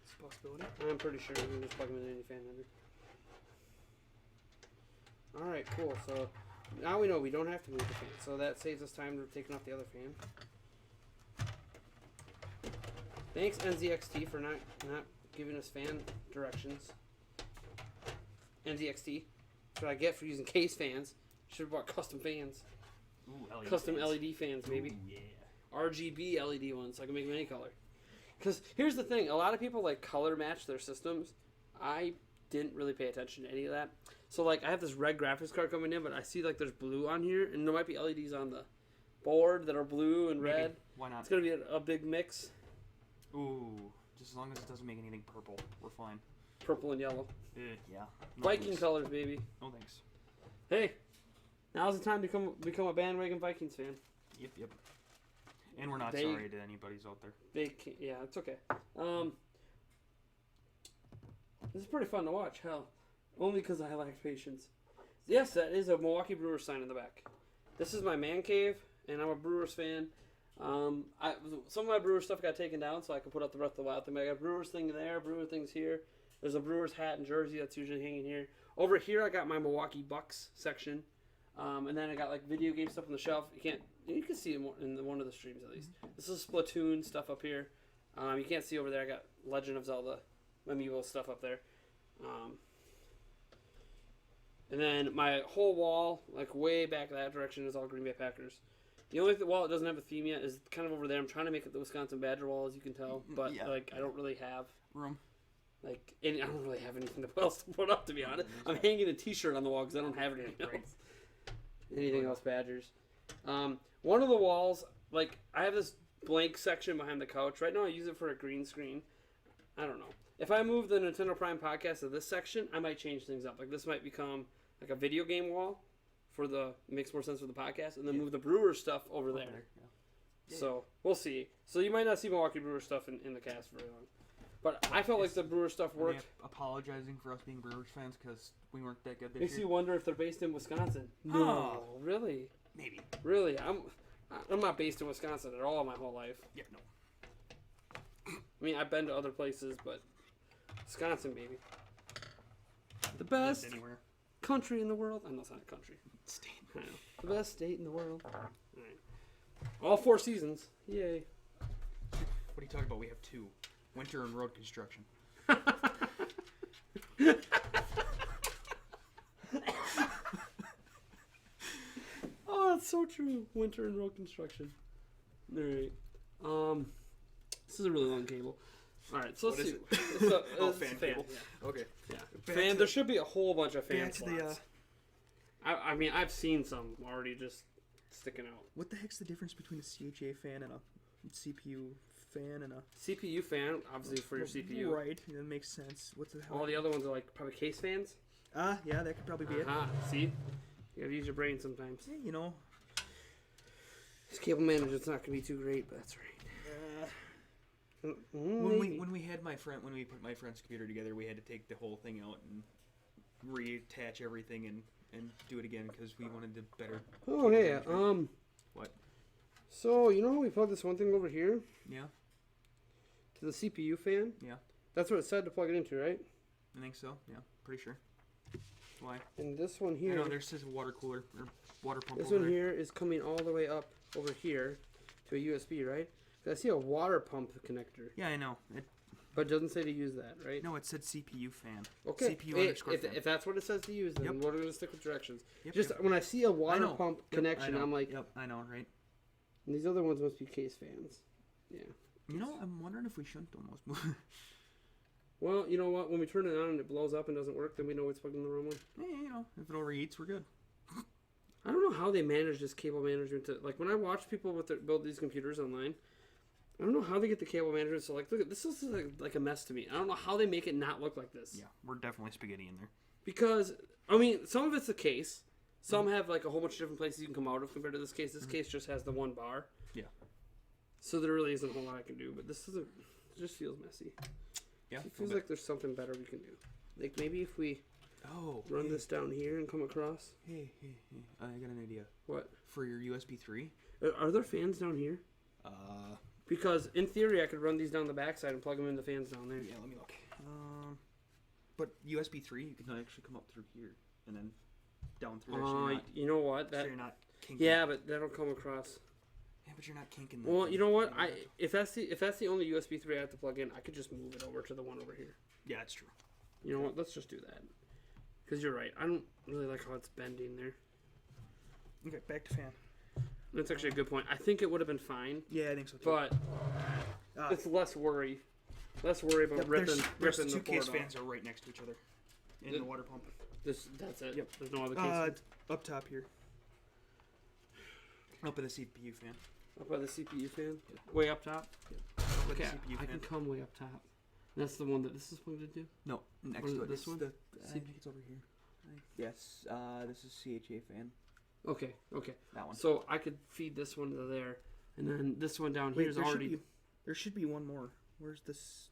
It's a possibility. I'm pretty sure we can just plug them into any fan header. Alright, cool. So now we know we don't have to move the fan. So that saves us time to taking off the other fan. Thanks NZXT for not giving us fan directions. NZXT. That's what I get for using case fans. Should have bought custom fans. Ooh, LED Custom fans. LED fans, maybe. Ooh, yeah. RGB LED ones, so I can make them any color. Because here's the thing, a lot of people like color match their systems. I didn't really pay attention to any of that. So like I have this red graphics card coming in, but I see like there's blue on here, and there might be LEDs on the board that are blue and Maybe. red. Why not? It's gonna be a big mix, Ooh, just as long as it doesn't make anything purple, we're fine. purple and yellow. Yeah. No Viking thanks. colors, baby. No thanks. Hey, now's the time to become a bandwagon Vikings fan. Yep. And we're not They- sorry to anybody's out there. They can't, yeah, it's okay. This is pretty fun to watch. Hell, only because I lack patience. Yes, that is a Milwaukee Brewers sign in the back. This is my man cave, and I'm a Brewers fan. Some of my Brewers stuff got taken down, so I could put up the Breath of the Wild thing. I got a Brewers thing there, Brewer things here. There's a Brewers hat and jersey that's usually hanging here. Over here, I got my Milwaukee Bucks section, and then I got like video game stuff on the shelf. You can see it in one of the streams at least. This is Splatoon stuff up here. You can't see over there. I got Legend of Zelda, Amiibo stuff up there. And then my whole wall, like way back that direction, is all Green Bay Packers. The only wall that doesn't have a theme yet is kind of over there. I'm trying to make it the Wisconsin Badger wall, as you can tell, but I don't really have room. I don't really have anything else to put up, to be honest. I'm hanging a T-shirt on the wall because I don't have anything else. Anything else, Badgers? One of the walls, like I have this blank section behind the couch. Right now, I use it for a green screen. I don't know. If I move the Nintendo Prime podcast to this section, I might change things up. Like this might become like a video game wall makes more sense for the podcast, and then move the Brewers stuff over there. Yeah. So we'll see. So you might not see Milwaukee Brewers stuff in the cast very long. But I felt like the Brewers stuff worked. Apologizing for us being Brewers fans because we weren't that good this Makes year. you wonder if they're based in Wisconsin. No, really? Maybe. Really? I'm not based in Wisconsin at all my whole life. Yeah, no. I mean, I've been to other places, but Wisconsin, baby. The best anywhere. Country in the world. I know it's not a country. State. I know. The best state in the world. All 4 seasons. Yay. What are you talking about? We have 2. Winter and road construction. Oh, that's so true. Winter and road construction. All right. This is a really long cable. All right, so let's see. Fan cable. Yeah. Okay. Yeah. There should be a whole bunch of fan to slots. I mean, I've seen some already just sticking out. What the heck's the difference between a CHA fan and a CPU fan and a CPU fan, obviously for your CPU. Right, that makes sense. What's the hell? All the other ones are like probably case fans. Yeah, that could probably be it. See? You gotta use your brain sometimes. Yeah, you know. This cable management's not gonna be too great, but that's right. When we put my friend's computer together, we had to take the whole thing out and reattach everything and do it again because we wanted the better. Oh hey, What? So you know how we plug this one thing over here? Yeah. To the CPU fan? Yeah. That's what it said to plug it into, right? I think so. Yeah, pretty sure. Why? And this one here. No, there's just a water cooler or water pump. This over one there. here is coming all the way up over here to a USB, right? 'Cause I see a water pump connector. Yeah, I know. But it doesn't say to use that, right? No, it said CPU fan. Okay. CPU underscore fan. If that's what it says to use, then Yep. we're going to stick with directions. Yep, Just yep. when I see a water I pump Yep, connection, I'm like... Yep, I know, right? And these other ones must be case fans. Yeah. You know, I'm wondering if we shouldn't almost move. Well, you know what? When we turn it on and it blows up and doesn't work, then we know it's plugged in the wrong one. Hey, you know, if it overheats, we're good. I don't know how they manage this cable management. Like, when I watch people build these computers online, I don't know how they get the cable management. So, like, look at this. Is like a mess to me. I don't know how they make it not look like this. Yeah, we're definitely spaghetti in there. Because, I mean, some of it's the case. Some have, like, a whole bunch of different places you can come out of compared to this case. This case just has the one bar. Yeah. So there really isn't a whole lot I can do. But this doesn't... It just feels messy. Yeah. It feels like there's something better we can do. Like, maybe if we run this down here and come across. Hey. I got an idea. What? For your USB 3? Are there fans down here? Because, in theory, I could run these down the backside and plug them in the fans down there. Yeah, let me look. But USB 3, you can actually come up through here and then down through there. So you know what? so you're not kinking. Yeah, but that'll come across. Yeah, but you're not kinking. That Well, thing. you know what? If that's the only USB 3 I have to plug in, I could just move it over to the one over here. Yeah, that's true. You know what? Let's just do that. Because you're right. I don't really like how it's bending there. Okay, back to fan. That's actually a good point. I think it would have been fine. Yeah, I think so too. But it's less worry. Less worry about ripping the the two board case off. fans are right next to each other in the water pump. That's it. Yep. There's no other case. Up top here. Up by the CPU fan. Up by the CPU fan? Way up top? Yep. Okay, CPU I fan. can come way up top. That's the one that this is plugged into? No, next Or to it. this one? I think it's over here. Yes, this is CHA fan. Okay. That one. So I could feed this one to there, and then this one down here is already... There should be one more. Where's this?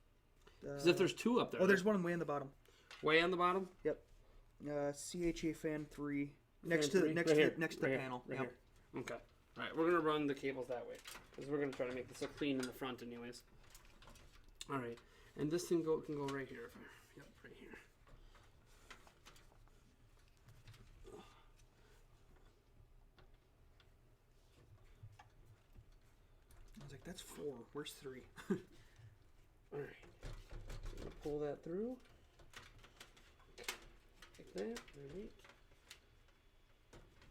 Because if there's two up there... Oh, there's one way on the bottom. Way on the bottom? Yep. CHA fan 3. Next Fan to three? next Right to here. the, next to Right the here. panel. Right Yep. here. Okay. Alright, we're going to run the cables that way. Because we're going to try to make this look clean in the front anyways. Alright. And this thing can go right here. Yep, right here. I was like, that's 4. Where's 3? Alright. Pull that through. Like that. Alright.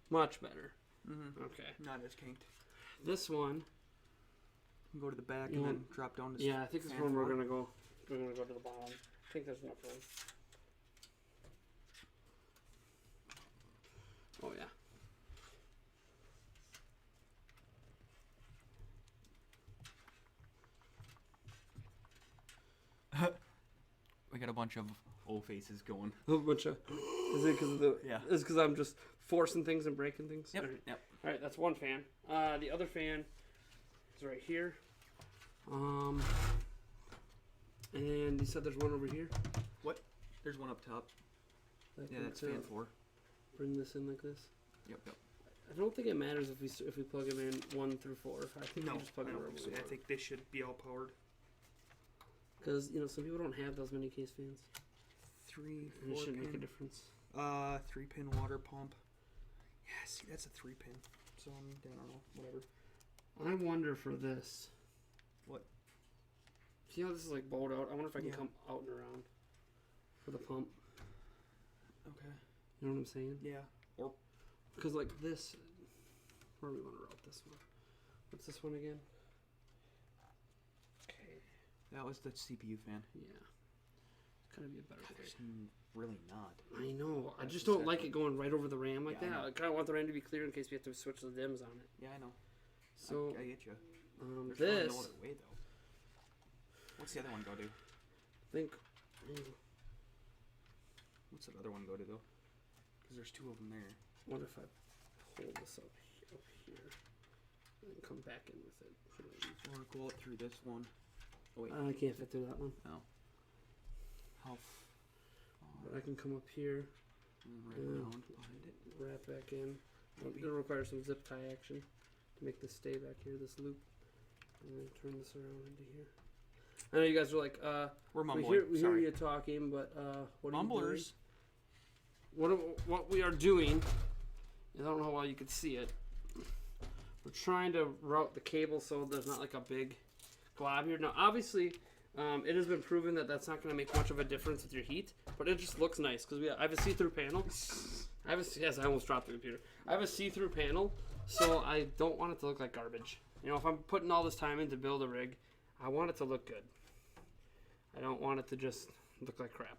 Much better. Mm-hmm. Okay. Not as kinked. This one. You go to the back You and want- then drop down to Yeah, I think this fan one we're front. gonna go. We're gonna go to the bottom. I think there's enough room. Oh yeah. We got a bunch of old faces going. A bunch of. Is it because of the? Yeah. Is because I'm just forcing things and breaking things? Yep. All right. Yep. All right, that's one fan. The other fan is right here. And you said there's one over here. There's one up top. Like Yeah, that's fan 4. Bring this in like this. Yep. I don't think it matters if we plug them in 1 through 4. I think we just plug them in. I think they should be all powered. Because some people don't have those many case fans. 3, And it 4 shouldn't pin. make a difference. 3-pin water pump. Yeah, see, that's a 3-pin. So I don't know, whatever. I wonder for this. What? See how this is like bowled out? I wonder if I can Yeah. come out and around for the pump. Okay. You know what I'm saying? Yeah. Because like this, where do we want to route this one? What's this one again? Okay. That was the CPU fan. Yeah. It's gotta be a better There's fit. really not. I know. I That's just don't exactly- like it going right over the RAM like Yeah, I that. know. I kind of want the RAM to be clear in case we have to switch the dims on it. Yeah, I know. So I get you. There's this, no other way though. What's the other one go to? I think. What's that other one go to though? Because there's 2 of them there. What if I pull this up here and come back in with it? Or go out through this one. Oh wait. I can't fit through that one. No. How? But I can come up here, Right around behind it. wrap back in. Maybe. It'll require some zip tie action to make this stay back here, this loop, and then turn this around into here. I know you guys are like, We're we mumbling. hear Sorry. you talking, but what are you doing? Mumblers. What we are doing, I don't know how well you can see it. We're trying to route the cable so there's not like a big glob here. Now, obviously, it has been proven that that's not going to make much of a difference with your heat, but it just looks nice because I have a see-through panel. Yes, I almost dropped the computer. I have a see-through panel, so I don't want it to look like garbage. If I'm putting all this time in to build a rig, I want it to look good. I don't want it to just look like crap.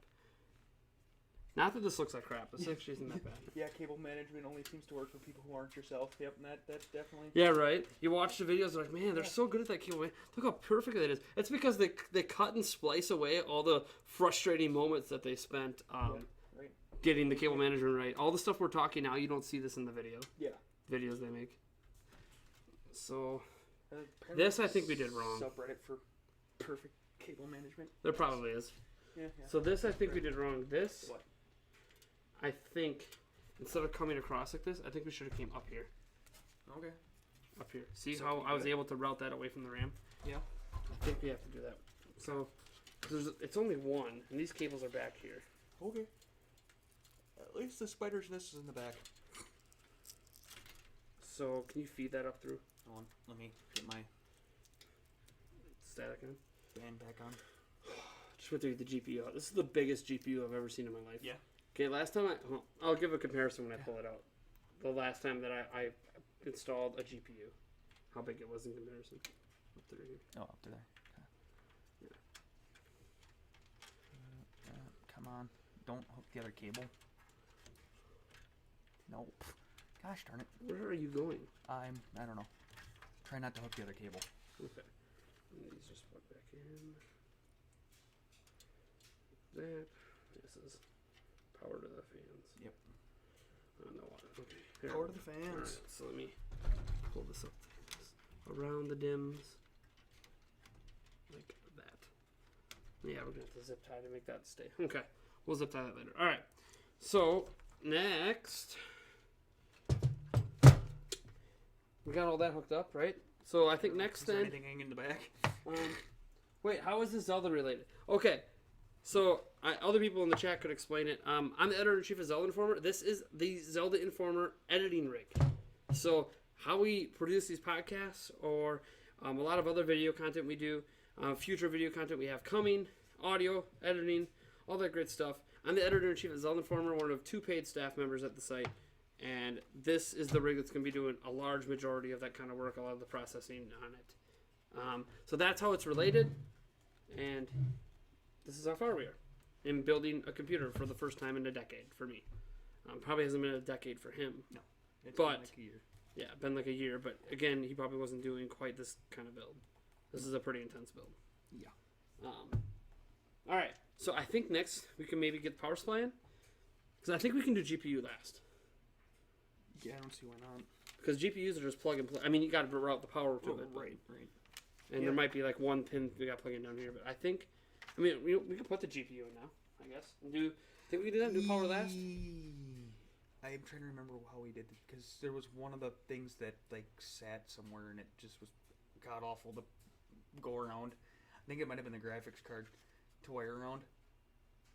Not that this looks like crap. This actually isn't that bad. Yeah, cable management only seems to work for people who aren't yourself. Yep, that's definitely. Yeah, right. You watch the videos, they're like, man, they're so good at that cable. Look how perfect it is. It's because they cut and splice away all the frustrating moments that they spent right. getting the cable management right. All the stuff we're talking now, you don't see this in the video. Yeah. Videos they make. So Apparently this I think we did wrong. Subreddit for perfect cable management. There probably is. Yeah. So this I think we did wrong. This What? I think instead of coming across like this, I think we should have came up here. Okay. Up here. See So how can you I was do it? able to route that away from the RAM? Yeah. I think we have to do that. So it's only one, and these cables are back here. Okay. At least the spider's nest is in the back. So can you feed that up through Hold on. Let me get my static in? fan back on. Just went through the GPU out. This is the biggest GPU I've ever seen in my life. Yeah. Okay, last time I'll give a comparison when I pull it out. The last time that I installed a GPU, how big it was in comparison. Up there. Oh, up to there. Okay. Come on. Don't hook the other cable. Nope. Gosh darn it. Where are you going? I don't know. Try not to hook the other cable. Okay. And these just plug back in. That. This is power to the fans. Yep. No water. Okay. Here. Power to the fans. Alright, so let me pull this up around the dims. Like that. Yeah, we're gonna have to zip tie to make that stay. Okay. We'll zip tie that later. Alright. So next we got all that hooked up, right? So I think next Is there then anything hanging in the back? wait, how is this Zelda related? Okay. So, other people in the chat could explain it. I'm the editor-in-chief of Zelda Informer. This is the Zelda Informer editing rig. So, how we produce these podcasts, or a lot of other video content we do, future video content we have coming, audio, editing, all that great stuff. I'm the editor-in-chief of Zelda Informer, one of 2 paid staff members at the site. And this is the rig that's going to be doing a large majority of that kind of work, a lot of the processing on it. So that's how it's related. And this is how far we are in building a computer for the first time in a decade for me. Probably hasn't been a decade for him. No. It's But- been like a year. Yeah, been like a year. But again, he probably wasn't doing quite this kind of build. This is a pretty intense build. Yeah. All right. So I think next we can maybe get the power supply in. Because I think we can do GPU last. Yeah, I don't see why not. Because GPUs are just plug and play. I mean, you got to route the power to it. Right. And there might be like one pin we got to plug in down here. But I think, I mean, we can put the GPU in now, I guess. Think we can do that? Do power last? I'm trying to remember how we did it. Because there was one of the things that like sat somewhere and it just was god awful to go around. I think it might have been the graphics card to wire around.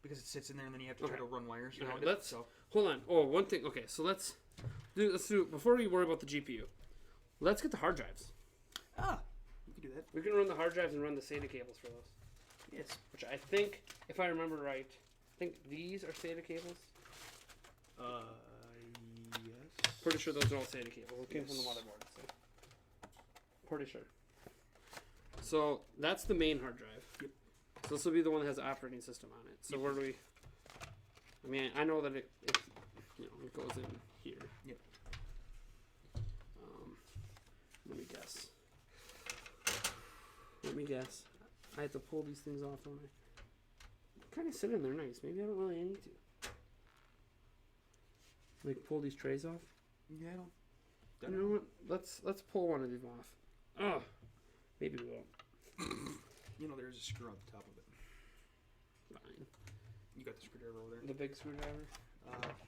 Because it sits in there and then you have to try to run wires around it. So. Hold on. Oh, one thing. Okay, so let's do before we worry about the GPU. Let's get the hard drives. We can do that. We can run the hard drives and run the SATA cables for those. Yes. Which I think, if I remember right, I think these are SATA cables. Yes. Pretty sure those are all SATA cables. It came from the motherboard. So. Pretty sure. So that's the main hard drive. Yep. So this will be the one that has the operating system on it. So where do we? I mean, I know that it goes in here. Yep. Let me guess. I have to pull these things off, don't I? Kind of sit in there nice. Maybe I don't really need to. Like pull these trays off. Yeah, I don't. You know what? Let's pull one of these off. Oh, maybe we won't. You know, there's a screw on the top of it. Fine. You got the screwdriver over there. The big screwdriver.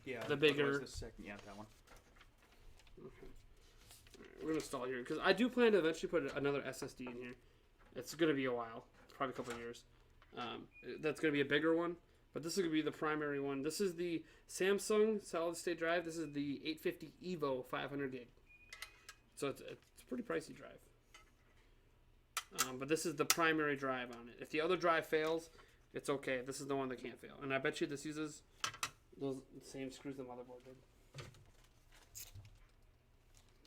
Yeah. The bigger. The second, yeah, that one. Okay. Alright, we're gonna stall here because I do plan to eventually put another SSD in here. It's gonna be a while. It's probably a couple of years. That's gonna be a bigger one, but this is gonna be the primary one. This is the Samsung solid state drive. This is the 850 Evo 500 gig. So it's a pretty pricey drive. But this is the primary drive on it. If the other drive fails, it's okay. This is the one that can't fail. And I bet you this uses those same screws the motherboard did.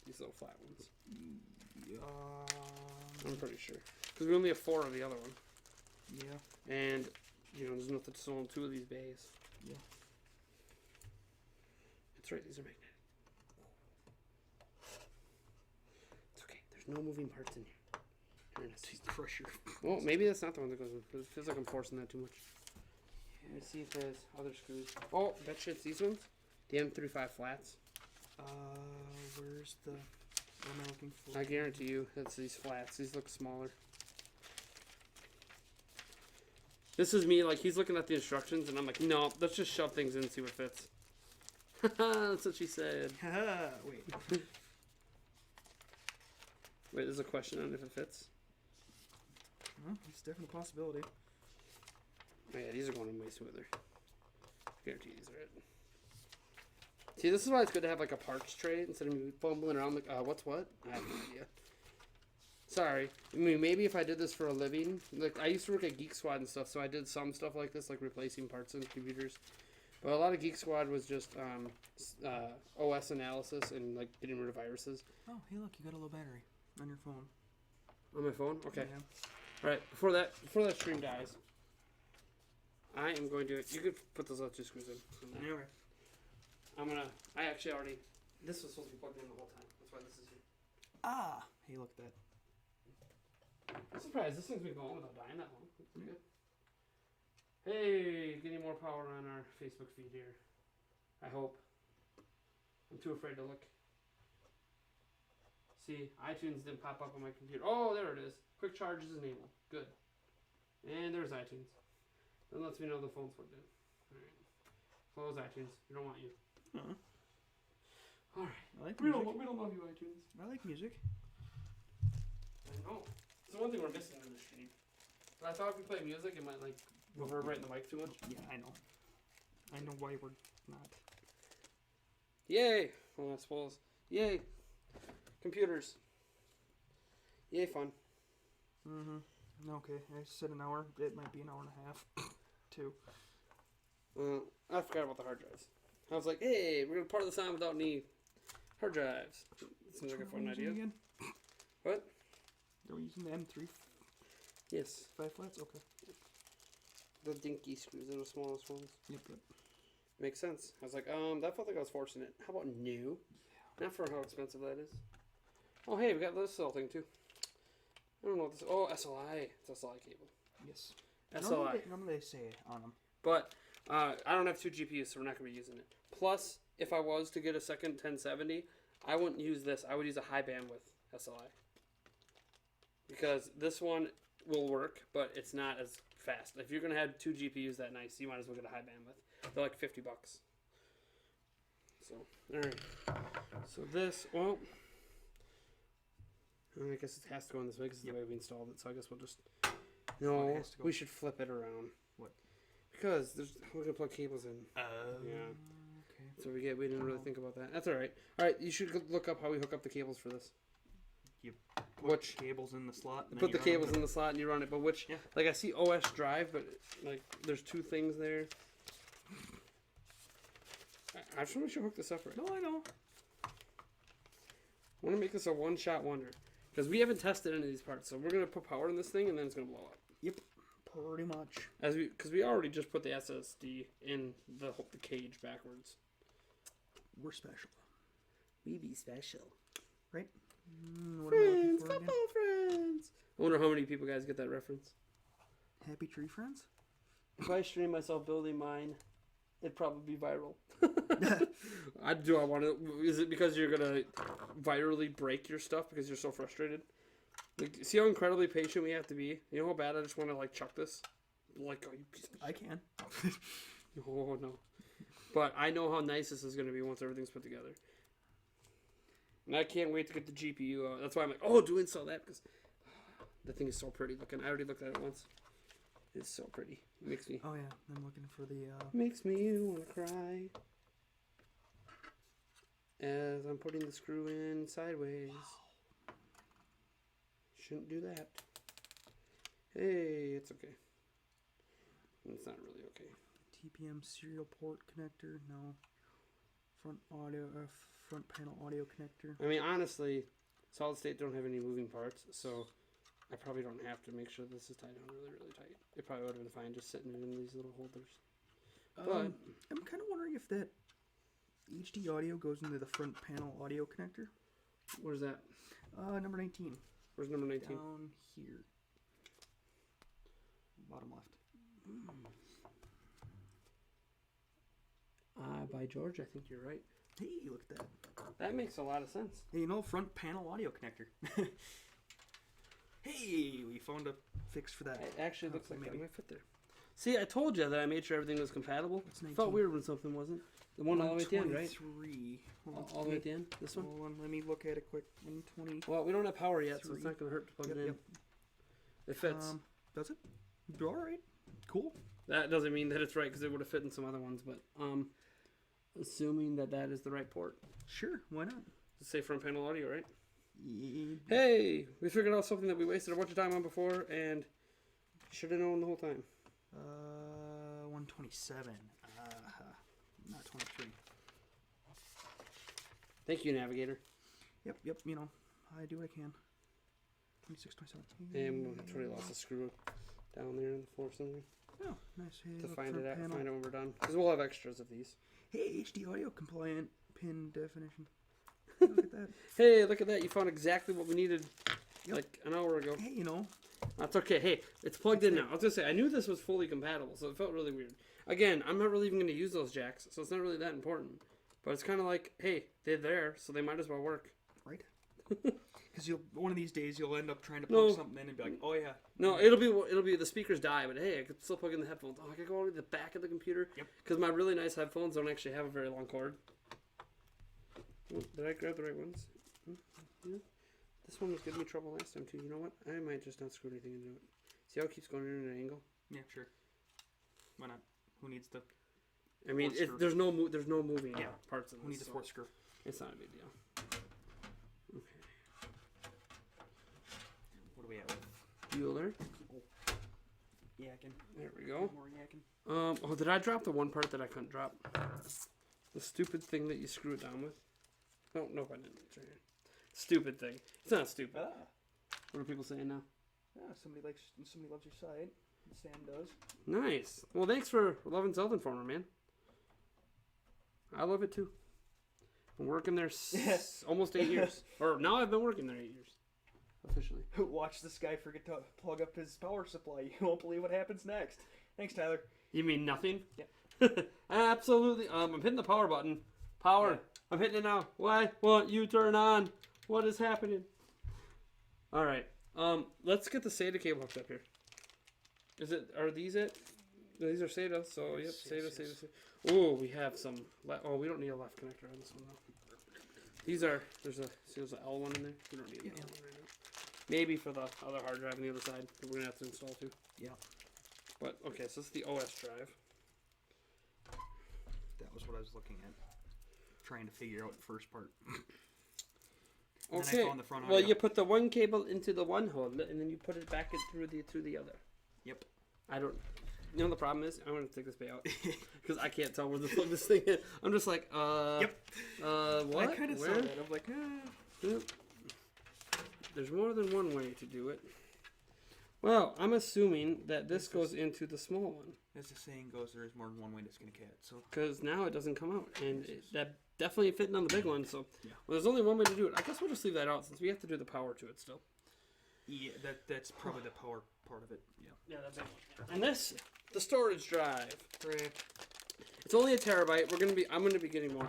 These little flat ones. I'm pretty sure. Because we only have 4 of the other one. Yeah. And, there's nothing to on 2 of these bays. Yeah. That's right, these are magnetic. It's okay. There's no moving parts in here. Crusher. Well, maybe that's not the one that goes in. It feels like I'm forcing that too much. Let me see if there's other screws. Oh, bet you it's these ones. The M35 flats. Where's the one I'm looking for? I guarantee you it's these flats. These look smaller. This is me, like, he's looking at the instructions, and I'm like, no, let's just shove things in and see what fits. That's what she said. Wait. Wait, there's a question on if it fits. Well, it's definitely a possibility. Oh, yeah, these are going in way smoother. I guarantee these are it. See, this is why it's good to have, like, a parts tray instead of me fumbling around like, what's what? I have no idea. Sorry. I mean, maybe if I did this for a living, like, I used to work at Geek Squad and stuff, so I did some stuff like this, like replacing parts in computers. But a lot of Geek Squad was just OS analysis and, like, getting rid of viruses. Oh, hey, look, you got a low battery on your phone. On my phone? Okay. Yeah. All right. Before that stream dies, I am going to. You could put those other 2 screws in. Okay. I actually already. This was supposed to be plugged in the whole time. That's why this is here. Hey, look at that. I'm surprised this thing's been going without dying that long. That's pretty good. Hey, getting more power on our Facebook feed here. I hope. I'm too afraid to look. See, iTunes didn't pop up on my computer. Oh, there it is. Quick charge is enabled. Good. And there's iTunes. That lets me know the phone's plugged in. Alright. Close iTunes. We don't want you. Uh-huh. Alright. I like We music. don't love you, iTunes. I like music. I know. It's the one thing we're missing in the stream. But I thought if we play music, it might, like, reverberate in the mic too much. Yeah, I know. I know why we're not. Yay! Well, I suppose. Yay! Computers. Yay, fun. Mm-hmm. Okay, I said an hour. It might be an hour and a half. 2. I forgot about the hard drives. I was like, hey, we're gonna part this on without any hard drives. Seems like a fun idea. Again? What? Are we using the M3 Yes. 5 flats? Okay. The dinky screws, they're the smallest ones. Yep. Makes sense. I was like, that felt like I was forcing it. How about new? Yeah. Not for how expensive that is. Oh, hey, we got this little thing too. I don't know what this. Oh, SLI. It's SLI cable. Yes. SLI. Normally they say on them. But I don't have 2 GPUs, so we're not going to be using it. Plus, if I was to get a second 1070, I wouldn't use this. I would use a high bandwidth SLI. Because this one will work, but it's not as fast. If you're going to have 2 GPUs that nice, you might as well get a high bandwidth. They're like $50. So, alright. So this, well, I guess it has to go in this way because it's the way we installed it. So I guess we'll just, no, we should flip it around. What? Because we're going to plug cables in. Yeah. Okay. So we didn't really think about that. That's alright. Alright, you should look up how we hook up the cables for this. You put cables in the slot. And put the cables in the slot and you run it. But which, like I see OS drive, but like there's 2 things there. I just want to hook this up right. No, I know. I want to make this a one-shot wonder. Because we haven't tested any of these parts. So we're going to put power in this thing and then it's going to blow up. Yep. Pretty much. Because we already just put the SSD in the cage backwards. We're special. We be special. Right? Friends, football friends. I wonder how many people guys get that reference. Happy Tree Friends? If I stream myself building mine, it'd probably be viral. I want to. Is it because you're gonna virally break your stuff because you're so frustrated? Like, see how incredibly patient we have to be. You know how bad I just want to like chuck this. Like, oh, you piece of I can. Oh no. But I know how nice this is gonna be once everything's put together. And I can't wait to get the GPU out. That's why I'm like, oh, do install that because the thing is so pretty looking. I already looked at it once. It's so pretty. It makes me. Oh yeah, I'm looking for the. Makes me wanna cry. As I'm putting the screw in sideways. Wow. Shouldn't do that. Hey, it's okay. It's not really okay. TPM serial port connector, no. Front panel audio connector. I mean, honestly, solid state don't have any moving parts, so I probably don't have to make sure this is tied down really, really tight. It probably would have been fine just sitting in these little holders. But I'm kind of wondering if that HD audio goes into the front panel audio connector. Where's that? Number 19. Where's number 19? Down here. Bottom left. By George, I think you're right. Hey, look at that. That makes a lot of sense. Hey, you know, front panel audio connector. Hey, we found a fix for that. It actually looks like that might fit there. See, I told you that I made sure everything was compatible. It felt weird when something wasn't. The one all the way at the end, right? All the way at the end? This one? Hold on, let me look at it quick. 120. Well, we don't have power yet, so it's not going to hurt to plug it in. Yep. It fits. Does it? All right. Cool. That doesn't mean that it's right because it would have fit in some other ones, but assuming that is the right port. Sure, why not? Let's say front panel audio, right? Yeah. Hey, we figured out something that we wasted a bunch of time on before and should have known the whole time. 127. Not 23. Thank you, Navigator. Yep, you know, I do what I can. 26, 27. And we'll totally lost a screw down there on the floor somewhere. Oh, nice. Hey, to find it when we're done. Because we'll have extras of these. Hey, HD audio compliant pin definition. Look at that. Hey, look at that. You found exactly what we needed like an hour ago. Hey, you know. That's okay. Hey, it's plugged in now. I was going to say, I knew this was fully compatible, so it felt really weird. Again, I'm not really even going to use those jacks, so it's not really that important. But it's kind of like, hey, they're there, so they might as well work. Right? Because one of these days you'll end up trying to plug something in and be like, oh yeah. No, it'll be the speakers die, but hey, I could still plug in the headphones. Oh, I could go all the way to the back of the computer. Yep. Because my really nice headphones don't actually have a very long cord. Oh, did I grab the right ones? Yeah. This one was giving me trouble last time too. You know what? I might just not screw anything into it. See how it keeps going in an angle? Yeah, sure. Why not? Who needs the? I mean, there's no moving parts of this. Who needs a fourth screw? It's not a big deal. Okay. What do we have? Bueller. Oh. Yakking. There we go. More yakking. Oh, did I drop the one part that I couldn't drop? The stupid thing that you screw it down with. Oh, no, I didn't. It's right here. Stupid thing. It's not stupid. Ah. What are people saying now? Yeah, somebody loves your site. Sam does. Nice. Well, thanks for loving Zelda Informer, man. I love it too. Been working there almost 8 years. Or now I've been working there 8 years. Officially. Watch this guy forget to plug up his power supply. You won't believe what happens next. Thanks, Tyler. You mean nothing? Yeah. Absolutely. I'm hitting the power button. Power. Yeah. I'm hitting it now. Why won't you turn on? What is happening? All right. Let's get the SATA cable hooked up here. Are these it? These are SATA. So yep, SATA. Oh, we have some. We don't need a left connector on this one though. There's an L one in there. We don't need an L one right now. Maybe for the other hard drive on the other side that we're gonna have to install too. Yeah. But okay, so it's the OS drive. That was what I was looking at. Trying to figure out the first part. Okay. Well, you put the one cable into the one hole, and then you put it back in through the other. Yep. I don't. You know the problem is, I'm gonna take this bay out because I can't tell where the plug this thing is. I'm just like, Yep. What? I kind of saw that. I'm like, Yep. There's more than one way to do it. Well, I'm assuming that this goes into the small one. As the saying goes, there is more than one way to skin a cat. So. Because now it doesn't come out, and that definitely fitting on the big one. So, yeah. Well, there's only one way to do it. I guess we'll just leave that out since we have to do the power to it still. Yeah, that's probably the power part of it. Yeah. Yeah, that's it. And this, the storage drive. Right. It's only 1 terabyte. I'm gonna be getting more.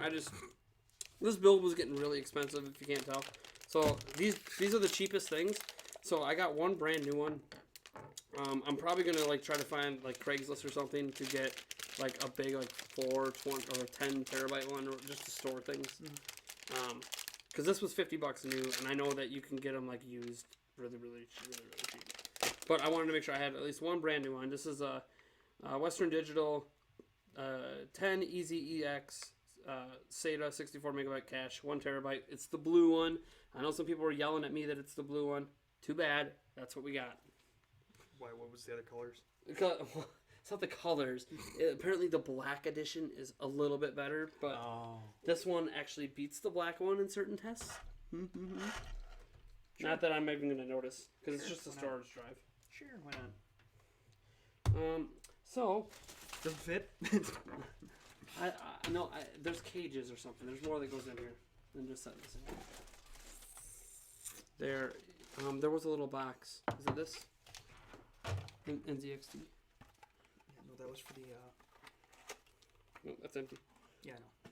This build was getting really expensive if you can't tell. So these are the cheapest things. So I got one brand new one. I'm probably gonna try to find Craigslist or something to get a big 4, 20 or 10 terabyte one, or just to store things. Because this was $50 new, and I know that you can get them used really cheap. But I wanted to make sure I had at least one brand new one. This is a Western Digital 10 Easy EX SATA 64 megabyte cache, 1 terabyte. It's the blue one. I know some people were yelling at me that it's the blue one. Too bad. That's what we got. Why? What was the other colors? It's not the colors. Apparently the black edition is a little bit better, but this one actually beats the black one in certain tests. Sure. Not that I'm even going to notice, because it's just a storage drive. Sure, why not? So... Does it fit? No, there's cages or something. There's more that goes in here than just setting this in. There was a little box. Is it this? NZXT. Yeah, no, that was for the. No, that's empty. Yeah, I know.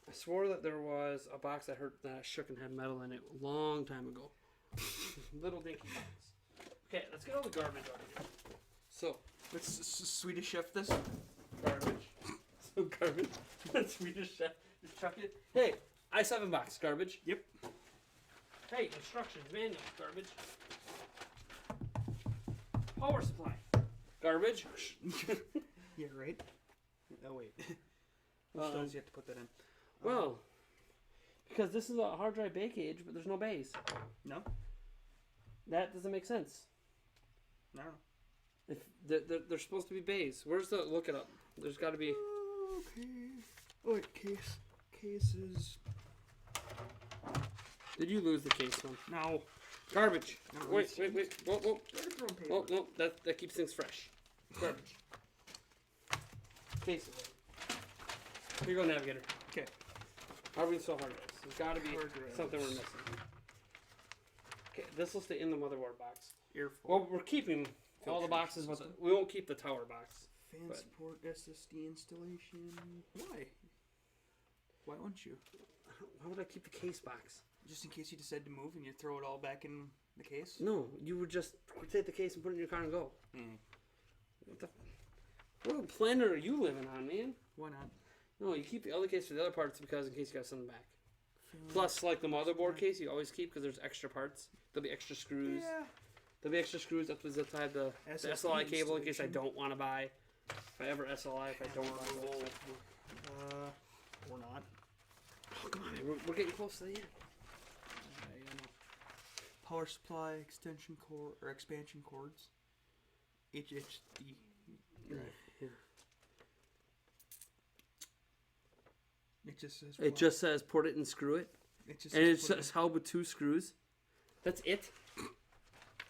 I swore that there was a box that I shook and had metal in it a long time ago. Little dinky box. Okay, let's get all the garbage out of here. So, let's Swedish chef this. Garbage. So garbage. Swedish chef. Just chuck it. Hey, i7 box. Garbage. Yep. Hey, instructions. Manual. Garbage. Power supply. Garbage. Yeah, right. Oh, wait. Which does you have to put that in? Well, because this is a hard drive bay cage, but there's no bays. No? That doesn't make sense. No. If they're supposed to be bays. Where's the... Look it up. There's got to be... Okay. Oh, wait, cases... Did you lose the case one? No. Garbage. No, wait. Whoa. Oh, no. That keeps things fresh. Garbage. Cases. Here you go, Navigator. Okay. How are we so hard drives? There's got to be something we're missing. Okay, this will stay in the motherboard box. Well, we're keeping all the boxes, but we won't keep the tower box. Fan support SSD installation. Why? Why wouldn't you? Why would I keep the case box? Just in case you decide to move and you throw it all back in the case? No, you would just take the case and put it in your car and go. What planet are you living on, man? Why not? No, you keep the other case for the other parts because in case you got something back. Plus, the motherboard case you always keep because there's extra parts. There'll be extra screws. Yeah. There'll be extra screws up to the side the SLI cable in case I don't want to buy. If I ever SLI, if I don't want to buy. Or not. Oh, come on, we're getting close to the end. Power supply, extension cord, or expansion cords. HHD drive. Yeah. It just says. It just says put it and screw it. It just And it says says held with 2 screws. That's it?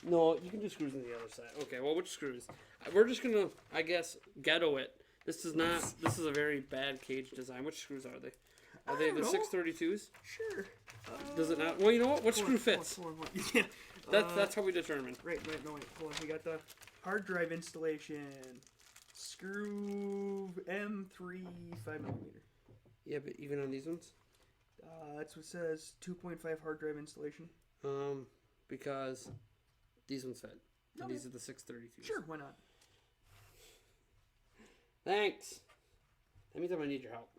No, you can do screws on the other side. Okay, well, which screws? We're just gonna, I guess, ghetto it. This is a very bad cage design. Which screws are they? Are they the 632s? Sure. Does it not? Well, you know what? What screw fits? Hold on. Yeah. That's how we determine. Right, no, wait, hold on. We got the hard drive installation. Screw M3 5mm. Yeah, but even on these ones? That's what it says. 2.5 hard drive installation. Because these ones fit. And Okay. these are the 632s. Sure, why not? Thanks. That means I'm gonna need your help.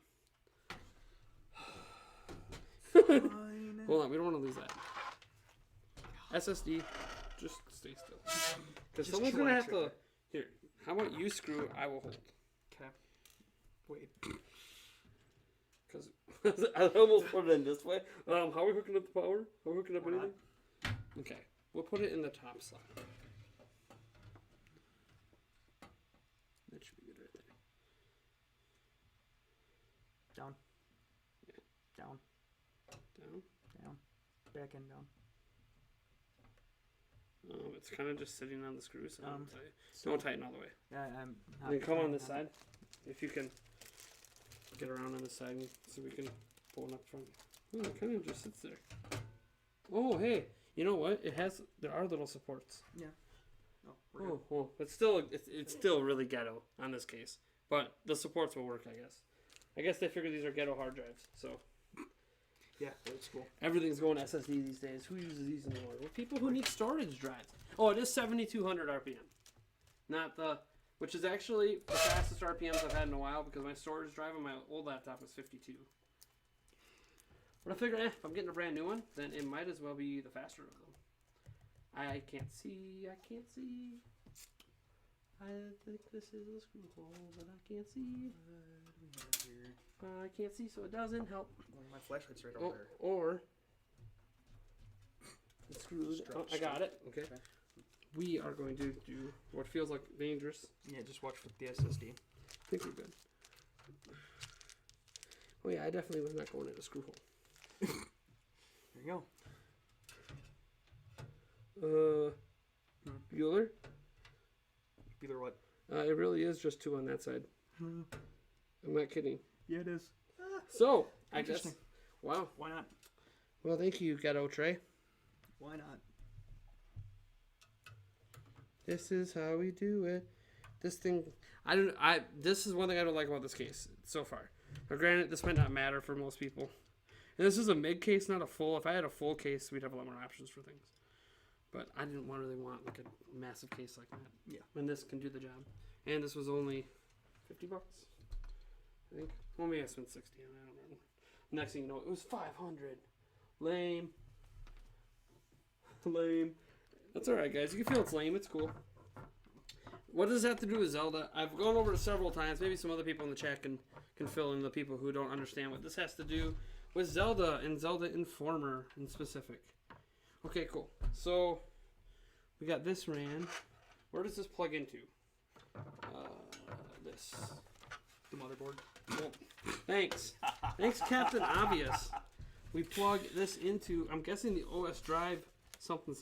Fine. Hold on, we don't want to lose that. SSD, just stay still. Because Just someone's try gonna have trick to. Here, how about you screw? I will hold. Okay. Wait. Because I almost put it in this way. How are we hooking up the power? Are we hooking up We're anything? Okay, we'll put it in the top slot. That should be good right there. Down. Yeah. Down. Down. Down. Back and down. It's kind of just sitting on the screw, so So don't tighten all the way. I'm not Then come on trying this to- side. If you can get around on this side so we can pull it up front. Oh, it kind of just sits there. Oh, hey. You know what? There are little supports. Yeah. Oh, we're good. Oh, well, it's still really ghetto on this case. But the supports will work, I guess. I guess they figure these are ghetto hard drives, so. Yeah, that's cool. Everything's going SSD these days. Who uses these anymore? Well, people who need storage drives. Oh, it is 7,200 RPM. Which is actually the fastest RPMs I've had in a while because my storage drive on my old laptop was 52. But I figured, if I'm getting a brand new one, then it might as well be the faster of them. I can't see. I think this is a screw hole, but I can't see. I can't see, so it doesn't help. Well, my flashlight's right over there. Or the screws. Oh, I got it. Okay. We are going to do what feels like dangerous. Yeah, just watch with the SSD. I think we're good. Oh yeah, I definitely was not going in a screw hole. There you Bueller? go. Bueller what? It really is just 2 on that side. I'm not kidding. Yeah, it is. So, I guess. Interesting. Wow. Why not? Well, thank you, Ghetto Trey. Why not? This is how we do it. This thing, this is one thing I don't like about this case so far. Now, granted, this might not matter for most people. And this is a mid case, not a full. If I had a full case, we'd have a lot more options for things. But I didn't really want like a massive case like that. Yeah. And this can do the job. And this was only $50, I think. Well, maybe I spent 60 on it. I don't remember. Next thing you know, it was 500. Lame. Lame. That's alright, guys. You can feel it's lame. It's cool. What does that have to do with Zelda? I've gone over it several times. Maybe some other people in the chat can fill in the people who don't understand what this has to do with Zelda and Zelda Informer in specific. Okay, cool. So, we got this RAN. Where does this plug into? This. The motherboard. Well, thanks. Thanks, Captain Obvious. We plug this into, I'm guessing, the OS drive something.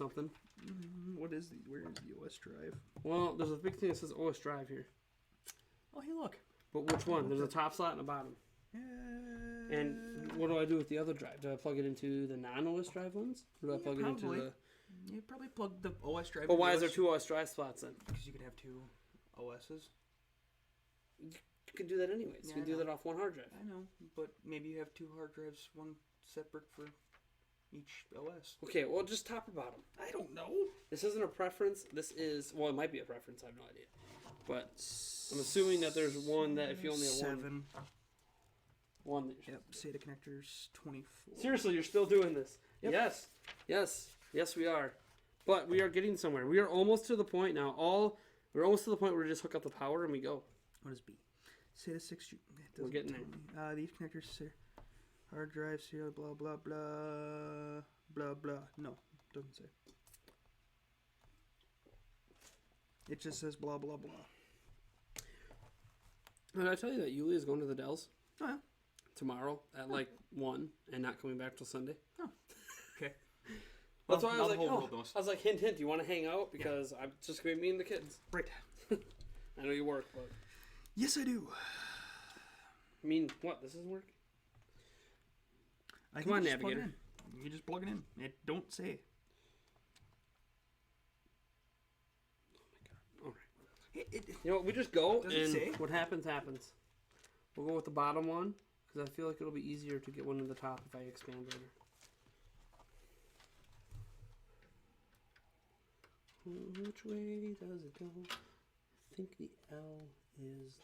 Where is the OS drive? Well, there's a big thing that says OS drive here. Oh, hey, look. But which one? There's a top slot and a bottom. And what do I do with the other drive? Do I plug it into the non-OS drive ones? Or do I plug it into the... You probably plug the OS drive. But why is there 2 OS drive slots then? Because you can have 2 OSs. You can do that anyways. Yeah, you can I do know. that off one hard drive. I know, but maybe you have 2 hard drives, one separate for each OS. Okay, well, just top or bottom. I don't know. This isn't a preference. This is... Well, it might be a preference. I have no idea. But I'm assuming that there's one that if you only have 7. One that Yep, SATA connectors 24. Seriously, you're still doing this? Yep. Yes, we are. But we are getting somewhere. We are almost to the point now. We're almost to the point where we just hook up the power and we go. What is B? SATA 6. We're getting there. These connectors say hard drive serial blah blah blah blah blah. No, doesn't say. It just says blah blah blah. Did I tell you that Yulia is going to the Dells? Oh yeah. tomorrow at like 1 and not coming back till Sunday. Oh, okay. That's why I was now like, the whole world knows. I was like, hint, hint. Do you want to hang out? Because I'm just gonna be me and the kids. Right. I know you work, but Yes, I do. I mean, what? This doesn't work. I Come on, you just plug it Navigator. in. You just plug it in. It don't say. All right. You know what? We just go, and what happens, happens. We'll go with the bottom one because I feel like it'll be easier to get one to the top if I expand later. Which way does it go? I think the L is.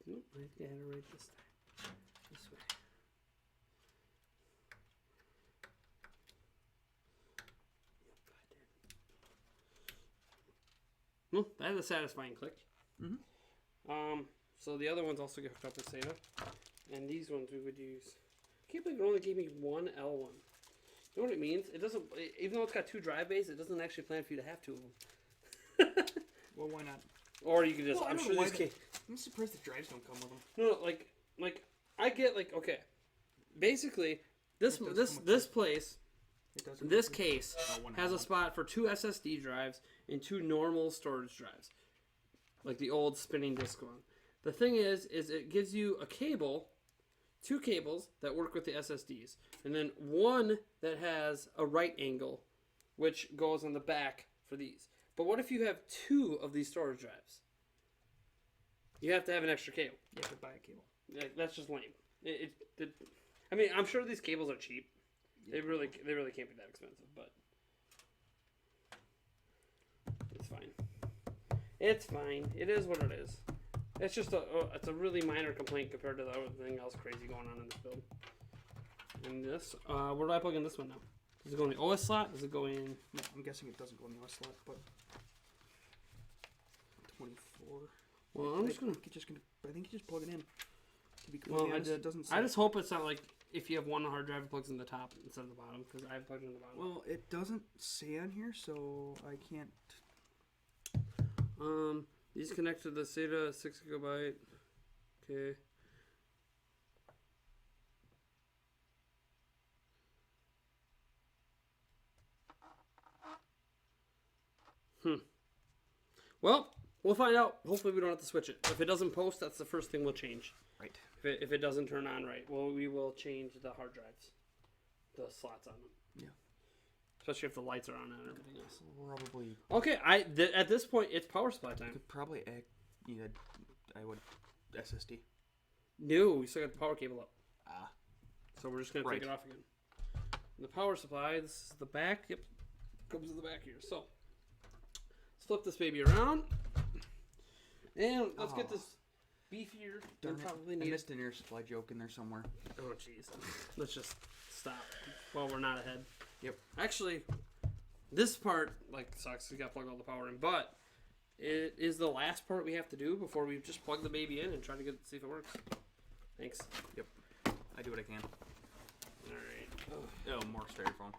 Nope, I think I had it right this time. This way. Yep, I did. Well, that is a satisfying click. Mm-hmm. So the other ones also get hooked up with SATA, and these ones we would use. I can't believe it only gave me one L1. You know what it means? It doesn't. Even though it's got 2 drive bays, it doesn't actually plan for you to have 2 of them. Well, why not? Or you could just. Well, I'm sure these. I'm surprised the drives don't come with them. No, like I get like okay. Basically, this place, this case has a spot for 2 SSD drives and 2 normal storage drives, like the old spinning disk one. The thing is it gives you a cable, 2 cables that work with the SSDs, and then one that has a right angle, which goes on the back for these. But what if you have 2 of these storage drives? You have to have an extra cable. You have to buy a cable. Yeah, that's just lame. I mean, I'm sure these cables are cheap. Yeah. They really can't be that expensive, but it's fine. It's fine. It is what it is. It's just it's a really minor complaint compared to the everything else crazy going on in this build. And this, where do I plug in this one now? Does it go in the OS slot? Does it go in? No, I'm guessing it doesn't go in the OS slot, but 24. Well, I'm just gonna. I think you just plug it in. To be Well, it doesn't. Say. I just hope it's not like if you have one hard drive, it plugs in the top instead of the bottom, because I have plugged in the bottom. Well, it doesn't say on here, so I can't. These connect to the SATA 6 GB. Okay. Well, we'll find out. Hopefully, we don't have to switch it. If it doesn't post, that's the first thing we'll change. Right. If it doesn't turn on right, well, we will change the hard drives, the slots on them. Yeah. Especially if the lights are on and everything else. Probably. Okay, at this point, it's power supply time. Could probably I would SSD. No, we still got the power cable up. Ah. So we're just gonna take it off again. And the power supply, this is the back. Yep, comes to the back here. So let's flip this baby around, and let's get this beefier than probably needed. I missed an air supply joke in there somewhere. Oh jeez. Let's just stop while we're not ahead. Yep. Actually, this part sucks. We got to plug all the power in, but it is the last part we have to do before we just plug the baby in and try to see if it works. Thanks. Yep. I do what I can. All right. Oh, more styrofoam.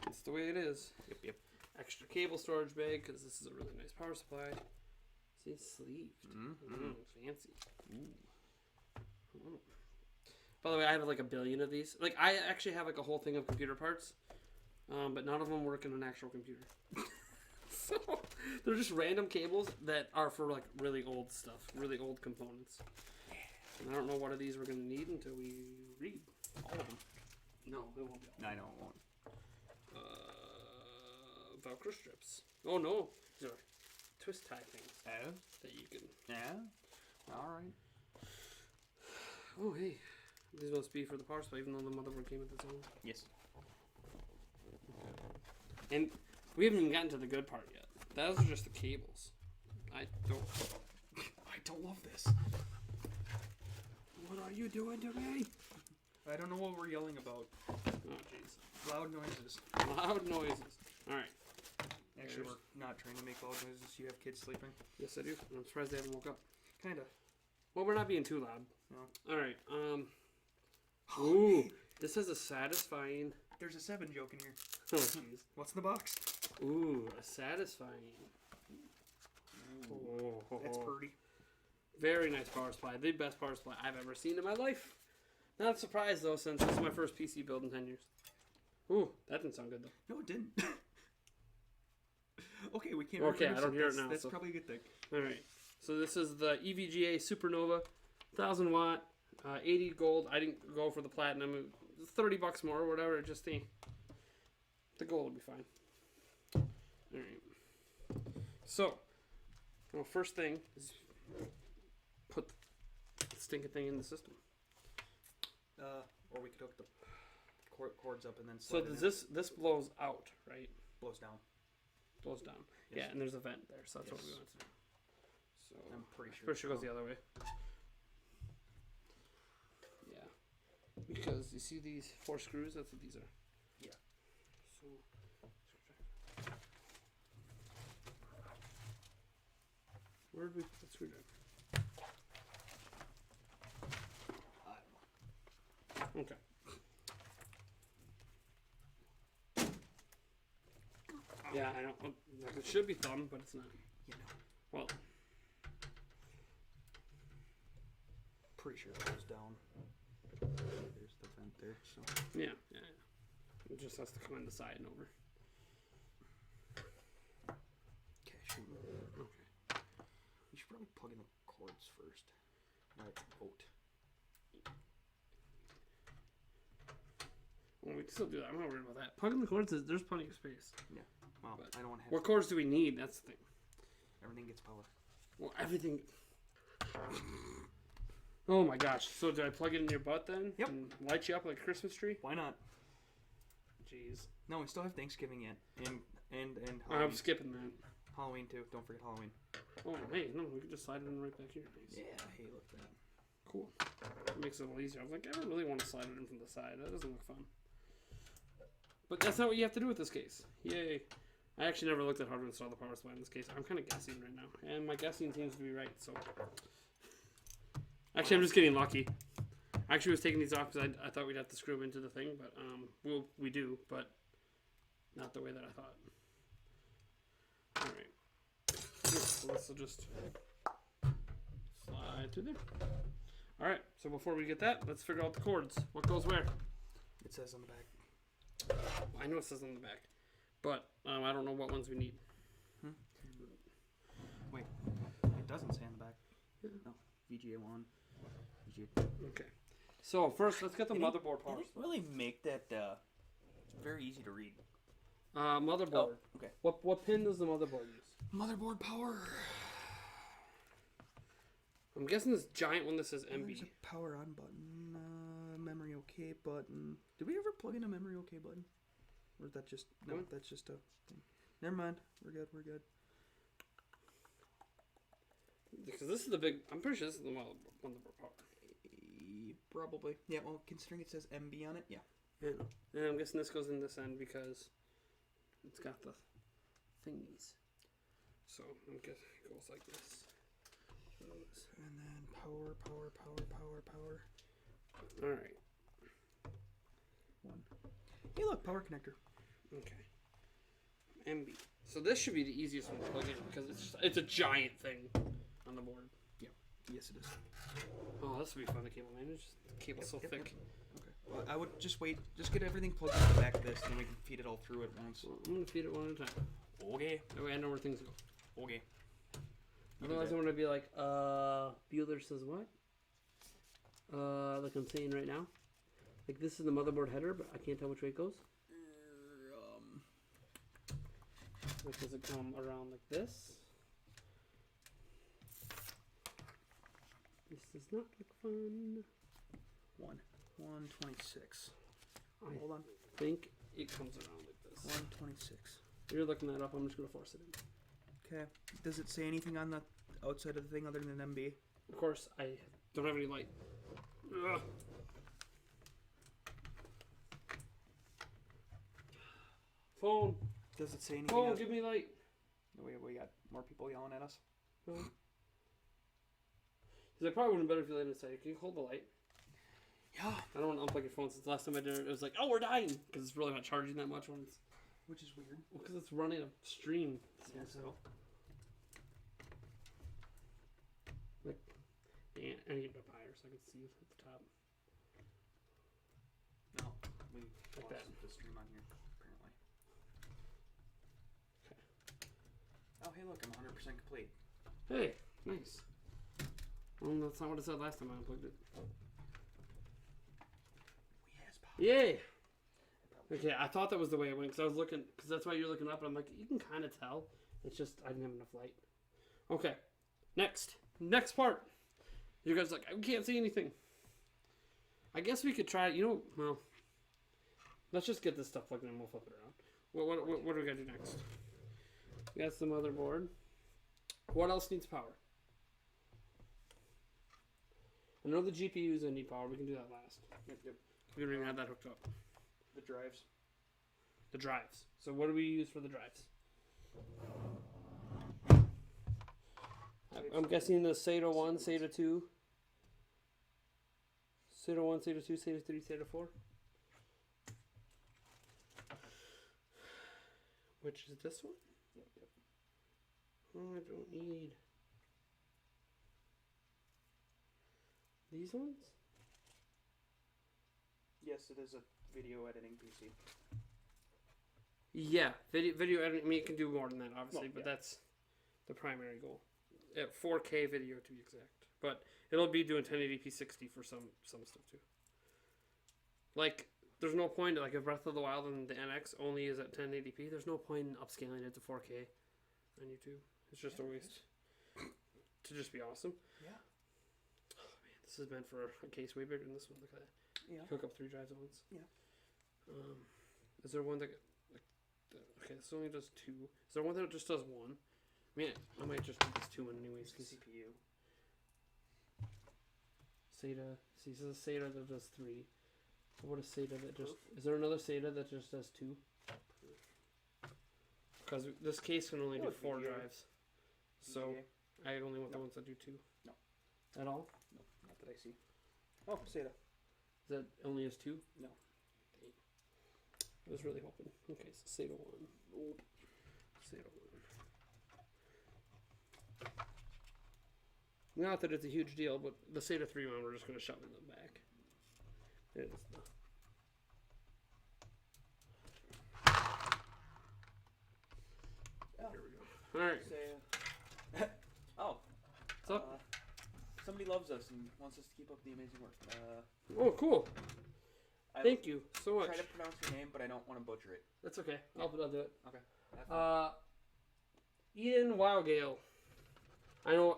That's the way it is. Yep. Extra cable storage bag because this is a really nice power supply. See, sleeved. Fancy. Ooh. By the way, I have like a billion of these. Like, I actually have like a whole thing of computer parts, but none of them work in an actual computer. So they're just random cables that are for like really old stuff, really old components. And I don't know what of these we're gonna need until we read all of them. No, it won't be all. I know it won't. Velcro strips. Oh no, these are twist tie things. Oh, that you can. Yeah. All right. Oh hey, these must be for the power supply, even though the motherboard came with its own. Yes. And we haven't even gotten to the good part yet. Those are just the cables. I don't love this. What are you doing to me? I don't know what we're yelling about. Oh jeez. Loud noises. Loud noises. All right. Actually, we're not trying to make loud noises. You have kids sleeping. Yes, I do. I'm surprised they haven't woke up. Kinda. Well, we're not being too loud. No. All right. Ooh, this has a satisfying. There's a 7 joke in here. Oh jeez. What's in the box? Ooh, a satisfying. Oh, that's pretty. Very nice power supply. The best power supply I've ever seen in my life. Not surprised though, since this is my first PC build in 10 years. Ooh, that didn't sound good though. No, it didn't. Okay, we can't. Okay, I don't hear it now. That's so. probably a good thing. All right. So this is the EVGA Supernova, 1,000 watt, 80 gold. I didn't go for the platinum. It's $30 more or whatever. Just the gold will be fine. All right. So, well, first thing is put the stinking thing in the system. Or we could hook the cords up and then. So does this blows out, right? Blows down. Blows down. Yes. Yeah, and there's a vent there, so that's what we Yes. want to do. So I'm pretty sure. Pretty sure it goes the other way. Yeah. Because you see these 4 screws? That's what these are. Yeah. So where did we put the screwdriver? I don't know. Okay. Yeah, I don't. Like, it should be thumb, but it's not. You know. Well, Pretty sure it goes down. There's the vent there. So. yeah. It just has to come in the side and over. Okay. Should we? Okay. We should probably plug in the cords first. Alright. Vote. Well, we can still do that. I'm not worried about that. Plugging the cords, there's plenty of space. Yeah. Well, But I don't want to have. What cords do we need? That's the thing. Everything gets power. Well, everything. Oh my gosh. So do I plug it in your butt then? Yep. And light you up like a Christmas tree? Why not? Jeez. No, we still have Thanksgiving yet, and I'm Halloween. skipping that. Halloween too. Don't forget Halloween. Oh, hey, no, we can just slide it in right back here. Nice. Yeah. Hey, look at that. Cool. It makes it a little easier. I was like, I don't really want to slide it in from the side. That doesn't look fun. But that's not what you have to do with this case. Yay. I actually never looked at how to install the power supply in this case. I'm kind of guessing right now. And my guessing seems to be right, so. Actually, I'm just getting lucky. I actually was taking these off because I thought we'd have to screw them into the thing, but we do, but not the way that I thought. Alright. So this will just slide through there. Alright, so before we get that, let's figure out the cords. What goes where? It says on the back. I know it says on the back, but I don't know what ones we need. Wait, it doesn't say on the back. Yeah. No, VGA1, VGA. Okay. So first, let's get the motherboard power. They didn't really make that very easy to read. Motherboard. Oh, okay. What pin does the motherboard use? Motherboard power. I'm guessing this giant one that says MB. There's a power on button, memory OK button. Did we ever plug in a memory OK button? Or is that just no? What? That's just a thing. Never mind. We're good. We're good. Because this is the big. I'm pretty sure this is the motherboard power. Probably. Yeah. Well, considering it says MB on it, yeah. Yeah. And I'm guessing this goes in this end because it's got the thingies. So I'm guessing it goes like this. And then power. All right. One. Hey, look, power connector. Okay. MB. So this should be the easiest one to plug in because it's a giant thing on the board. Yeah. Yes, it is. Oh, this would be fun to cable manage. The cable's so thick. Okay. Well, I would just wait. Just get everything plugged into the back of this, and then we can feed it all through at once. Well, I'm gonna feed it one at a time. Okay. That way I know where things go. Okay. Otherwise, I'm gonna be like, Bueller says what? Like I'm saying right now. Like this is the motherboard header, but I can't tell which way it goes. Like does it come around like this? This does not look fun. 126. Hold on. I think it comes around like this. 126. You're looking that up. I'm just gonna force it in. Okay. Does it say anything on the outside of the thing other than MB? Of course, I don't have any light. Ugh. Phone. Does it say anything? Phone, give me light. We got more people yelling at us. Because I probably wouldn't better if you laid inside. Can you hold the light? Yeah. I don't want to unplug your phone since the last time I did it, it was like, oh, we're dying. Because it's really not charging that much when it's... Which is weird. Well, because it's running a stream. Yeah, So. Like, I need up higher so I can see at the top. We Like lost that. the stream on here, apparently. Okay. Oh, hey, look, I'm 100% complete. Hey, nice. Well, that's not what it said last time I unplugged it. Yes, Pop. Yay! Okay, I thought that was the way it went because I was looking, because that's why you're looking up, and I'm like, you can kind of tell. It's just I didn't have enough light. Okay, next part. You guys are like, we can't see anything. I guess we could try. Well, let's just get this stuff plugged in and we'll flip it around. What do we gotta do next? That's the motherboard. What else needs power? I know the GPUs that need power. We can do that last. Yep. We don't even have that hooked up. The drives. The drives. So what do we use for the drives? I'm guessing the SATA 1, SATA 2. SATA 1, SATA 2, SATA 3, SATA 4. Which is this one? Yep. Oh, I don't need these ones? Yes, it is a video editing PC. Yeah, video editing. I mean, it can do more than that, obviously, Well, but yeah. that's the primary goal. 4K video, to be exact. But it'll be doing 1080p 60 for some stuff, too. Like, there's no point, like, if Breath of the Wild and the NX only is at 1080p, there's no point in upscaling it to 4K on YouTube. It's just a waste. To just be awesome. Yeah. Oh, man, this is meant for a case way bigger than this one. Look at that. Yeah. Hook up 3 drives at once. Yeah. Is there one that... Okay, this only does 2. Is there one that just does 1? I mean, I might just do this 2 one anyways. It's the CPU. SATA. See, this is a SATA that does 3. What is SATA that just... Is there another SATA that just does 2? Because this case can only do 4 drives. So, I only want the ones that do 2. No. At all? No, not that I see. Oh, SATA. That only has 2? No. Dang. I was really hoping. Okay, so SATA 1. Nope. SATA 1. Not that it's a huge deal, but the SATA 3 one we're just going to shove in the back. It is the... Yeah. Here we go. Alright. SATA. Oh. What's up? Somebody loves us and wants us to keep up the amazing work. Oh, cool. I Thank you so much. try to pronounce your name, but I don't want to butcher it. That's okay. I'll do it. Okay. Ian Wildgale. I know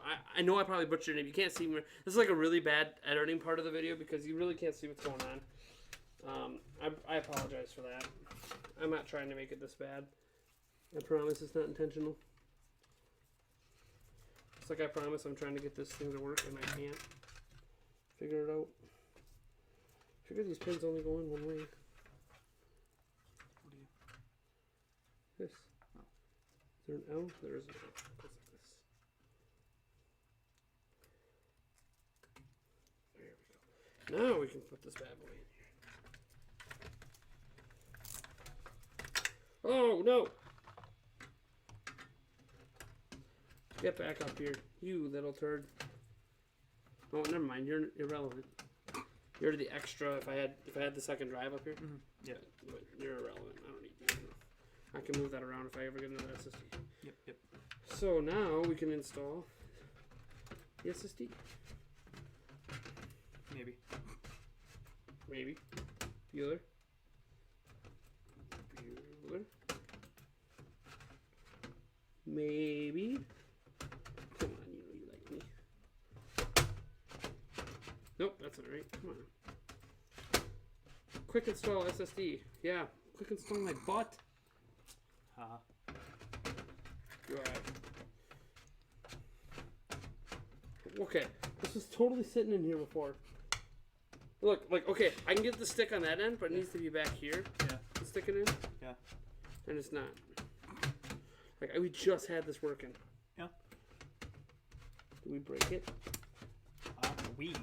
I probably butchered your name. You can't see me. This is like a really bad editing part of the video because you really can't see what's going on. I apologize for that. I'm not trying to make it this bad. I promise it's not intentional. It's like I promise I'm trying to get this thing to work and I can't figure it out. Figure these pins only go in one way. What do you? This. Oh. Is there an L? There is an L. It goes like this. There we go. Now we can put this bad boy in here. Oh no! Get back up here, you little turd. Oh, never mind. You're irrelevant. You're the extra. If I had the second drive up here, Yeah. but you're irrelevant. I don't need you. I can move that around if I ever get another SSD. Yep. So now we can install the SSD. Maybe. Bueller. Maybe. Come on, you know you like me. Nope, that's not right. Come on. Quick install SSD. Yeah, quick install my butt. Haha. Right. Okay, this was totally sitting in here before. Look, like, okay, I can get the stick on that end, but it needs to be back here. Yeah. To stick it in. Yeah. And it's not. Like, we just had this working. Yeah. Did we break it? We.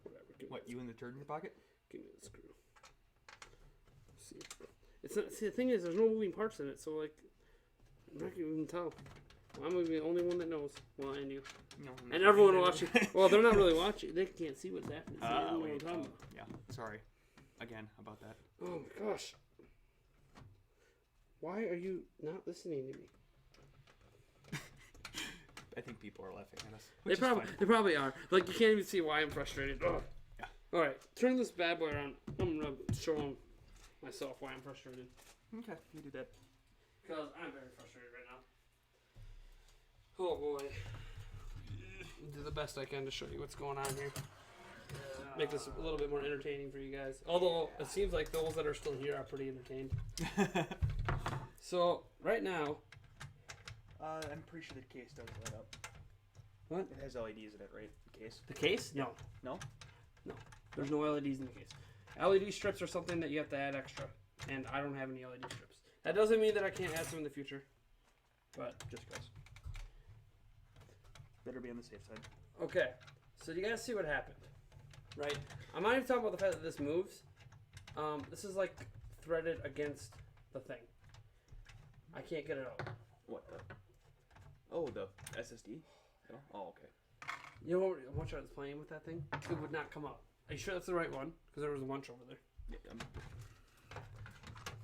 Whatever. Give me What, the- you in the turd in your pocket? Give me the screw. See, it's not. See, the thing is, there's no moving parts in it, so like, I'm not gonna even tell. Well, I'm gonna be the only one that knows. Well, and you, No. and everyone watching. Well, they're not really watching. They can't see what's happening. So they don't know what I'm talking about. Yeah. Sorry. again about that. Oh my gosh. Why are you not listening to me? I think people are laughing at us. They probably are. Like, you can't even see why I'm frustrated. Ugh. Yeah. All right, turn this bad boy around. I'm gonna show them myself why I'm frustrated. Okay, you do that. Because I'm very frustrated right now. Oh boy. Do the best I can to show you what's going on here. Make this a little bit more entertaining for you guys. Although it seems like those that are still here are pretty entertained. So right now, I'm pretty sure the case does light up. What? It has LEDs in it, right? The case. the case? No. No. No. There's no LEDs in the case. LED strips are something that you have to add extra, and I don't have any LED strips. That doesn't mean that I can't add some in the future, but Just guys. Better be on the safe side. okay. So you guys see what happened, right? I'm not even talking about the fact that this moves. This is like threaded against the thing. I can't get it out. What the? Oh, the SSD? Oh, okay. You know what I was playing with that thing? It would not come out. Are you sure that's the right one? Because there was a bunch over there. Yeah, I'm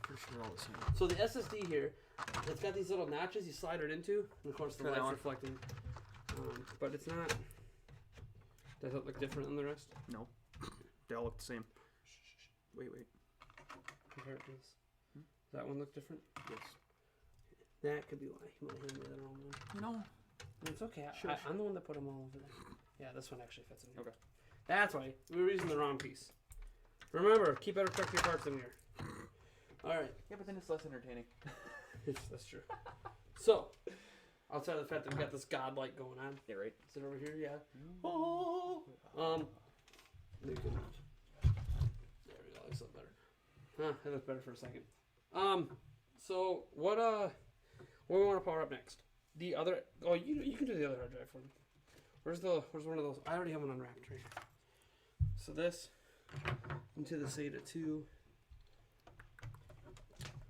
pretty sure all the same. So the SSD here, it's got these little notches you slide it into, and of course the Try that light's one. reflecting. But it's not. Does it look different than the rest? No. They all look the same. Wait. Compare it to this. Does that one look different? Yes. That could be why. You might hand me the wrong one. You know. It's okay. Sure. I'm the one that put them all over there. Yeah, this one actually fits in here. Okay. That's why. We were using the wrong piece. Remember, keep better track of your parts than we are. Alright. Yeah, but then it's less entertaining. That's true. So, outside of the fact that we got this god light going on. Yeah, right. Is it over here? Yeah. Oh. You can, there we go. Looks a little better. Huh? It looks better for a second. So what we want to power up next? The other. Oh, you can do the other hard drive for me. Where's one of those? I already have one unwrapped right here. So this into the SATA 2,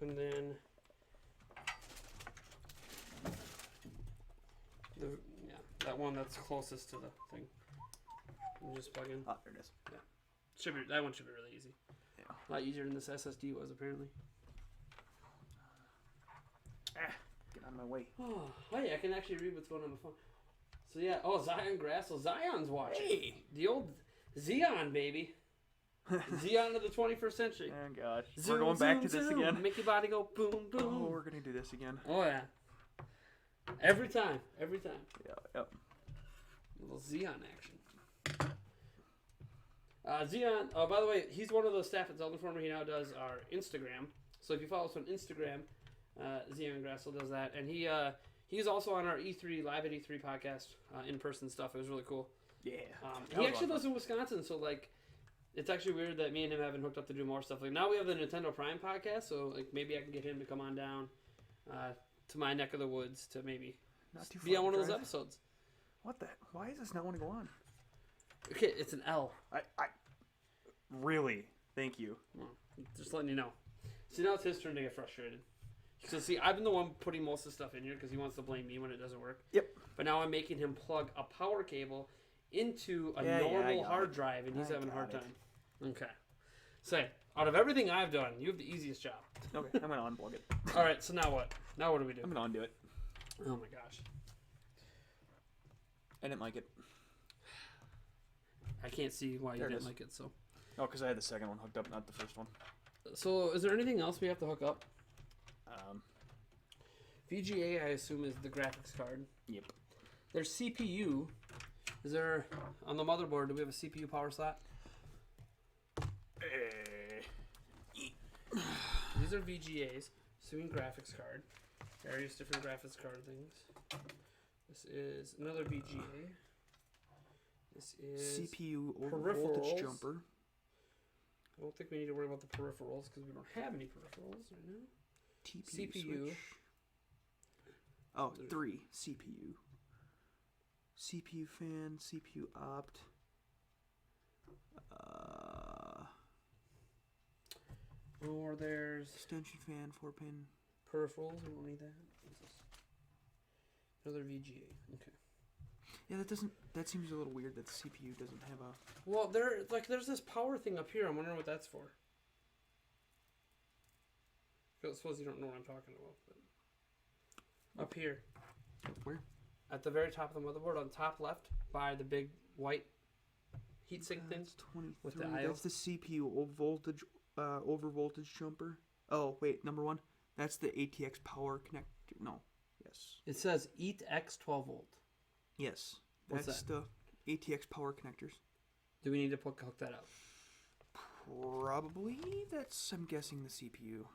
and then that one that's closest to the thing. You just plug in. Oh, there it is. That one should be really easy. Yeah. A lot easier than this SSD was apparently. Get out of my way. Oh, hey, I can actually read what's going on the phone. So yeah, Zion Grassel. Zion's watching. Hey! The old Xeon, baby. Xeon of the 21st century. Oh gosh. Zoom, We're going back to zoom, this zoom. again. Make your body go boom, boom. Oh, we're gonna do this again. Oh yeah. Every time. Yeah, yep. Little Xeon action. Xeon, by the way, he's one of those staff at Zelda Informer. He now does our Instagram. So if you follow us on Instagram, Xeon Grassel does that. And he's also on our E3, Live at E3 podcast, in-person stuff. It was really cool. Yeah. He actually lives in Wisconsin, so like, it's actually weird that me and him haven't hooked up to do more stuff. Like now we have the Nintendo Prime podcast, so like maybe I can get him to come on down to my neck of the woods to maybe Not too be far on one to of those drive. episodes. What the? Why does this not want to go on? Okay, it's an L. I really. Thank you. Well, just letting you know. See, now it's his turn to get frustrated. So see, I've been the one putting most of the stuff in here because he wants to blame me when it doesn't work. Yep. But now I'm making him plug a power cable into a Yeah, I normal got hard it. drive, and he's I having a hard got time. Okay. Say, out of everything I've done, you have the easiest job. Okay, I'm gonna unplug it. All right, so now what? Now what do we do? I'm gonna undo it. Oh my gosh. I didn't like it. I can't see why you There it didn't is. like it, so. Oh, because I had the second one hooked up, not the first one. So, is there anything else we have to hook up? Um, VGA, I assume, is the graphics card. Yep. There's CPU. Is there, on the motherboard, do we have a CPU power slot? These are VGAs. Assuming graphics card. Various different graphics card things. This is another VGA. This is CPU over peripherals. voltage jumper. I don't think we need to worry about the peripherals because we don't have any peripherals right now. TPU CPU. switch. Oh, 3 CPU. CPU fan, CPU opt. Or there's Extension fan, 4-pin. peripherals. We don't need that. What's this? Another VGA. Okay. Yeah, that seems a little weird that the CPU doesn't have a... Well, there's this power thing up here. I'm wondering what that's for. I suppose you don't know what I'm talking about. But up here. Where? At the very top of the motherboard, on top left, by the big white heatsink thing. That's 23. With the IO. That's the CPU over voltage jumper. Oh wait, number 1. That's the ATX power connector. No. Yes. It says EAT-X 12 volt. Yes. What's That's the ATX power connectors. Do we need to hook that up? Probably. That's, I'm guessing, the CPU.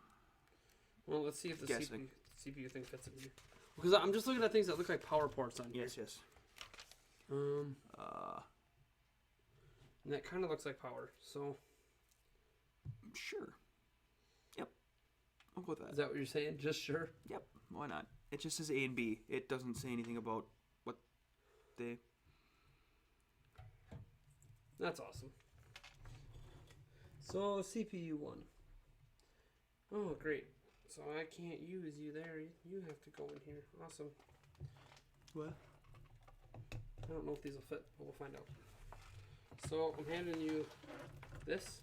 Well, let's see if the Guessing. CPU thing fits in here. Because I'm just looking at things that look like power ports on here. Yes. And that kind of looks like power. So. Sure. Yep. I'll go with that. Is that what you're saying? Just sure? Yep. Why not? It just says A and B. It doesn't say anything about what they... That's awesome. So, CPU 1. Oh, great. So I can't use you there. You have to go in here. Awesome. What? I don't know if these will fit, but we'll find out. So I'm handing you this.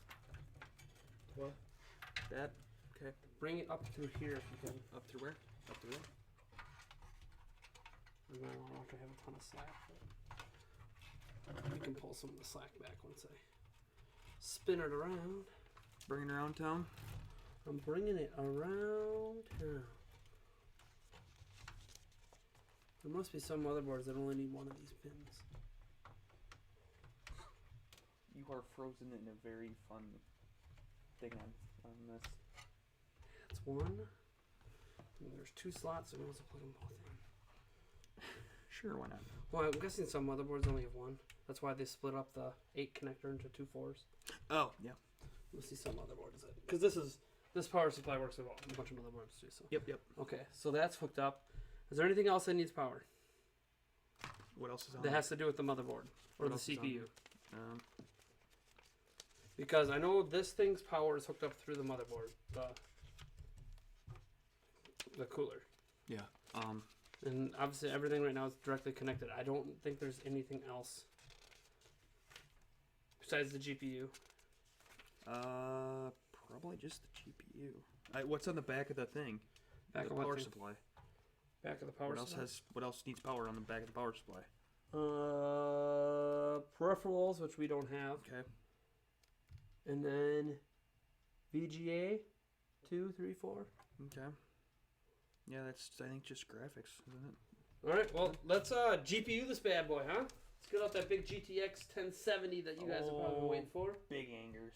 What? That? Okay. Bring it up through here if you can. Up through where? Up through there? And then I'll have to have a ton of slack. But we can pull some of the slack back once I spin it around. Bring it around town? I'm bringing it around town. There must be some motherboards that only need one of these pins. You are frozen in a very fun thing on this. That's one. And there's 2 slots, so we must plug them both in. Sure, why not? Well, I'm guessing some motherboards only have one. That's why they split up the 8 connector into 2 4s. Oh, yeah. We'll see some motherboards. Because this power supply works with a bunch of motherboards too. So. Yep. Okay, so that's hooked up. Is there anything else that needs power? What else is on That has to do with the motherboard or What the else is on CPU? there? Because I know this thing's power is hooked up through the motherboard, the cooler. Yeah. And obviously everything right now is directly connected. I don't think there's anything else besides the GPU. Probably just the GPU. What's on the back of the thing? Back the of what power thing? supply. Back of the power supply. What else needs power on the back of the power supply? Peripherals, which we don't have. Okay. And then VGA 2, 3, 4. Okay. Yeah, that's, I think, just graphics, isn't it? All right, well, let's GPU this bad boy, huh? Let's get out that big GTX 1070 that you guys have probably been waiting for. Big angers.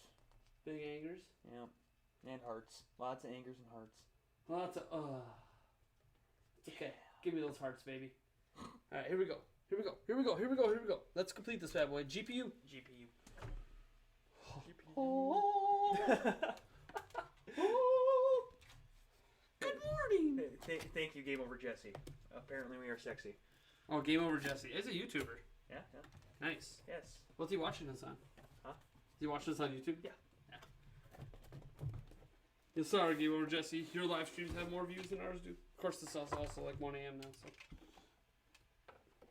Big angers. Yeah. And hearts. Lots of angers and hearts. Lots of, It's okay. Give me those hearts, baby. All right, here we go. Let's complete this bad boy. GPU. Oh. Good morning. Thank you, Game Over Jesse. Apparently we are sexy. Oh, Game Over Jesse. He's a YouTuber. Yeah. Nice. Yes. What's he watching this on? Huh? Is he watching this on YouTube? Yeah. Yeah, sorry, Game Over Jesse. Your live streams have more views than ours do. Of course, this is also like 1 a.m. now, so.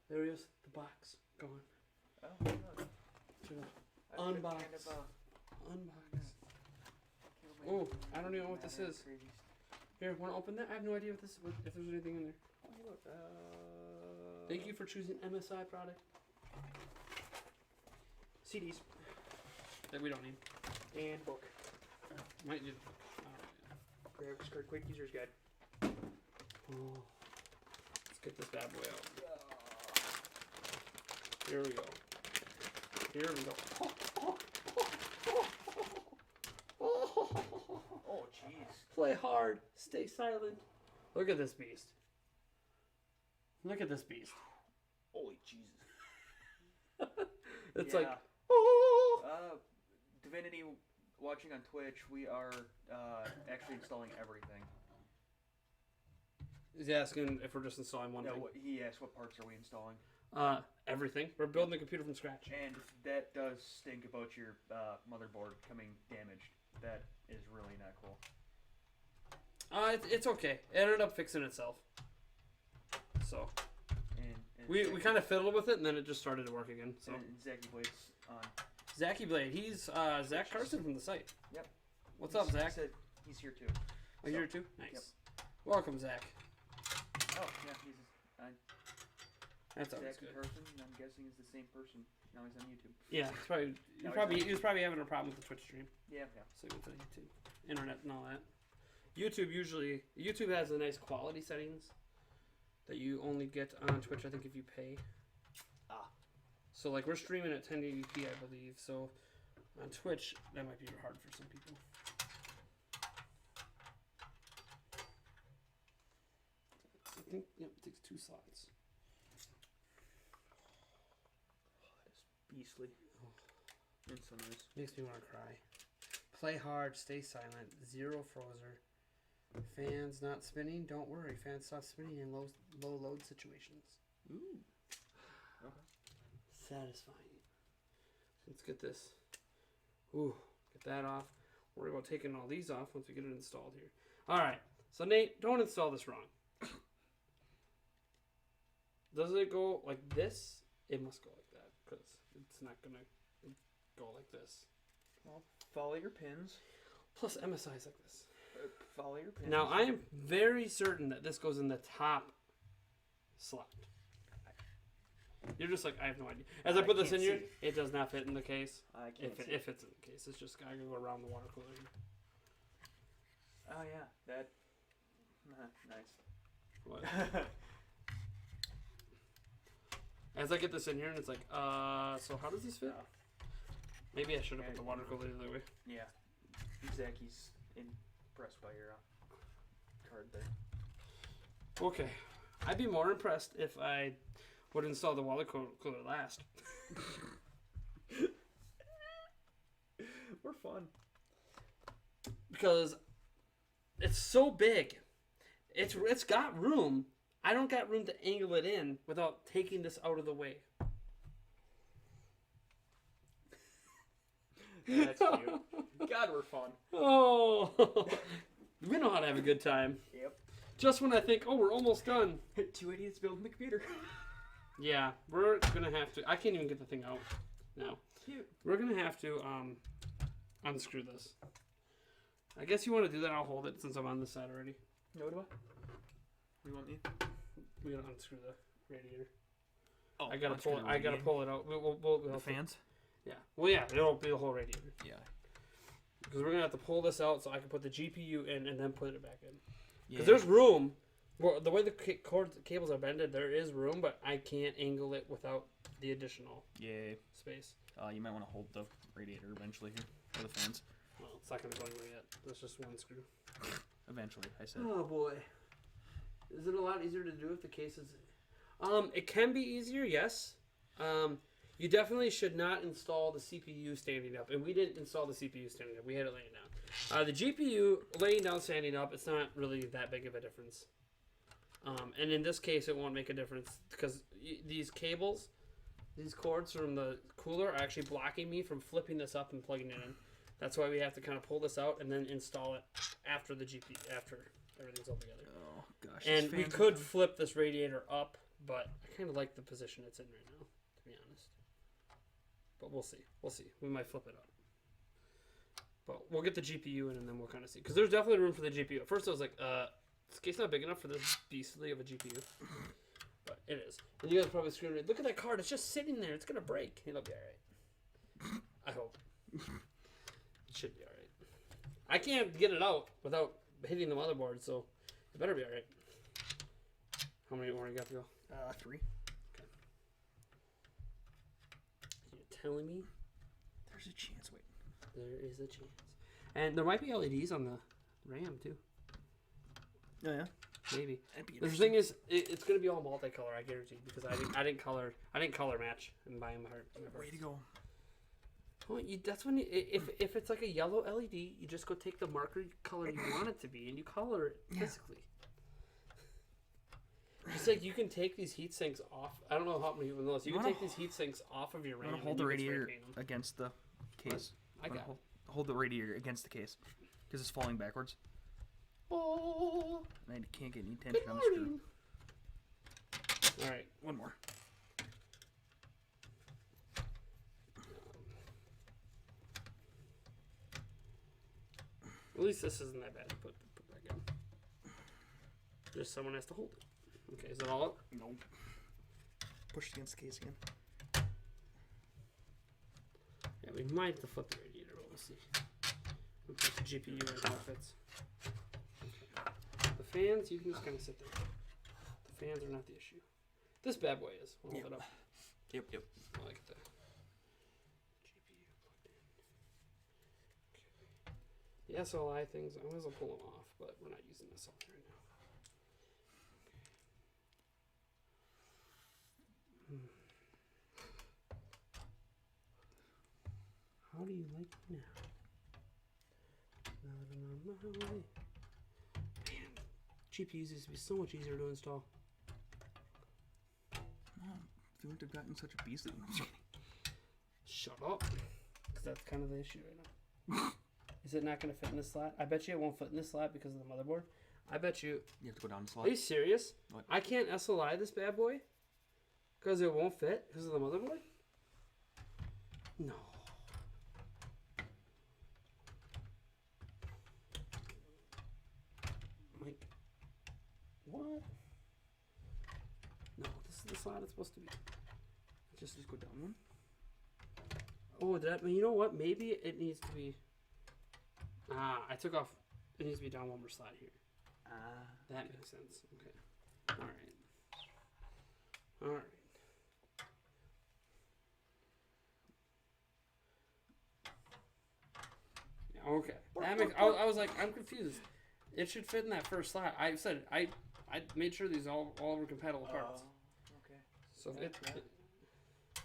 There he is. The box. Gone. Oh, my God. Unbox. Unbox. Oh, I don't even know what this is. Here, want to open that? I have no idea what this is, if there's anything in there. Thank you for choosing MSI product. CDs. That we don't need. And book. Might need. Graphics card quick user's guide. Oh. Let's get this bad boy out. Here we go. Oh, jeez. Play hard. Stay silent. Look at this beast. Holy Jesus. It's Yeah. like. Divinity watching on Twitch, we are actually installing everything. He's asking if we're just installing one thing. He asked what parts are we installing. Everything. We're building the computer from scratch. And that does stink about your motherboard coming damaged. That is really not cool. It's okay. It ended up fixing itself. So And we kind of fiddled with it, and then it just started to work again. So and Zachy Blade's on. Zachy Blade, he's Zach Carson from the site. Yep. What's up, Zach? He said he's here too. A year or two? Nice. Welcome, Zach. Oh, yeah, he's That's always Zach good. in person, and I'm guessing he's the same person. Now he's on YouTube. Yeah, he was probably having a problem with the Twitch stream. Yeah. So he went to YouTube, internet, and all that. YouTube has a nice quality settings that you only get on Twitch. I think if you pay. So like we're streaming at 1080p, I believe. So on Twitch, that might be hard for some people. I think it takes 2 slots. It's beastly. It's so nice. Makes me want to cry. Play hard, stay silent, 0 frozer. Fans not spinning, don't worry. Fans stop spinning in low load situations. Ooh. Okay. Satisfying. Let's get this. Ooh, get that off. Worry about taking all these off once we get it installed here. Alright, so Nate, don't install this wrong. Does it go like this? It must go like that, because it's not going to go like this. Well, follow your pins. Plus MSI's like this. Follow your pins. Now, I am very certain that this goes in the top slot. You're just like, I have no idea. As I put this in here, it does not fit in the case. I can't see. If it's in the case, it's just got to go around the water cooler. Oh, yeah. That. Nice. What? As I get this in here, and it's like, so how does this fit? Maybe I should have put the water cooler the other way. Yeah. Zacky's impressed by your card there. Okay. I'd be more impressed if I would install the water cooler last. We're fun. Because it's so big. It's got room. I don't got room to angle it in without taking this out of the way. That's cute. God, we're fun. Oh, we know how to have a good time. Yep. Just when I think, oh, we're almost done. 2 idiots building the computer. Yeah, we're gonna have to. I can't even get the thing out now. Cute. We're gonna have to unscrew this. I guess you want to do that. I'll hold it since I'm on this side already. No, what do I? We want me? We gotta unscrew the radiator. Oh, I gotta pull. I gotta pull it out. We'll the fans. Yeah. Well, yeah. It'll be the whole radiator. Yeah. Because we're gonna have to pull this out so I can put the GPU in and then put it back in. Yeah. Because there's room. Well, the way the cables are bended, there is room, but I can't angle it without the additional space. You might want to hold the radiator eventually here for the fans. Well, it's not gonna go anywhere yet. There's just one screw. Eventually, I said. Oh boy. Is it a lot easier to do if the case is... it can be easier, yes. You definitely should not install the CPU standing up. And we didn't install the CPU standing up. We had it laying down. The GPU laying down, standing up, it's not really that big of a difference. And in this case, it won't make a difference because these cables, these cords from the cooler are actually blocking me from flipping this up and plugging it in. That's why we have to kind of pull this out and then install it after the GPU, after everything's all together. Oh, gosh. And we could flip this radiator up, but I kind of like the position it's in right now, to be honest. But we'll see. We'll see. We might flip it up. But we'll get the GPU in and then we'll kind of see. Because there's definitely room for the GPU. At first I was like, this case's not big enough for this beastly of a GPU. But it is. And you guys are probably screaming, look at that card. It's just sitting there. It's going to break. It'll be alright. I hope. It should be alright. I can't get it out without hitting the motherboard, so it better be alright. How many more you got to go? 3. Okay. You're telling me? There's a chance. Wait. There is a chance. And there might be LEDs on the RAM, too. Oh, yeah? Maybe. The thing is, it's going to be all multicolor, I guarantee, because I didn't color match and buy my heart. Way to go. Well, that's when if it's like a yellow LED, you just go take the marker color you want it to be, and you color it physically. It's like you can take these heat sinks off. I don't know how many people know this. You can take these heat sinks off of your RAM. Hold the radiator against the case. I got hold the radiator against the case because it's falling backwards. Oh, and you can't get any tension on the screw. All right, one more. At least this isn't that bad to put back in. Just someone has to hold it. Okay, is that all up? No. Push against the case again. Yeah, we might have to flip the radiator, but we'll see. We'll put the GPU right how it fits. Okay. The fans, you can just kind of sit there. The fans are not the issue. This bad boy is. We'll hold it up. Yep. I like the GPU plugged in. Okay. The SLI things, I might as well pull them off, but we're not using this SLI right now. How do you like me now? Now that I'm on my way. Man, GPUs used to be so much easier to install. Mom, I feel like they've gotten such a beast. Shut up. Because that's kind of the issue right now. Is it not going to fit in this slot? I bet you it won't fit in this slot because of the motherboard. I bet you. You have to go down the slot. Are you serious? What? I can't SLI this bad boy? Because it won't fit? Because of the motherboard? No. Like, what? No, this is the slot it's supposed to be. Just go down one. Oh, you know what? Maybe it needs to be. I took off. It needs to be down one more slot here. That makes sense. Okay. All right. Yeah, okay. That makes. I was like, I'm confused. It should fit in that first slot. I said I made sure these all were compatible parts. Okay. So Yeah,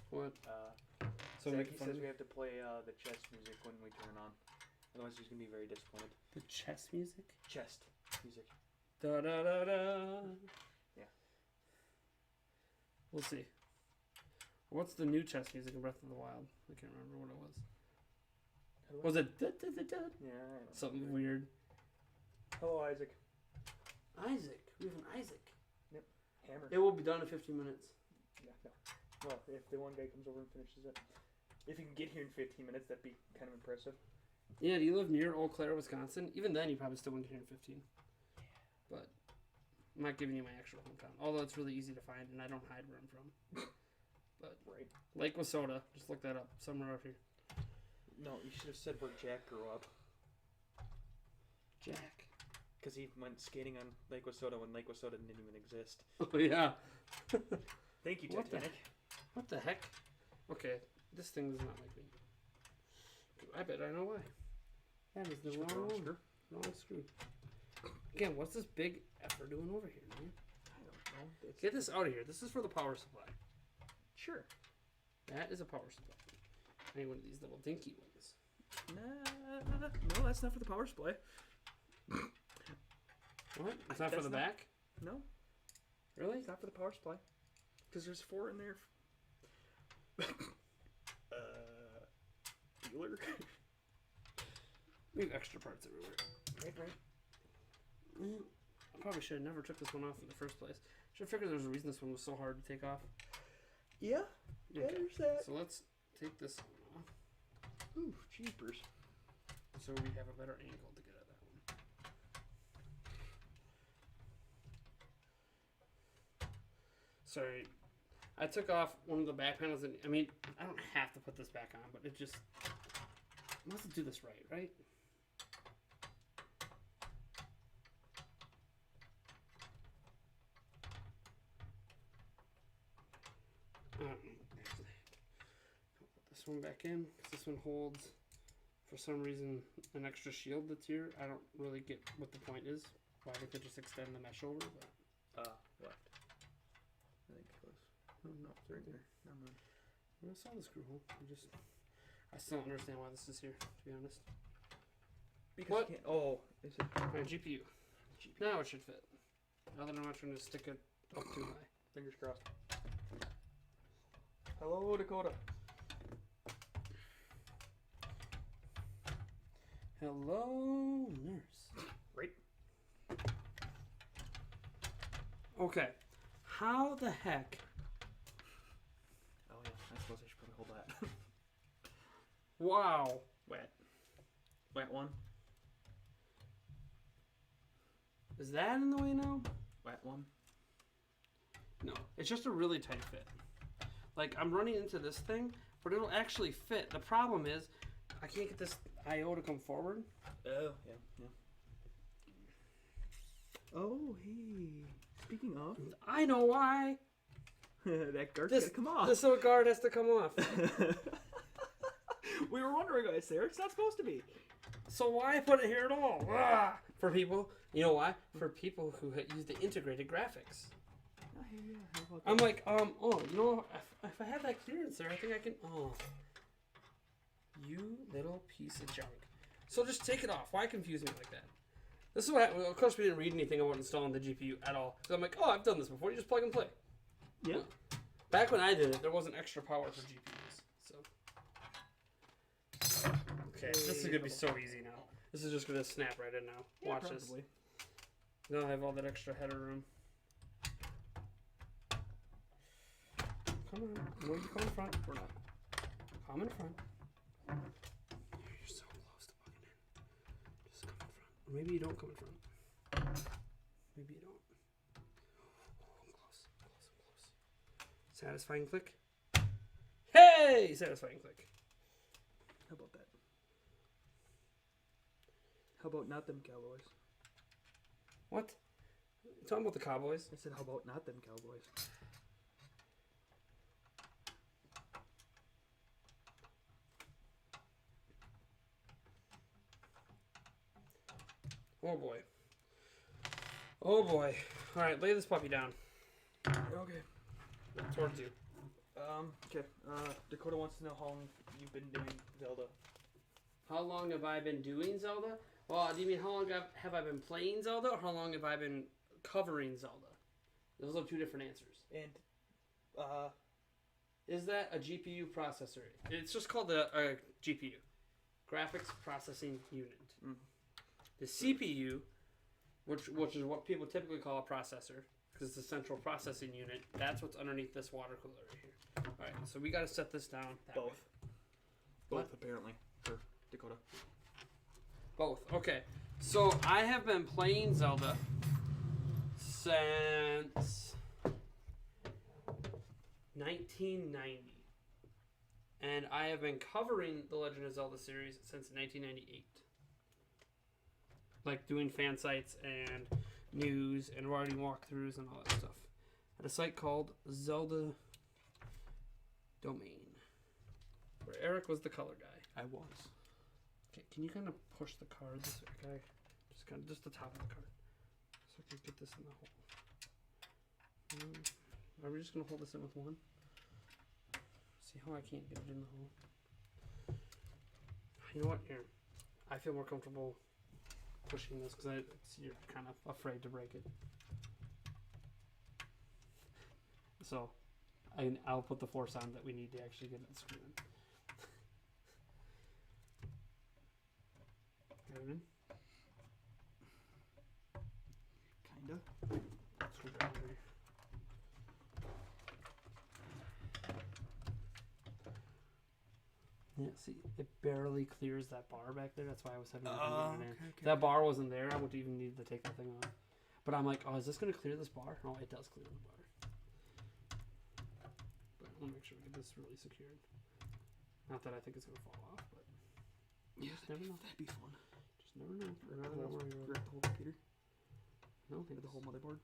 what? So Zach, make he fun says of we have to play the chest music when we turn it on. Otherwise, he's gonna be very disappointed. the chess music. Chest music. Da da da da. Yeah. We'll see. What's the new chess music in Breath of the Wild? I can't remember what it was. Was it da, da, da, da? Yeah, I know. Something weird? Hello, Isaac. Isaac. We have an Isaac. Hammer. It will be done in 15 minutes. Yeah, no. Well, if the one guy comes over and finishes it. If you can get here in 15 minutes, that'd be kind of impressive. Yeah, do you live near Eau Claire, Wisconsin? Even then, you probably still wouldn't get here in 15. But I'm not giving you my actual hometown. Although it's really easy to find, and I don't hide where I'm from. But Right. Lake Wissota. Just look that up. Somewhere out here. No, you should have said where Jack grew up. Jack. Because he went skating on Lake Wissota when Lake Wissota didn't even exist. Oh, yeah. Thank you, What the Titanic. What the heck? Okay, this thing does not like me. I bet I know why. That is the Just put the wrong wrong one. screw. Wrong screw. Again, what's this big effort doing over here, man? I don't know. It's- Get this out of here. This is for the power supply. Sure. That is a power supply. I need one of these little dinky ones. Nah, no, that's not for the power supply. What? It's not for That's the not- back? No, Really? it's not for the power supply. Because there's 4 in there. Dealer. We have extra parts everywhere. Right. I probably should have never took this one off in the first place. Should have figured there was a reason this one was so hard to take off. Yeah. Okay. There's that. So let's take this one off Ooh, jeepers. so we have a better angle to get at that one. Sorry, I took off one of the back panels, and I mean, I don't have to put this back on, but it just must do this right? Actually, I'll put this one back in because this one holds, for some reason, an extra shield that's here. I don't really get what the point is. Why they could just extend the mesh over, but Left. I think it was. No, it's right there. Never mind. I saw the screw hole. I still don't understand why this is here, to be honest. Because What? you can't. Oh, is it? My GPU. Now it should fit. Now that I'm not trying to stick it up too high. Fingers crossed. Hello, Dakota. Hello, nurse. Right. Okay. How the heck? Oh yeah, I suppose I should probably hold that. Wow. Wet one. Is that in the way now? Wet one? No, it's just a really tight fit. Like, I'm running into this thing, but it'll actually fit. The problem is, I can't get this I/O to come forward. Oh, yeah. Oh, hey. Speaking of... I know why. that guard's gotta come off. This little guard has to come off. We were wondering why it's there. It's not supposed to be. So why put it here at all? Ah! For people, you know why? For people who use the integrated graphics. I'm like, you know, if I have that clearance there, I think I can, you little piece of junk. So just take it off. Why confuse me like that? This is what, of course we didn't read anything about installing the GPU at all. So I'm like, I've done this before. You just plug and play. Yeah. Back when I did it, there wasn't extra power for GPUs. So. Okay, this is going to be so easy now. This is just going to snap right in now. Yeah, Watch probably. this. Now I have all that extra header room. Come on. Will you come in front? We're not. Come in front. You're so close to plugging in. Just come in front. Or maybe you don't come in front. Maybe you don't. Oh, I'm close. I'm close. Satisfying click. Hey! Satisfying click. How about that? How about not them Cowboys? What? You talking about the Cowboys? I said, how about not them Cowboys? Oh boy. Oh boy. Alright, lay this puppy down. Okay. Towards you. Okay. Dakota wants to know how long you've been doing Zelda. How long have I been doing Zelda? Well, do you mean how long have I been playing Zelda, or how long have I been covering Zelda? Those are two different answers. And, is that a GPU processor? It's just called a GPU. Graphics Processing Unit. Mm. The CPU, which is what people typically call a processor, because it's the central processing unit, that's what's underneath this water cooler right here. Alright, so we got to set this down. Both. Way. Both, apparently, for Dakota. Both. Okay. So I have been playing Zelda since 1990. And I have been covering the Legend of Zelda series since 1998. Like doing fan sites and news and writing walkthroughs and all that stuff. At a site called Zelda Domain, where Eric was the color guy. I was. Okay, can you kind of push the card this way, okay? Just the top of the card, so I can get this in the hole. Are we just gonna hold this in with one? See how I can't get it in the hole? You know what? Here, I feel more comfortable pushing this because you're kind of afraid to break it. So, I'll put the force on that we need to actually get it screwed in. Got it in? Kinda. Screwdriver. Yeah, see, it barely clears that bar back there. That's why I was having to bring it in. Okay. If that bar wasn't there, I wouldn't even need to take that thing off. But I'm like, is this going to clear this bar? Oh, it does clear the bar. But I want to make sure we get this really secured. Not that I think it's going to fall off, but you just never know. That'd be fun. Just never know. Rather not worry about it. Wreck the whole computer. No, Or the whole motherboard.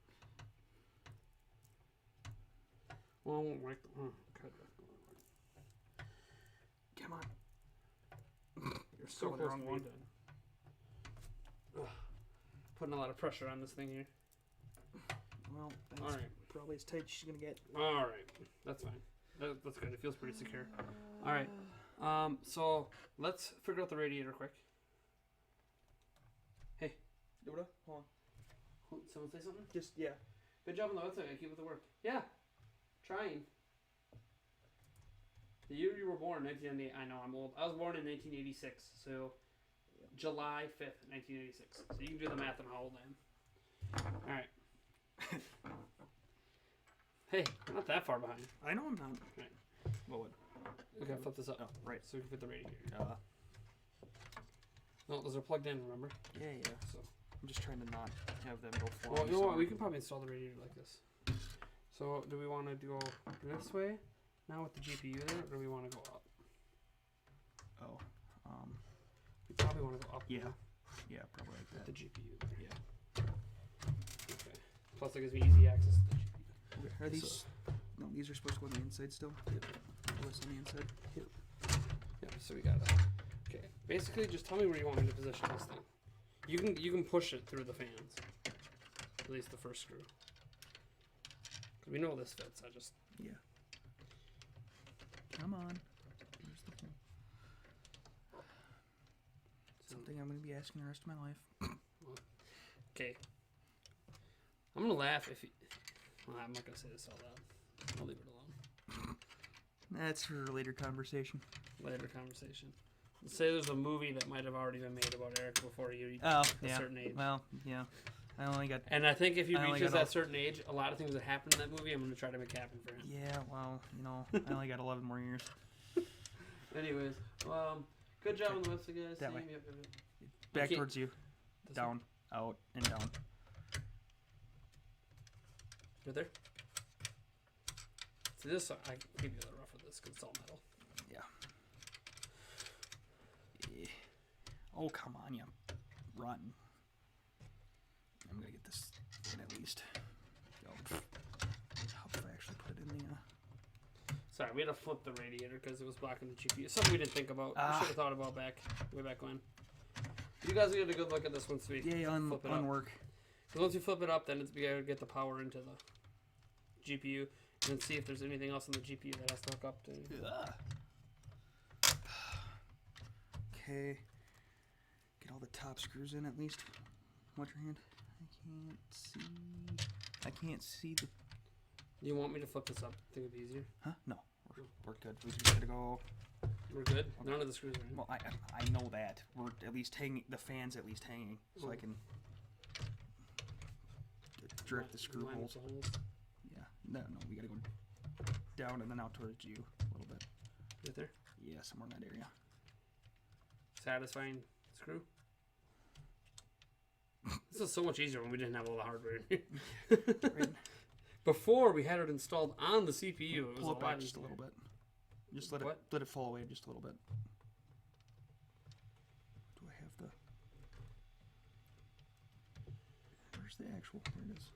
Well, I won't wreck the... God. Come on. You're So so close wrong to one. being done. Ugh. Putting a lot of pressure on this thing here. Well, that's All right. probably as tight as she's gonna get. All right. That's fine. That's good. It feels pretty secure. All right. So let's figure out the radiator quick. Hey. Dakota, hold on. Someone say something? Just, yeah. Good job on the website. I keep with the work. Yeah. Trying. The year you were born, 1998. I know I'm old. I was born in 1986, so July 5th, 1986. So you can do the math on how old I am. All right. Hey, I'm not that far behind. I know I'm not. Right. Well, what? We gotta flip this up. Oh, right. So we can fit the radiator. Uh, No, those are plugged in. Remember? yeah. So I'm just trying to not have them go flying. Well, you know what? somewhere. We can probably install the radiator like this. So, do we want to go this way now with the GPU there, or do we want to go up? Oh, We probably want to go up. yeah, now yeah, probably like with that. the GPU there. Yeah. Okay. Plus, it gives me easy access to the GPU. Okay. Are these? No, these are supposed to go on the inside still. Yep. Oh, it's on the inside. Yeah. So we got okay. Basically, just tell me where you want me to position this thing. You can push it through the fans. At least the first screw. Cause we know this fits. I just. Yeah. Come on. Here's the thing. Something I'm gonna be asking the rest of my life. Okay. I'm gonna laugh if. Well, I'm not gonna say this out loud. I'll leave it alone. That's for a later conversation. Later conversation. Let's say there's a movie that might have already been made about Eric before you reach Oh, a yeah. certain age. Well, yeah. I only got. And I think if he I only reaches got that certain age, a lot of things that happen in that movie, I'm gonna try to make happen for him. Yeah. Well, I only got 11 more years. Anyways, good job on the website, guys. That way. Same, yep. Back Okay. towards you. This Down, out, and down. one. Right there. See this? I can give you the rough of this because it's all metal. Yeah. Oh, come on, you rotten. I'm gonna get this in at least. Oh, how if I actually put it in the. Sorry, we had to flip the radiator because it was blocking the GPU. Something we didn't think about. We should have thought about way back when. You guys will get a good look at this once we Yeah, flip it up. unwork. Because once you flip it up, then it's be able to get the power into the GPU and then see if there's anything else on the GPU that has to hook up to. Okay. Get all the top screws in at least. Watch your hand. I can't see the. You want me to flip this up? Think it'd be easier? Huh? No. We're good. We just gotta go. We're good? Okay. None of the screws are in. Well, I know that. We're at least hanging. The fan's at least hanging, so I can direct the screw Line holes. up the holes. Yeah. No, we gotta go down and then out towards you a little bit. Right there? Yeah, somewhere in that area. Satisfying screw? This is so much easier when we didn't have all the hardware in here. Right. Before we had it installed on the CPU, it was Pull a it lot back just a easier. little bit. Just let What? it fall away just a little bit. Do I have the? Where's the actual? There it is.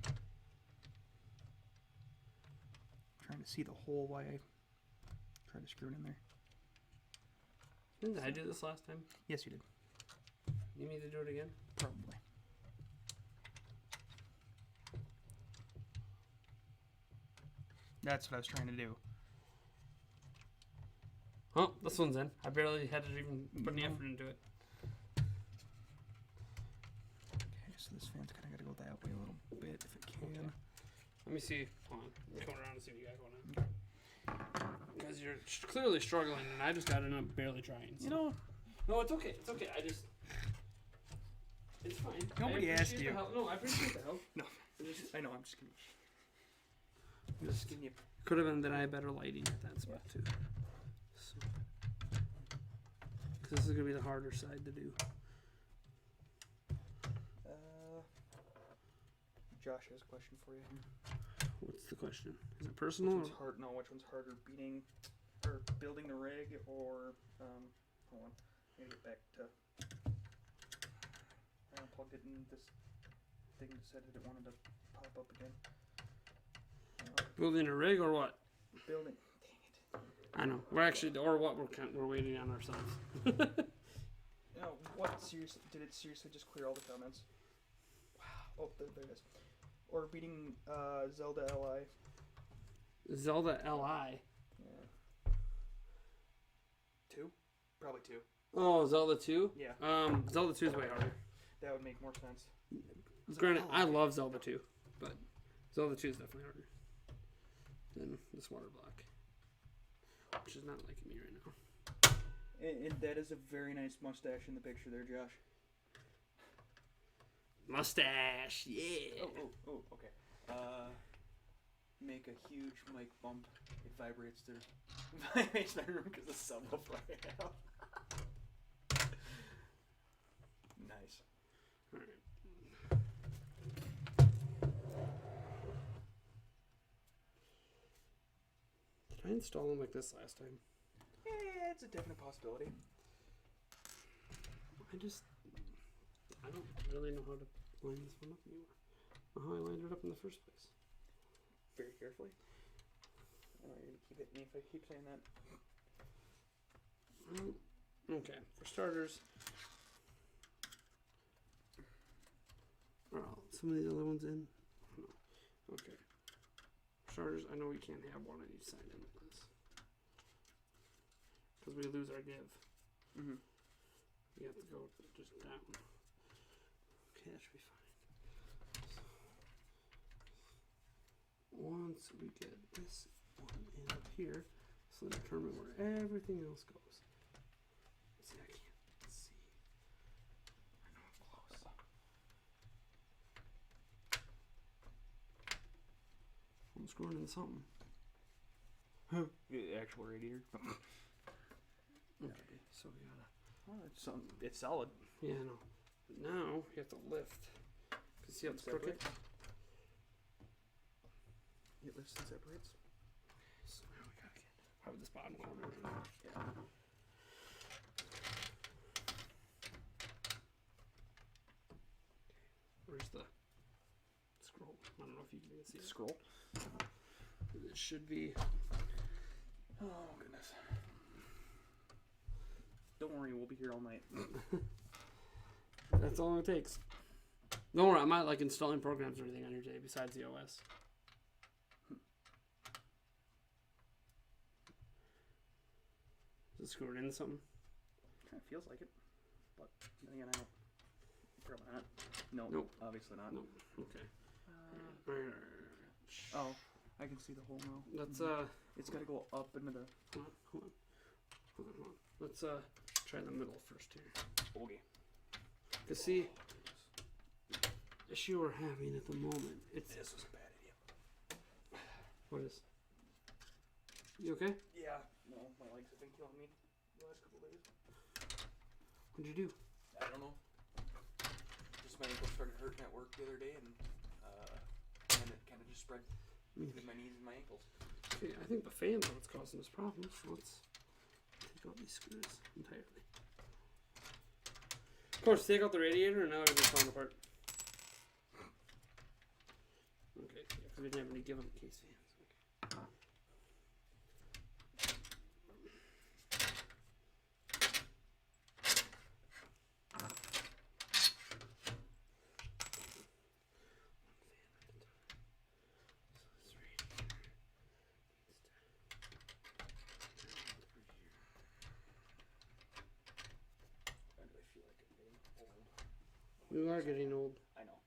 Okay. Trying to see the hole while I try to screw it in there. Didn't I do this last time? Yes, you did. You need to do it again? Probably. That's what I was trying to do. Oh, this one's in. I barely had to even put any effort into it. Okay, so this fan's kind of got to go that way a little bit if it can. Okay. Let me see. Hold on. Let me come around and see what you got going on. Because you're clearly struggling, and I just got in. I'm barely trying. So. You know, No, it's okay. It's okay. It's fine. Nobody I asked appreciate you. the help. No, I appreciate the help. No. I know. I'm just kidding. Just giving you. Could have been that I had better lighting at that spot too. So, 'cause this is gonna be the harder side to do. Josh has a question for you. What's the question? Is it Which personal? one's hard? No, which one's harder, building the rig, or hold on, I gotta get back to. I unplugged it and this thing said that it wanted to pop up again. Building a rig or what? Building. Dang it. I know. We're actually, or what? We're waiting on ourselves. No, what seriously? Did it seriously just clear all the comments? Wow. Oh, there it is. Or beating Zelda Li. Zelda Li. Yeah. 2? Probably 2. Oh, Zelda 2? Yeah. Zelda 2 is way harder. That would make more sense. Granted, I love Zelda 2, but Zelda 2 is definitely harder than this water block, which is not liking me right now. And that is a very nice mustache in the picture there, Josh. Mustache, yeah. Oh, okay. Make a huge mic bump. It vibrates through. Vibrates my room because the subwoofer I have. install them like this last time? Yeah, it's a definite possibility. I don't really know how to line this one up anymore. Or how I lined it up in the first place. Very carefully. Oh, you're gonna keep hitting me if I keep saying that. Okay, for starters. Are some of these other ones in? No. Okay. For starters, I know we can't have one on each side in this. Because we lose our give. Mm-hmm. We have to go just down. Okay, that should be fine. Once we get this one in up here, this will determine where everything else goes. See, I can't see. I know I'm close. I'm screwing in something. The actual radiator. Okay, so we gotta. Oh, it's solid. Yeah, I know. But now you have to lift. Cause see how it's crooked? It lifts and separates. So now we gotta get probably this bottom corner. Yeah. Where's the scroll? I don't know if you can see it. Scroll. It should be. Oh goodness. Don't worry, we'll be here all night. That's all it takes. Don't worry, I'm not like installing programs or anything on your day besides the OS. Is it screwed into something? Kind of feels like it, but then again, I don't. Probably not. No, Nope. Obviously not. Nope. Okay. Oh, I can see the hole now. Let's It's got to go up into the. hold on. Let's try the middle first here. Okay. Cause see, issue we're having at the moment. It's This was a bad idea. what is? You okay? Yeah. No, my legs have been killing me the last couple days. What'd you do? I don't know. Just my ankle started hurting at work the other day, and then it kind of just spread between my knees and my ankles. Okay, I think the fan's what's causing this problem. So let's take out these screws entirely. Of course, take out the radiator, and now everything's falling apart. Okay, yeah, because we didn't have any give 'em case fans. Okay. We are getting old. I know.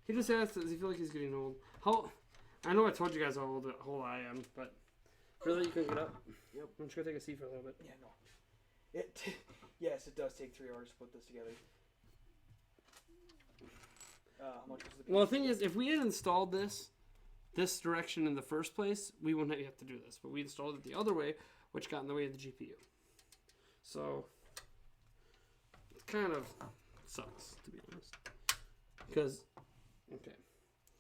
He just asked, does he feel like he's getting old? How? I know I told you guys how old I am, but really, you can get up. Yep. I'm just gonna take a seat for a little bit. Yeah, no. Yes, it does take 3 hours to put this together. How much was the? Well, the thing is, if we had installed this direction in the first place, we wouldn't have to do this. But we installed it the other way, which got in the way of the GPU. So it kind of sucks, to be honest. Because, okay.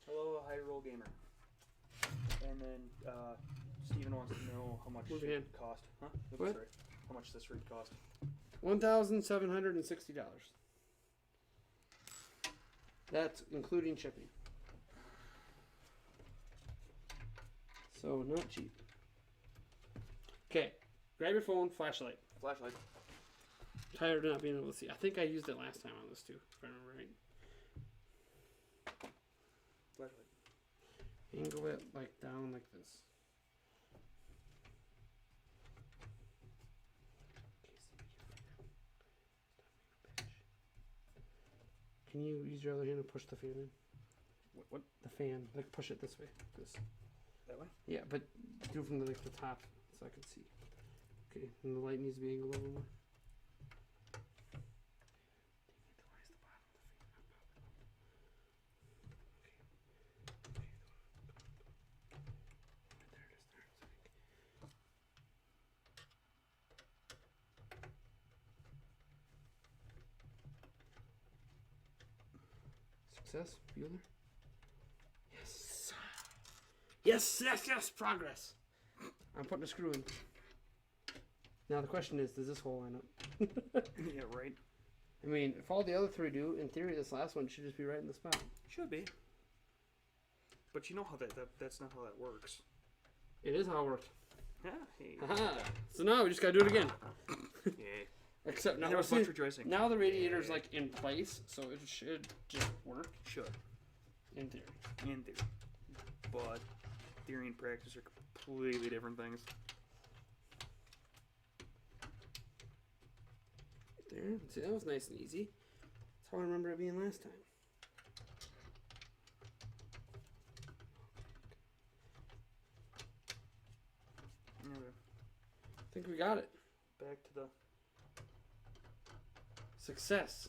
Hello, high roll gamer. And then Steven wants to know how much Move your hand. it cost. Huh? Oops, What? sorry. How much this rig cost? $1,760. That's including shipping. So not cheap. Okay, grab your phone, flashlight. Flashlight. Tired of not being able to see. I think I used it last time on this too, if I remember right. Flashlight. Angle it like down like this. Can you use your other hand and push the fan in? What? The fan, like push it this way. This. That way? Yeah, but do it from the top so I can see. Okay, and the light needs to be angled a little more. Success, Bueller? Yes. Yes, progress. I'm putting a screw in. Now the question is, does this hole line up? Yeah, right. I mean, if all the other three do, in theory, this last one should just be right in the spot. Should be. But you know how that's not how that works. It is how it worked. Yeah. Hey. Aha. So now we just gotta do it again. Yeah. Except now, There was much rejoicing. now the radiator's like in place, so it should just work. Should. In theory. In theory. But theory and practice are completely different things. There. See, that was nice and easy. That's how I remember it being last time. Okay. I think we got it. Back to the... Success.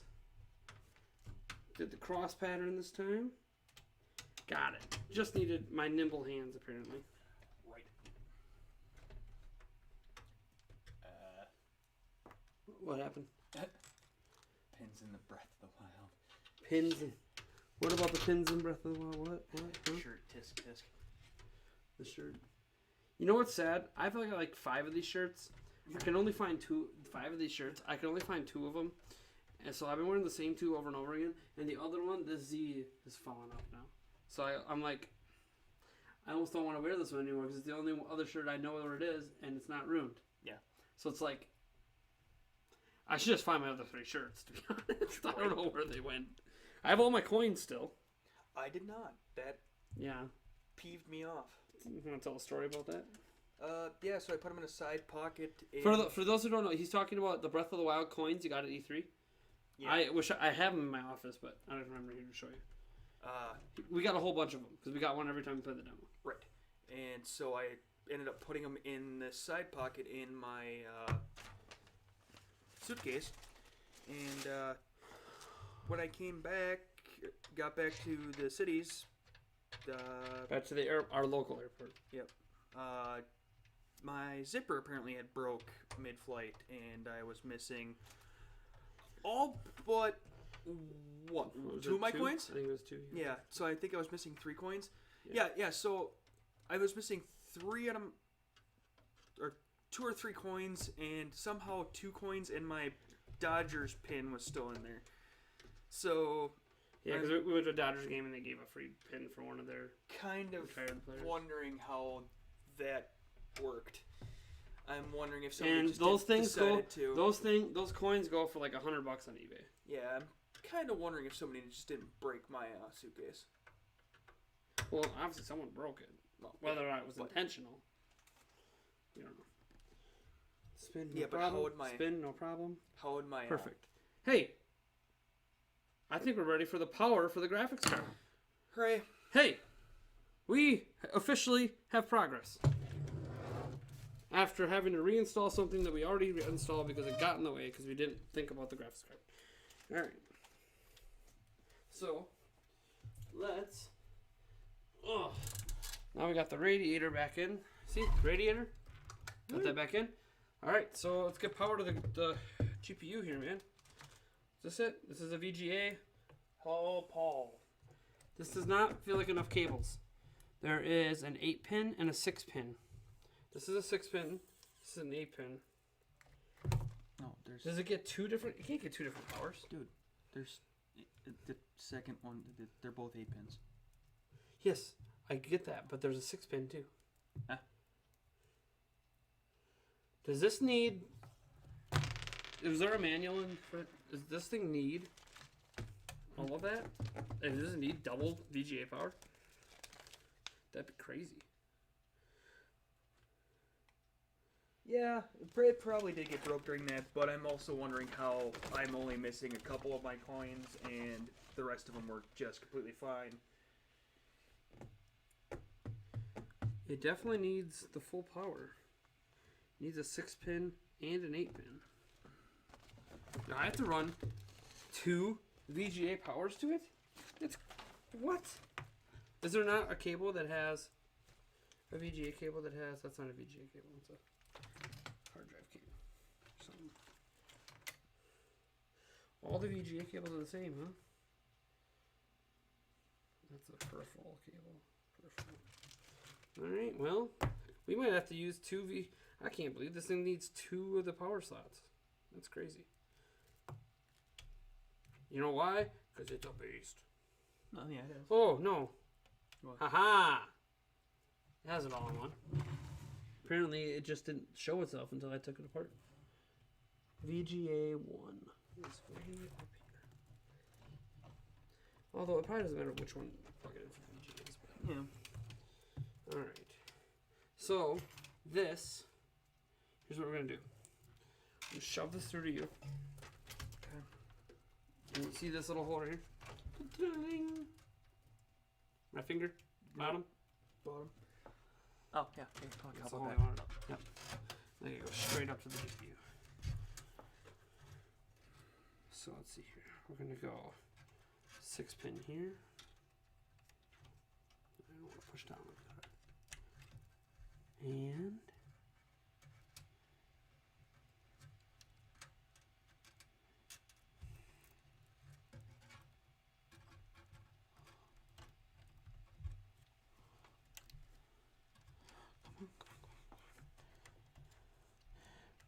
Did the cross pattern this time. Got it. Just needed my nimble hands, apparently. Right. What happened? Pins in the Breath of the Wild. Pins and... What about the pins in Breath of the Wild? What? Huh? Shirt, tisk, tisk. The shirt. You know what's sad? I feel like 5 of these shirts. I can only find 5 of these shirts. I can only find 2 of them. And so I've been wearing the same 2 over and over again. And the other one, the Z, is falling off now. So I'm like, I almost don't want to wear this one anymore because it's the only other shirt I know where it is and it's not ruined. Yeah. So it's like, I should just find my other 3 shirts, to be honest. I don't know where they went. I have all my coins still. I did not. That peeved me off. You want to tell a story about that? Yeah, so I put them in a side pocket. For those who don't know, he's talking about the Breath of the Wild coins you got at E3. Yeah. I wish I have them in my office, but I don't remember here to show you. We got a whole bunch of them because we got one every time we played the demo. Right. And so I ended up putting them in the side pocket in my suitcase. And when I came back, got back to the cities. Back to our local airport. Yep. My zipper apparently had broke mid-flight, and I was missing all but what? 2 of my coins? I think it was 2. Yeah. So I think I was missing 3 coins. Yeah. So I was missing 3 out of, or 2 or 3 coins, and somehow 2 coins and my Dodgers pin was still in there. So. Yeah, because we went to a Dodgers game and they gave a free pin for one of their kind of wondering how that worked. I'm wondering if somebody just decided to. Those coins go for like $100 on eBay. Yeah, I'm kind of wondering if somebody just didn't break my suitcase. Well, obviously someone broke it. Whether or not it was intentional, you don't know. Spin, no problem. Spin, no problem. How would my perfect? Hey. I think we're ready for the power for the graphics card. Hooray. Hey, we officially have progress. After having to reinstall something that we already installed because it got in the way because we didn't think about the graphics card. Alright. So, let's... Oh, now we got the radiator back in. See? Radiator? Got that back in. Alright, so let's get power to the GPU here, man. Is this it? This is a VGA. Oh, Paul. This does not feel like enough cables. There is an 8-pin and a 6-pin. This is a 6-pin. This is an 8-pin. No, there's... Does it get 2 different... You can't get 2 different powers. Dude, there's... The second one, they're both 8-pins. Yes, I get that, but there's a 6-pin too. Huh? Does this need... Is there a manual in for it? Does this thing need all of that? And does it need double VGA power? That'd be crazy. Yeah, it probably did get broke during that, but I'm also wondering how I'm only missing a couple of my coins and the rest of them were just completely fine. It definitely needs the full power. It needs a 6-pin and an 8-pin. Now I have to run 2 VGA powers to it? It's what? Is there not a cable that has a VGA cable that has? That's not a VGA cable. It's a hard drive cable. Something. All the VGA cables are the same, huh? That's a peripheral cable. All right. Well, We might have to use 2 I can't believe this thing needs 2 of the power slots. That's crazy. You know why? Because it's a beast. Oh, yeah, it is. Oh, no. What? Haha! It has it all in one. Apparently, it just didn't show itself until I took it apart. VGA 1 is way up here. Although it probably doesn't matter which one plug it in for VGAs. But Yeah. alright. So, this, here's what we're going to do. I'm going to shove this through to you. Okay. And you see this little hole right here? Ta-ding. My finger? Bottom? Bottom. Oh, yeah. Okay, probably That's the couple hole that. I wanted up. Yep. Then you go straight up to the GPU. So let's see here. We're going to go 6-pin here. I don't want to push down like that. And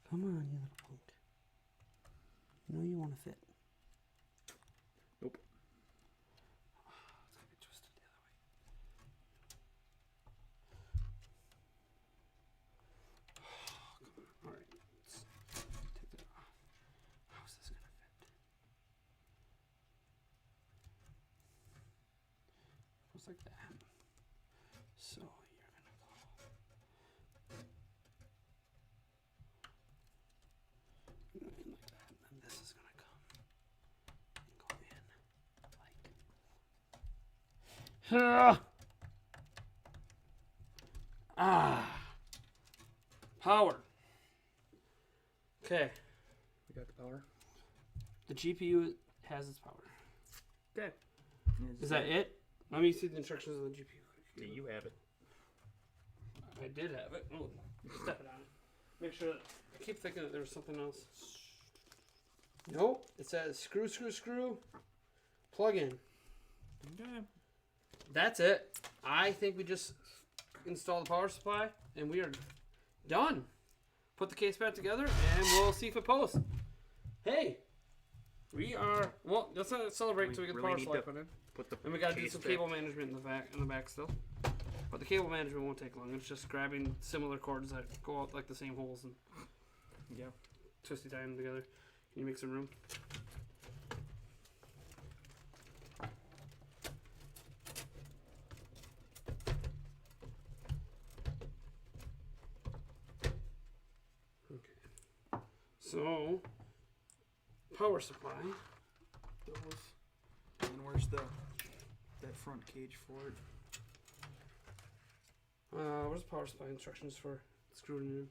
come on, you little punk. You know you want to fit. Nope. It's gonna be twisted the other way. Come on. All right. Let's take that off. How's this gonna fit? Goes like that. So you're gonna go. In like that, and then this is gonna come and go in like. Power. Okay, We got the power. the GPU has its power. Okay. Is that it? Let me see the instructions on the GPU. Yeah, you have it. I did have it. Oh, step it on it. Make sure that, I keep thinking that there was something else. Nope. It says screw, screw, screw. Plug in. Okay. That's it. I think we just install the power supply and we are done. Put the case back together and we'll see if it posts. Hey, we are, well, let's not celebrate until we get the really power need supply to put in. Put the And we gotta do case some back. cable management in the back still. But the cable management won't take long. It's just grabbing similar cords that go out like the same holes and Yeah. twisty tying them together. Can you make some room? Okay. So, power supply. Those. And where's that front cage for it? Where's the power supply instructions for screwing it in?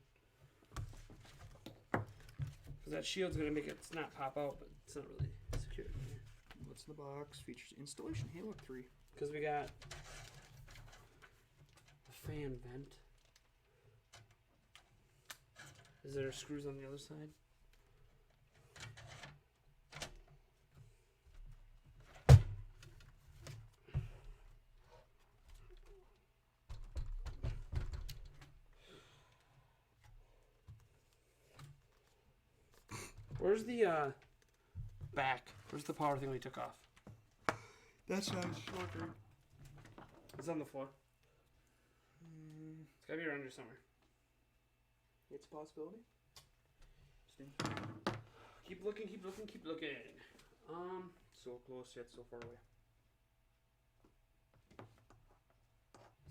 Because that shield's gonna make it not pop out, but it's not really secure. What's in the box? Features installation. Hey, look, 3. Because we got a fan vent. Is there screws on the other side? Where's the back? Where's the power thing we took off? That's not shorter. It's on the floor. It's gotta be around here somewhere. It's a possibility. Keep looking, keep looking, keep looking. So close yet so far away.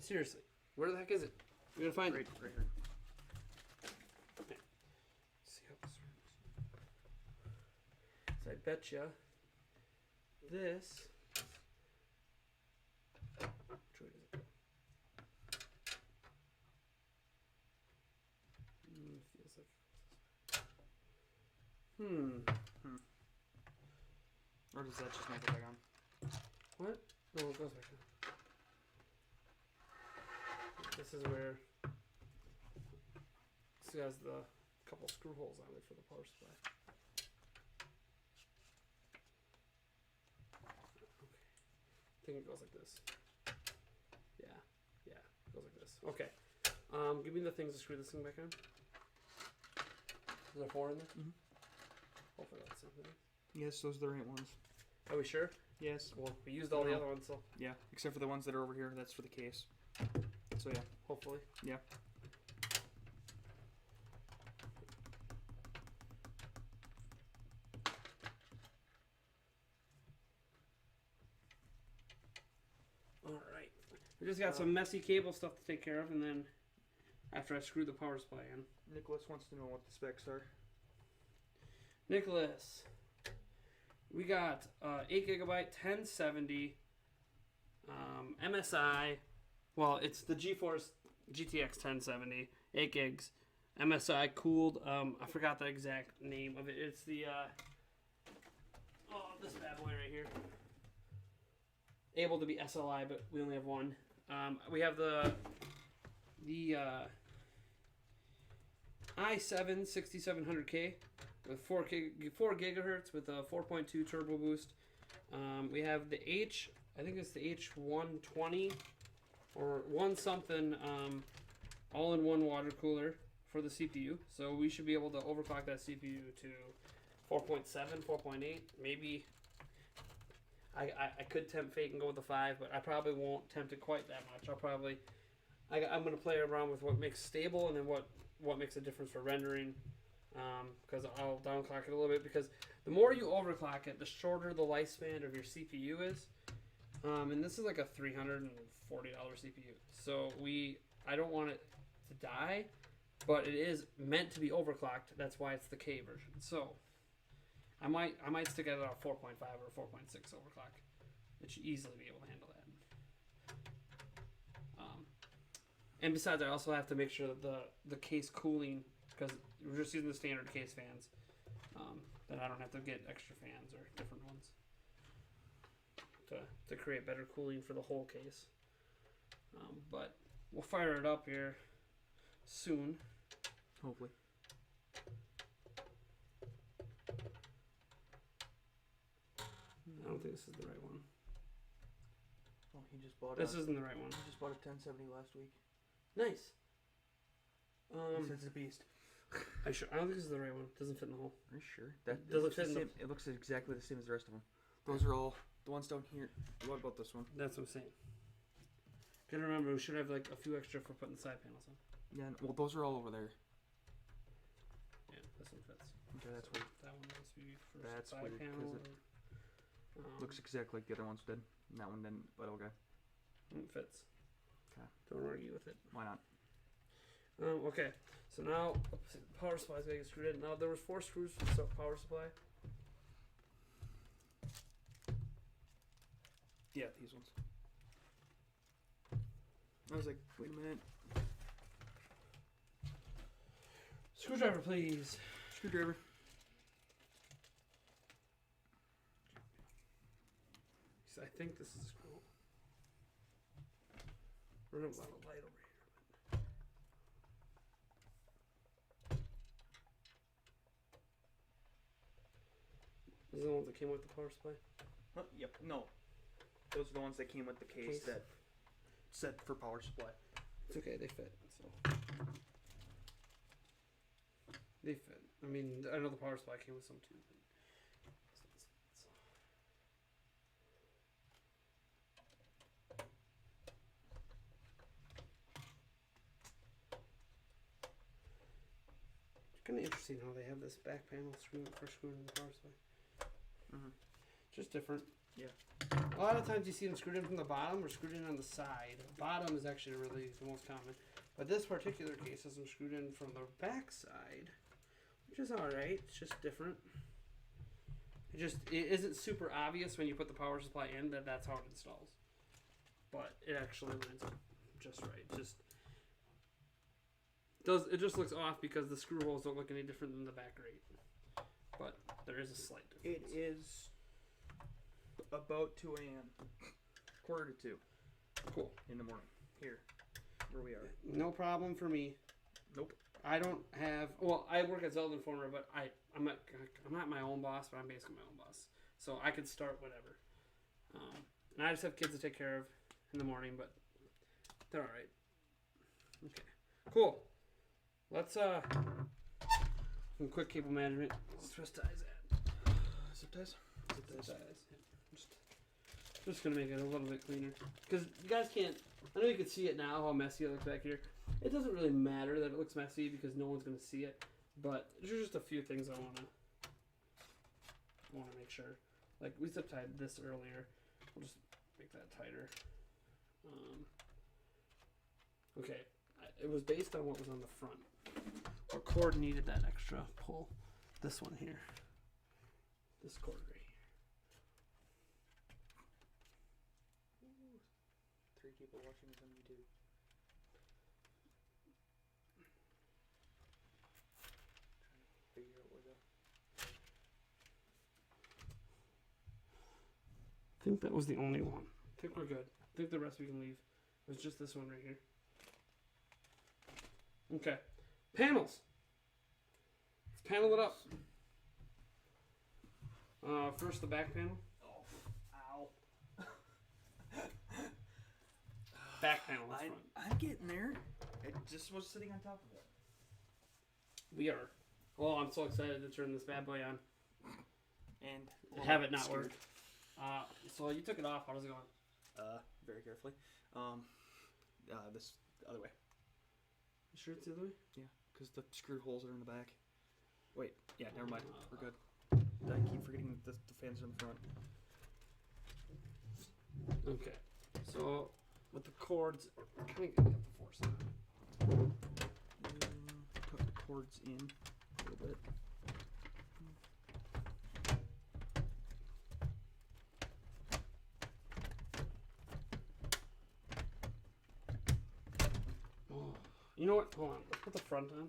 Seriously, where the heck is it? We're gonna find it. Right here. See how this works. So I betcha this. Which way does it go? Feels like. Or does that just make it back on? What? No, it goes back down. This is where this has the couple screw holes on it for the power supply. Okay. I think it goes like this. Yeah, it goes like this. Okay. Give me the things to screw this thing back on. Is there 4 in there? Mhm. Hopefully that's something. Yes, those are the right ones. Are we sure? Yes. Well, we used all the other ones, so Yeah, except for the ones that are over here. That's for the case. So yeah. hopefully. Yeah. Alright. We just got some messy cable stuff to take care of, and then after I screw the power supply in. Nicholas wants to know what the specs are. Nicholas, we got 8 gigabyte 1070 MSI. Well, it's the GeForce GTX 1070, 8 gigs, MSI cooled. I forgot the exact name of it. It's the this bad boy right here. Able to be SLI, but we only have one. We have the i7 6700K with 4 gigahertz with a 4.2 turbo boost. We have the I think it's the H120 or one something all-in-one water cooler for the CPU. So we should be able to overclock that CPU to 4.7, 4.8, maybe. I could tempt fate and go with the 5, but I probably won't tempt it quite that much. I'm going to play around with what makes stable and then what makes a difference for rendering. Because I'll downclock it a little bit, because the more you overclock it, the shorter the lifespan of your CPU is. And this is like a $340 CPU. So I don't want it to die, but it is meant to be overclocked. That's why it's the K version. So I might stick it at a 4.5 or 4.6 overclock. It should easily be able to handle that. And besides, I also have to make sure that the case cooling, because we're just using the standard case fans, that I don't have to get extra fans or different ones to create better cooling for the whole case. But we'll fire it up here soon. Hopefully. I don't think this is the right one. Oh, he just bought. This isn't the right one. He just bought a 1070 last week. Nice. He says it's a beast. I don't think this is the right one. It doesn't fit in the hole. Are you sure? That Does it looks fit the in the- same. It looks exactly the same as the rest of them. Those are all the ones down here. What about this one? That's what I'm saying. Gotta remember, we should have like a few extra for putting the side panels on. Yeah. Well, those are all over there. Yeah, this one fits. Okay, that's weird. That one must be for That's side weird, 'cause panel. it or, Looks exactly like the other ones did. And that one didn't, but okay. it fits. Okay. Don't argue with it. Why not? Okay, so now the power supply's gotta get screwed in. Now there was 4 screws for the power supply. Yeah, these ones. I was like, wait a minute. Screwdriver, please. Screwdriver. So I think this is a screw. We're gonna have a light over here. These are the ones that came with the power supply. Huh? Yep. No. Those are the ones that came with the case that said for power supply. It's okay, they fit. So they fit. I mean, I know the power supply came with some too. It's kind of interesting how they have this back panel screwing in the power supply. Mm-hmm. Just different. Yeah. A lot of times you see them screwed in from the bottom or screwed in on the side. Bottom is actually really the most common. But this particular case has them screwed in from the back side, which is alright. It's just different. It isn't super obvious when you put the power supply in that that's how it installs. But it actually lines up just right. It just looks off because the screw holes don't look any different than the back grate. But there is a slight difference. It is about 2 a.m. Quarter to 2. Cool. In the morning. Here. Where we are. No problem for me. Nope. I don't have. Well, I work at Zelda Informer, but I'm not my own boss, but I'm basically my own boss. So I could start whatever. And I just have kids to take care of in the morning, but they're all right. Okay. Cool. Let's some quick cable management. Swiss ties at. Zip ties. Zip ties. Just gonna make it a little bit cleaner because you guys can't. I know you can see it now how messy it looks back here. It doesn't really matter that it looks messy because no one's gonna see it. But there's just a few things I wanna make sure. Like we zip tied this earlier. We'll just make that tighter. Okay, it was based on what was on the front. What cord needed that extra pull? This one here. This cord right here. 3 people watching this on YouTube. Trying to figure out where the. I think that was the only one. I think we're good. I think the rest we can leave. It was just this one right here. Okay. Panels. Let's panel it up. First the back panel. Ow. Back panel. That's front. I'm getting there. It just was sitting on top of it. We are. Oh, I'm so excited to turn this bad boy on. And have it not work. So you took it off. How does it go? Very carefully. This other way. You sure it's the other way? Yeah, because the screw holes are in the back. Wait, yeah, never mind. We're good. I keep forgetting the fans are in the front. Okay. So with the cords, kind of get the force on. Put the cords in a little bit. You know what? Hold on. Let's put the front on.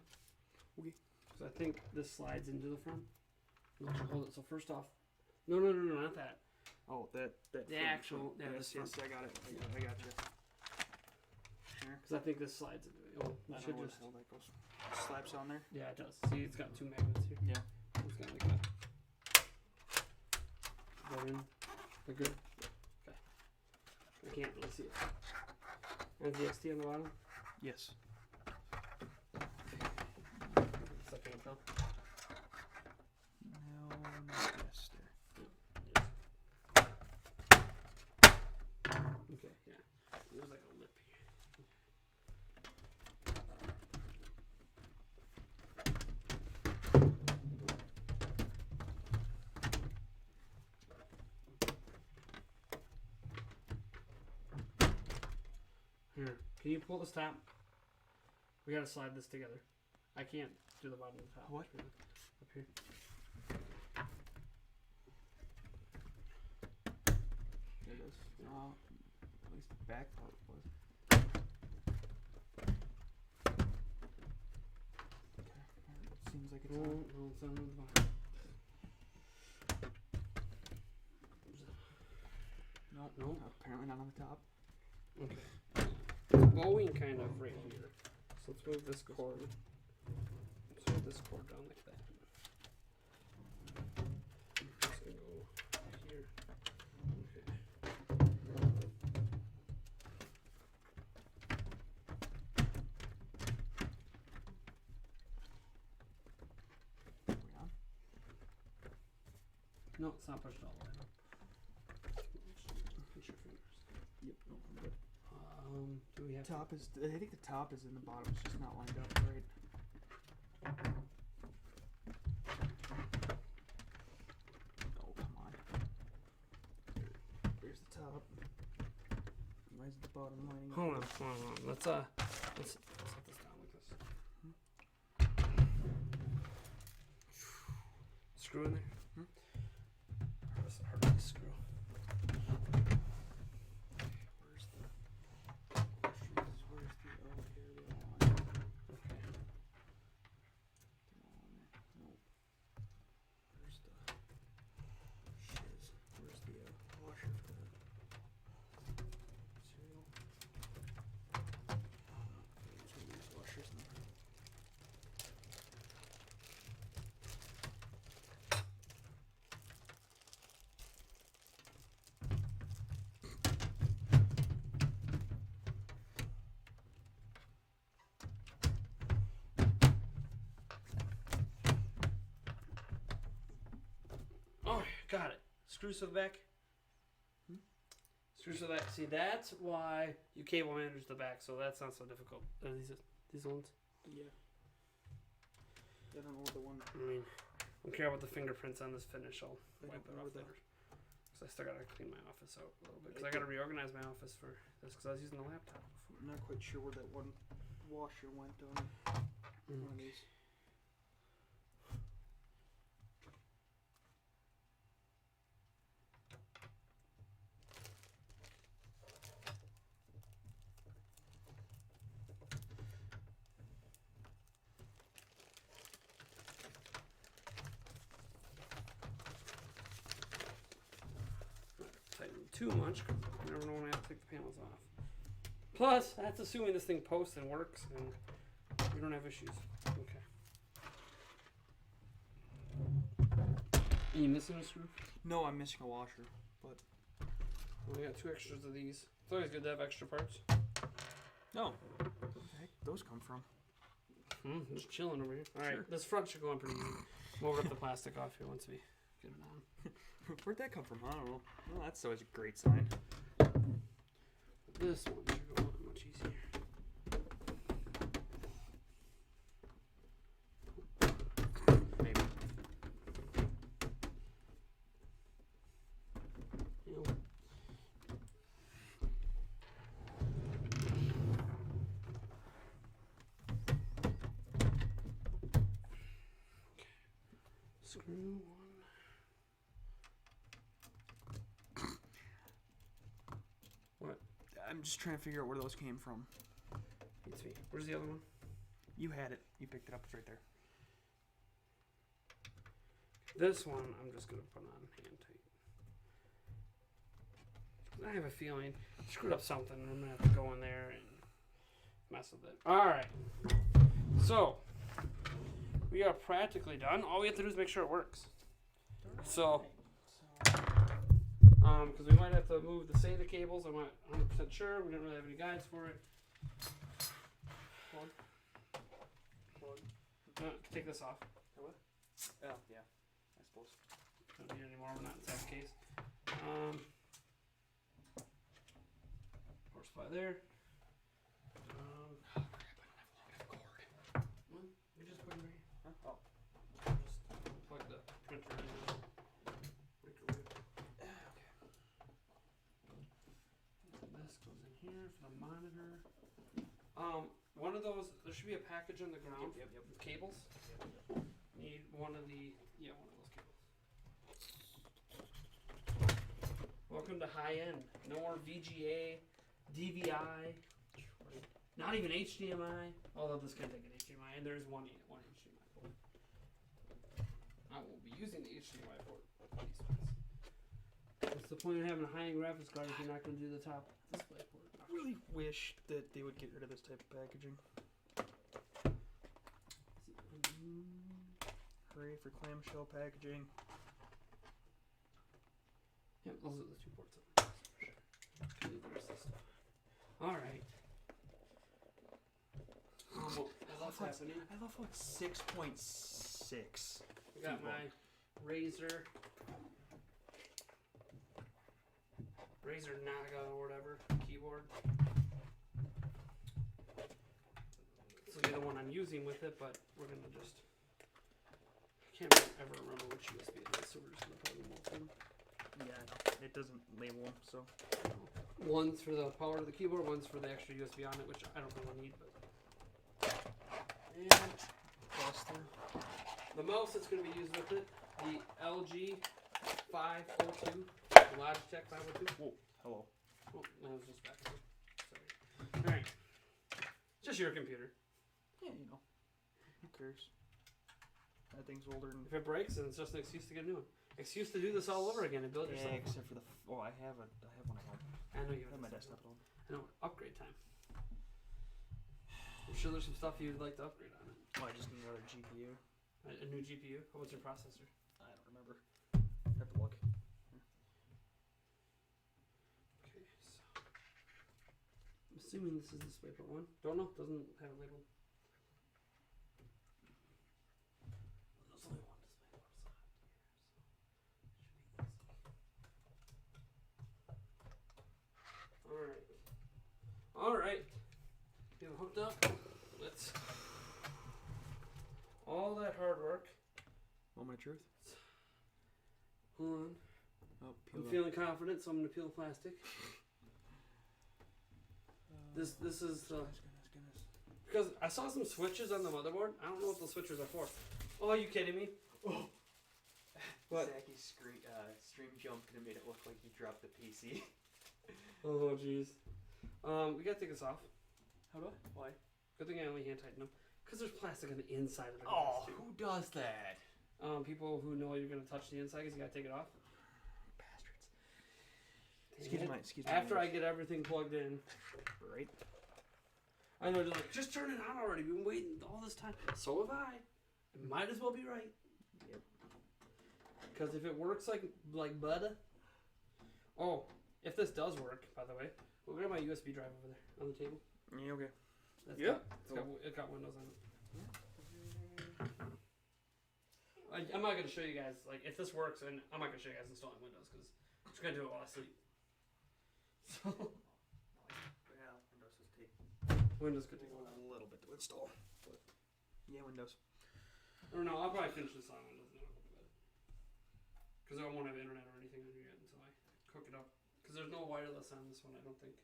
Okay. Because I think this slides into the front. No, hold it. So first off, no, not that. Oh, that. The actual. Yeah, yes, this I got it. I got you. Because I think this slides into it. Oh, I should know where just. the hell that goes. Slaps on there. Yeah, it does. See, it's got 2 magnets here. Yeah. It's got like that. Is that in? They're good. Okay. I can't really see it. And the XT on the bottom. Yes. Second tell. No, not yes. There. Okay, yeah. There's like a lip here. Here, can you pull this top? We gotta slide this together. I can't do the bottom and the top. What? Up here. There it is. At least the back part was. Okay. It seems like it's No, on. it's on the bottom. No. Apparently not on the top. Okay. Bowing kind of right here. So let's move this cord. Let's move this cord down like that. I'm just gonna go here. Okay. Are we on? No, it's not pushed all the way up. Push your fingers. Yep. No, I'm good. Do we have Top is. I think the top is in the bottom. It's just not lined up right. Oh, come on. There's the top. Why is the bottom lining up? Hold on. Let's set this down like this. Screw in there. Hardest screw. Where's the oh, here we are. Okay. Nope. Where's the shiz? Where's the washer for the cereal? There's one of these washers in there. Got it. Screws to the back. Screws to the back. See, that's why you cable manage the back, so that's not so difficult. Are these ones? Yeah. I don't know what the one. I mean, I don't care about the fingerprints on this finish. I'll I wipe don't it know off where later. Because I still gotta clean my office out a little bit. Because I gotta reorganize my office for this. Because I was using the laptop before. I'm not quite sure where that one washer went on one of these. Too much, because you never know when I have to take the panels off. Plus, that's assuming this thing posts and works and we don't have issues. Okay. Are you missing a screw? No, I'm missing a washer, but We got 2 extras of these. It's always good to have extra parts. no. Where the heck those come from? Just chilling over here. Alright, Sure. this front should go on pretty easy. We'll rip the plastic off here once we get it on. Where'd that come from? I don't know. Well, that's always a great sign. This one should go on much easier. Maybe. Yep. Screw one. What? I'm just trying to figure out where those came from. Beats me. Where's the other one? You had it. You picked it up. It's right there. This one I'm just gonna put on hand tight. I have a feeling I screwed up something and I'm gonna have to go in there and mess with it. Alright. So we are practically done. All we have to do is make sure it works. So because we might have to move the SATA cables. I'm not 100% sure. We don't really have any guides for it. Plug. Take this off. What? Oh, yeah. I suppose. Don't need any more. We're not inside the case. Power supply there. Oh, crap. I don't have long enough cord. Well, we just put it right here. Huh? Oh. Just plug the printer in the microwave. This goes in here for the monitor. One of those, there should be a package on the ground Yep. with cables. Need one of the, one of those cables. Welcome to high end. No more VGA, DVI, not even HDMI. Although this can take an HDMI, and there's one HDMI port. I won't be using the HDMI port. What's the point of having a high-end graphics card if you're not going to do the top display port? I really wish that they would get rid of this type of packaging. Hooray for clamshell packaging. Yeah, those are the 2 ports. Can leave the rest of the stuff. Alright. What's happening? I love how it's 6.6. I got my Razer Naga or whatever keyboard. This will be the one I'm using with it, but we're gonna just. I can't ever remember which USB it is, so we're just gonna put them both in. Yeah, I know. It doesn't label them, so. One's for the power of the keyboard, one's for the extra USB on it, which I don't really need, but. And the mouse that's going to be used with it, the LG 502, the Logitech 502. Whoa, hello. Oh, that was just back there. Sorry. Alright. Just your computer. Yeah, you know. Who cares? That thing's older than. If it breaks, then it's just an excuse to get a new one. Excuse to do this all over again and build yourself. Yeah, except for the. Oh, I have one at home. I know you I have have my this desktop at home. I know. Upgrade time. I'm sure there's some stuff you'd like to upgrade on it. Oh, I just need another GPU. A new GPU? What's your processor? I don't remember. I have to look. Okay, so I'm assuming this is DisplayPort 1. Don't know. Doesn't have it labeled. There's only one DisplayPort slot here, so it should be hard work. Moment of truth. Hold on. Oh, I'm feeling confident, so I'm gonna peel the plastic. This is the because I saw some switches on the motherboard. I don't know what the switches are for. Oh, are you kidding me? Oh. What? Zachy's stream jumped and it made it look like he dropped the PC. Oh jeez. We gotta take this off. How do I? Why? Good thing I only hand tighten them. Because there's plastic on the inside of the glass. Oh, too. who does that? People who know you're gonna touch the inside, because you gotta take it off. Bastards. Excuse me. After I get everything plugged in. Right. I know, they're like, just turn it on already. We've been waiting all this time. So have I. It might as well be right. Yep. Because if it works like butter. Oh, if this does work, by the way, we'll grab my USB drive over there on the table. Yeah, okay. It got Windows on it. I'm not gonna show you guys like if this works, and I'm not gonna show you guys installing Windows because I'm just gonna do it while I sleep. So Yeah, Windows does take Windows could take a little bit to install, but yeah, Windows. Or no, I'll probably finish this on Windows and then I'll go to bed because I won't have internet or anything on here yet until I cook it up. Because there's no wireless on this one, I don't think.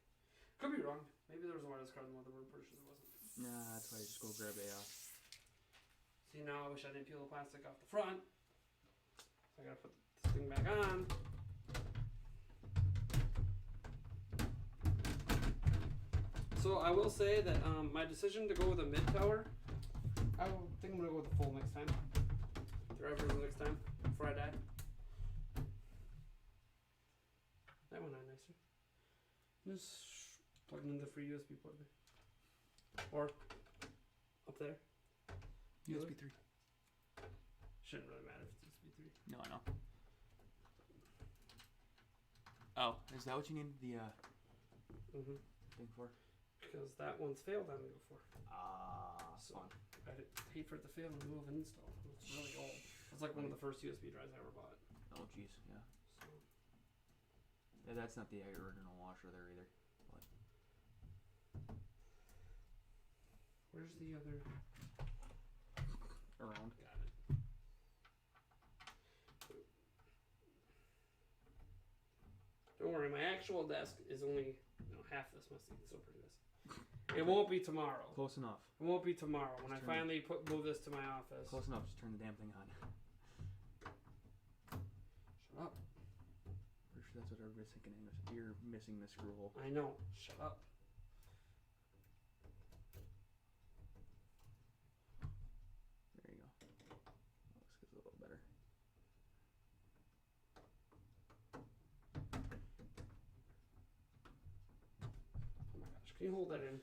Could be wrong. Maybe there was a wireless card on the motherboard. Pretty sure there wasn't. Nah, that's why you just go grab a. See, now I wish I didn't peel the plastic off the front. So I gotta put this thing back on. So I will say that my decision to go with a mid tower, I think I'm gonna go with the full next time. Drivers next time before I die. That went on nicer. Just plugging in the free USB port there. Or up there. USB 3. Shouldn't really matter if it's USB 3. No, I know. Oh, is that what you need the thing for? Because that one's failed on me before. So Fun. I'd hate for it to fail and move and install. It's really old. It's like one of the first USB drives I ever bought. Oh, jeez, yeah. So. Yeah, that's not the original washer there either. But. Where's the other? Around. Got it. Don't worry, my actual desk is only half this messy. It's still pretty messy. It won't be tomorrow. Close enough. It won't be tomorrow when I Just finally move this to my office. Close enough. Just turn the damn thing on. Shut up. Pretty sure that's what everybody's thinking. You're missing the screw hole. I know. Shut up. There you go. Looks a little better. Oh my gosh. Can you hold that in?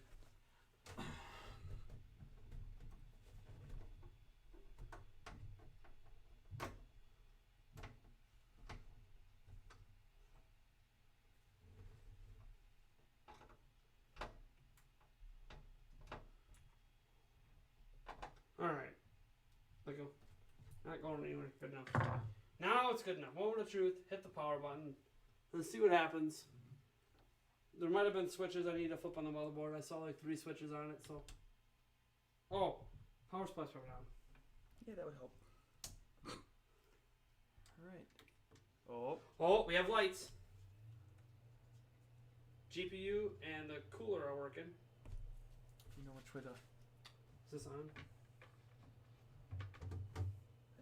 Alright. Let go. Not going anywhere. Good enough. Now it's good enough. Moment of truth. Hit the power button. Let's see what happens. There might have been switches I need to flip on the motherboard. I saw like 3 switches on it, so. Oh. Power supply's probably on. Yeah, that would help. Alright. Oh. Oh, we have lights. GPU and the cooler are working. You know which way to. Is this on?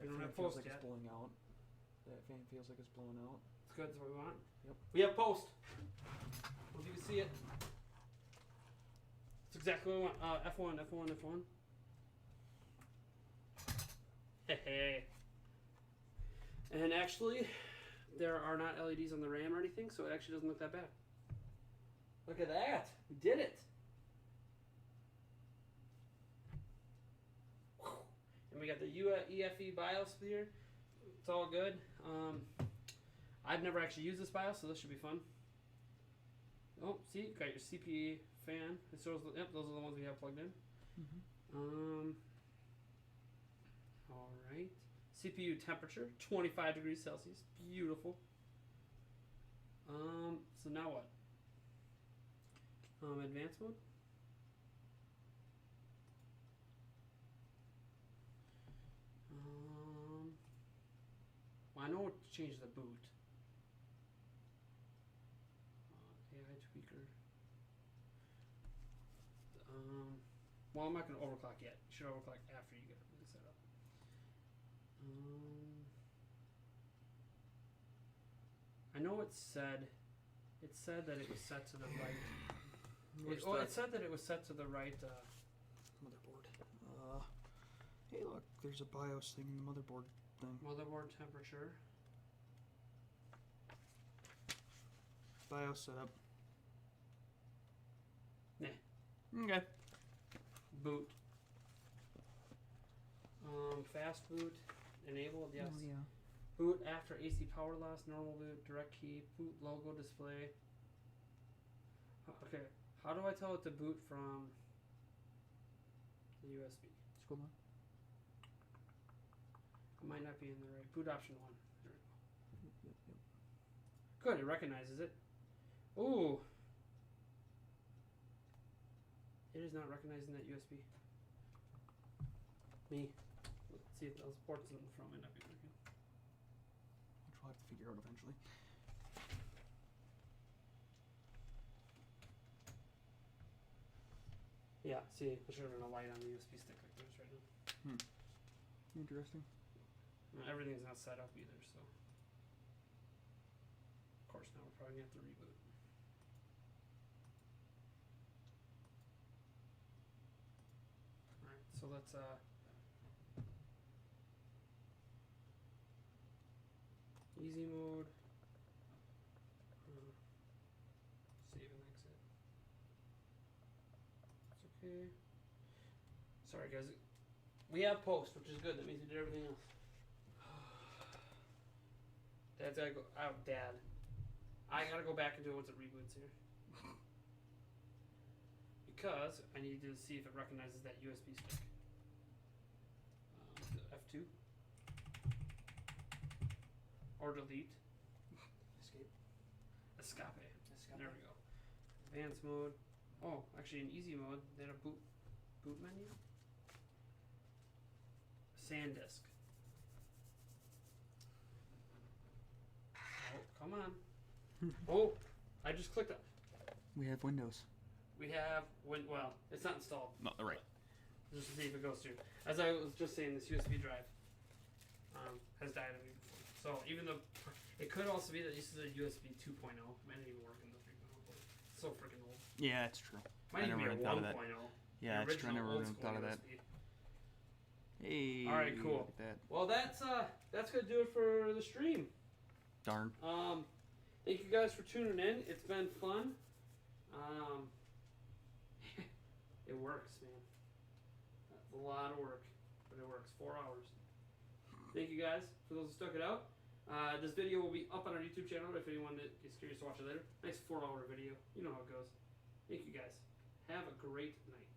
That We don't fan have feels post like yet. it's blowing out. That fan feels like it's blowing out. It's good. That's what we want. Yep. We have post. If you can see it. That's exactly what we want. F1, F1, F1. Hey, hey. And actually, there are not LEDs on the RAM or anything, so it actually doesn't look that bad. Look at that. We did it. And we got the EFE BIOS here. It's all good. I've never actually used this BIOS, so this should be fun. Oh, see, you got your CPA fan. It shows, yep, those are the ones we have plugged in. Mm-hmm. All right. CPU temperature, 25 degrees Celsius. Beautiful. So now what? Advanced mode. I know to change the boot. AI tweaker. Well, I'm not going to overclock yet. You should overclock after you get everything set up. I know it said that it was set to the right. It said that it was set to the right. Motherboard. Hey, look, there's a BIOS thing in the motherboard thing. Motherboard temperature. BIOS setup. Nah. Okay. Boot. Fast boot. Enabled, yes. Oh, yeah. Boot after AC power loss, normal boot, direct key, boot logo display. Okay, how do I tell it to boot from the USB? Scroll down. It might not be in the right. Boot option 1. There we go. Yep. Good, it recognizes it. Ooh. It is not recognizing that USB. Me. Let's see if those ports in the front might not be working. Which we'll have to figure out eventually. Yeah, see, there should have been a light on the USB stick like there's right now. Interesting. Everything's not set up either, so. Of course, now we're probably going to have to reboot. Alright, so let's, easy mode. Save and exit. It's okay. Sorry guys. We have post, which is good. That means we did everything else. Dad's gotta go. Oh, Dad. I gotta go back and do it once it reboots here. Because I need to see if it recognizes that USB stick. F2. Or delete. Escape. Escape. There we go. Advanced mode. Oh, actually in easy mode, they had a boot menu. SanDisk. Oh, come on. Oh, I just clicked it. We have Windows. We have well, it's not installed. Not the right. Just to see if it goes through. As I was just saying, this USB drive has died on me before. So even though it could also be that this is a USB 2.0, might not even work in the 3.0. It's so freaking old. Yeah, that's true. Might even be a 1.0. Yeah, it's true. I never even thought of that. Hey. All right, cool. Look at that. Well, that's gonna do it for the stream. Darn. Thank you guys for tuning in. It's been fun. It works, man. That's a lot of work, but it works. 4 hours. Thank you guys for those who stuck it out. This video will be up on our YouTube channel if anyone is curious to watch it later. Nice 4-hour video. You know how it goes. Thank you guys. Have a great night.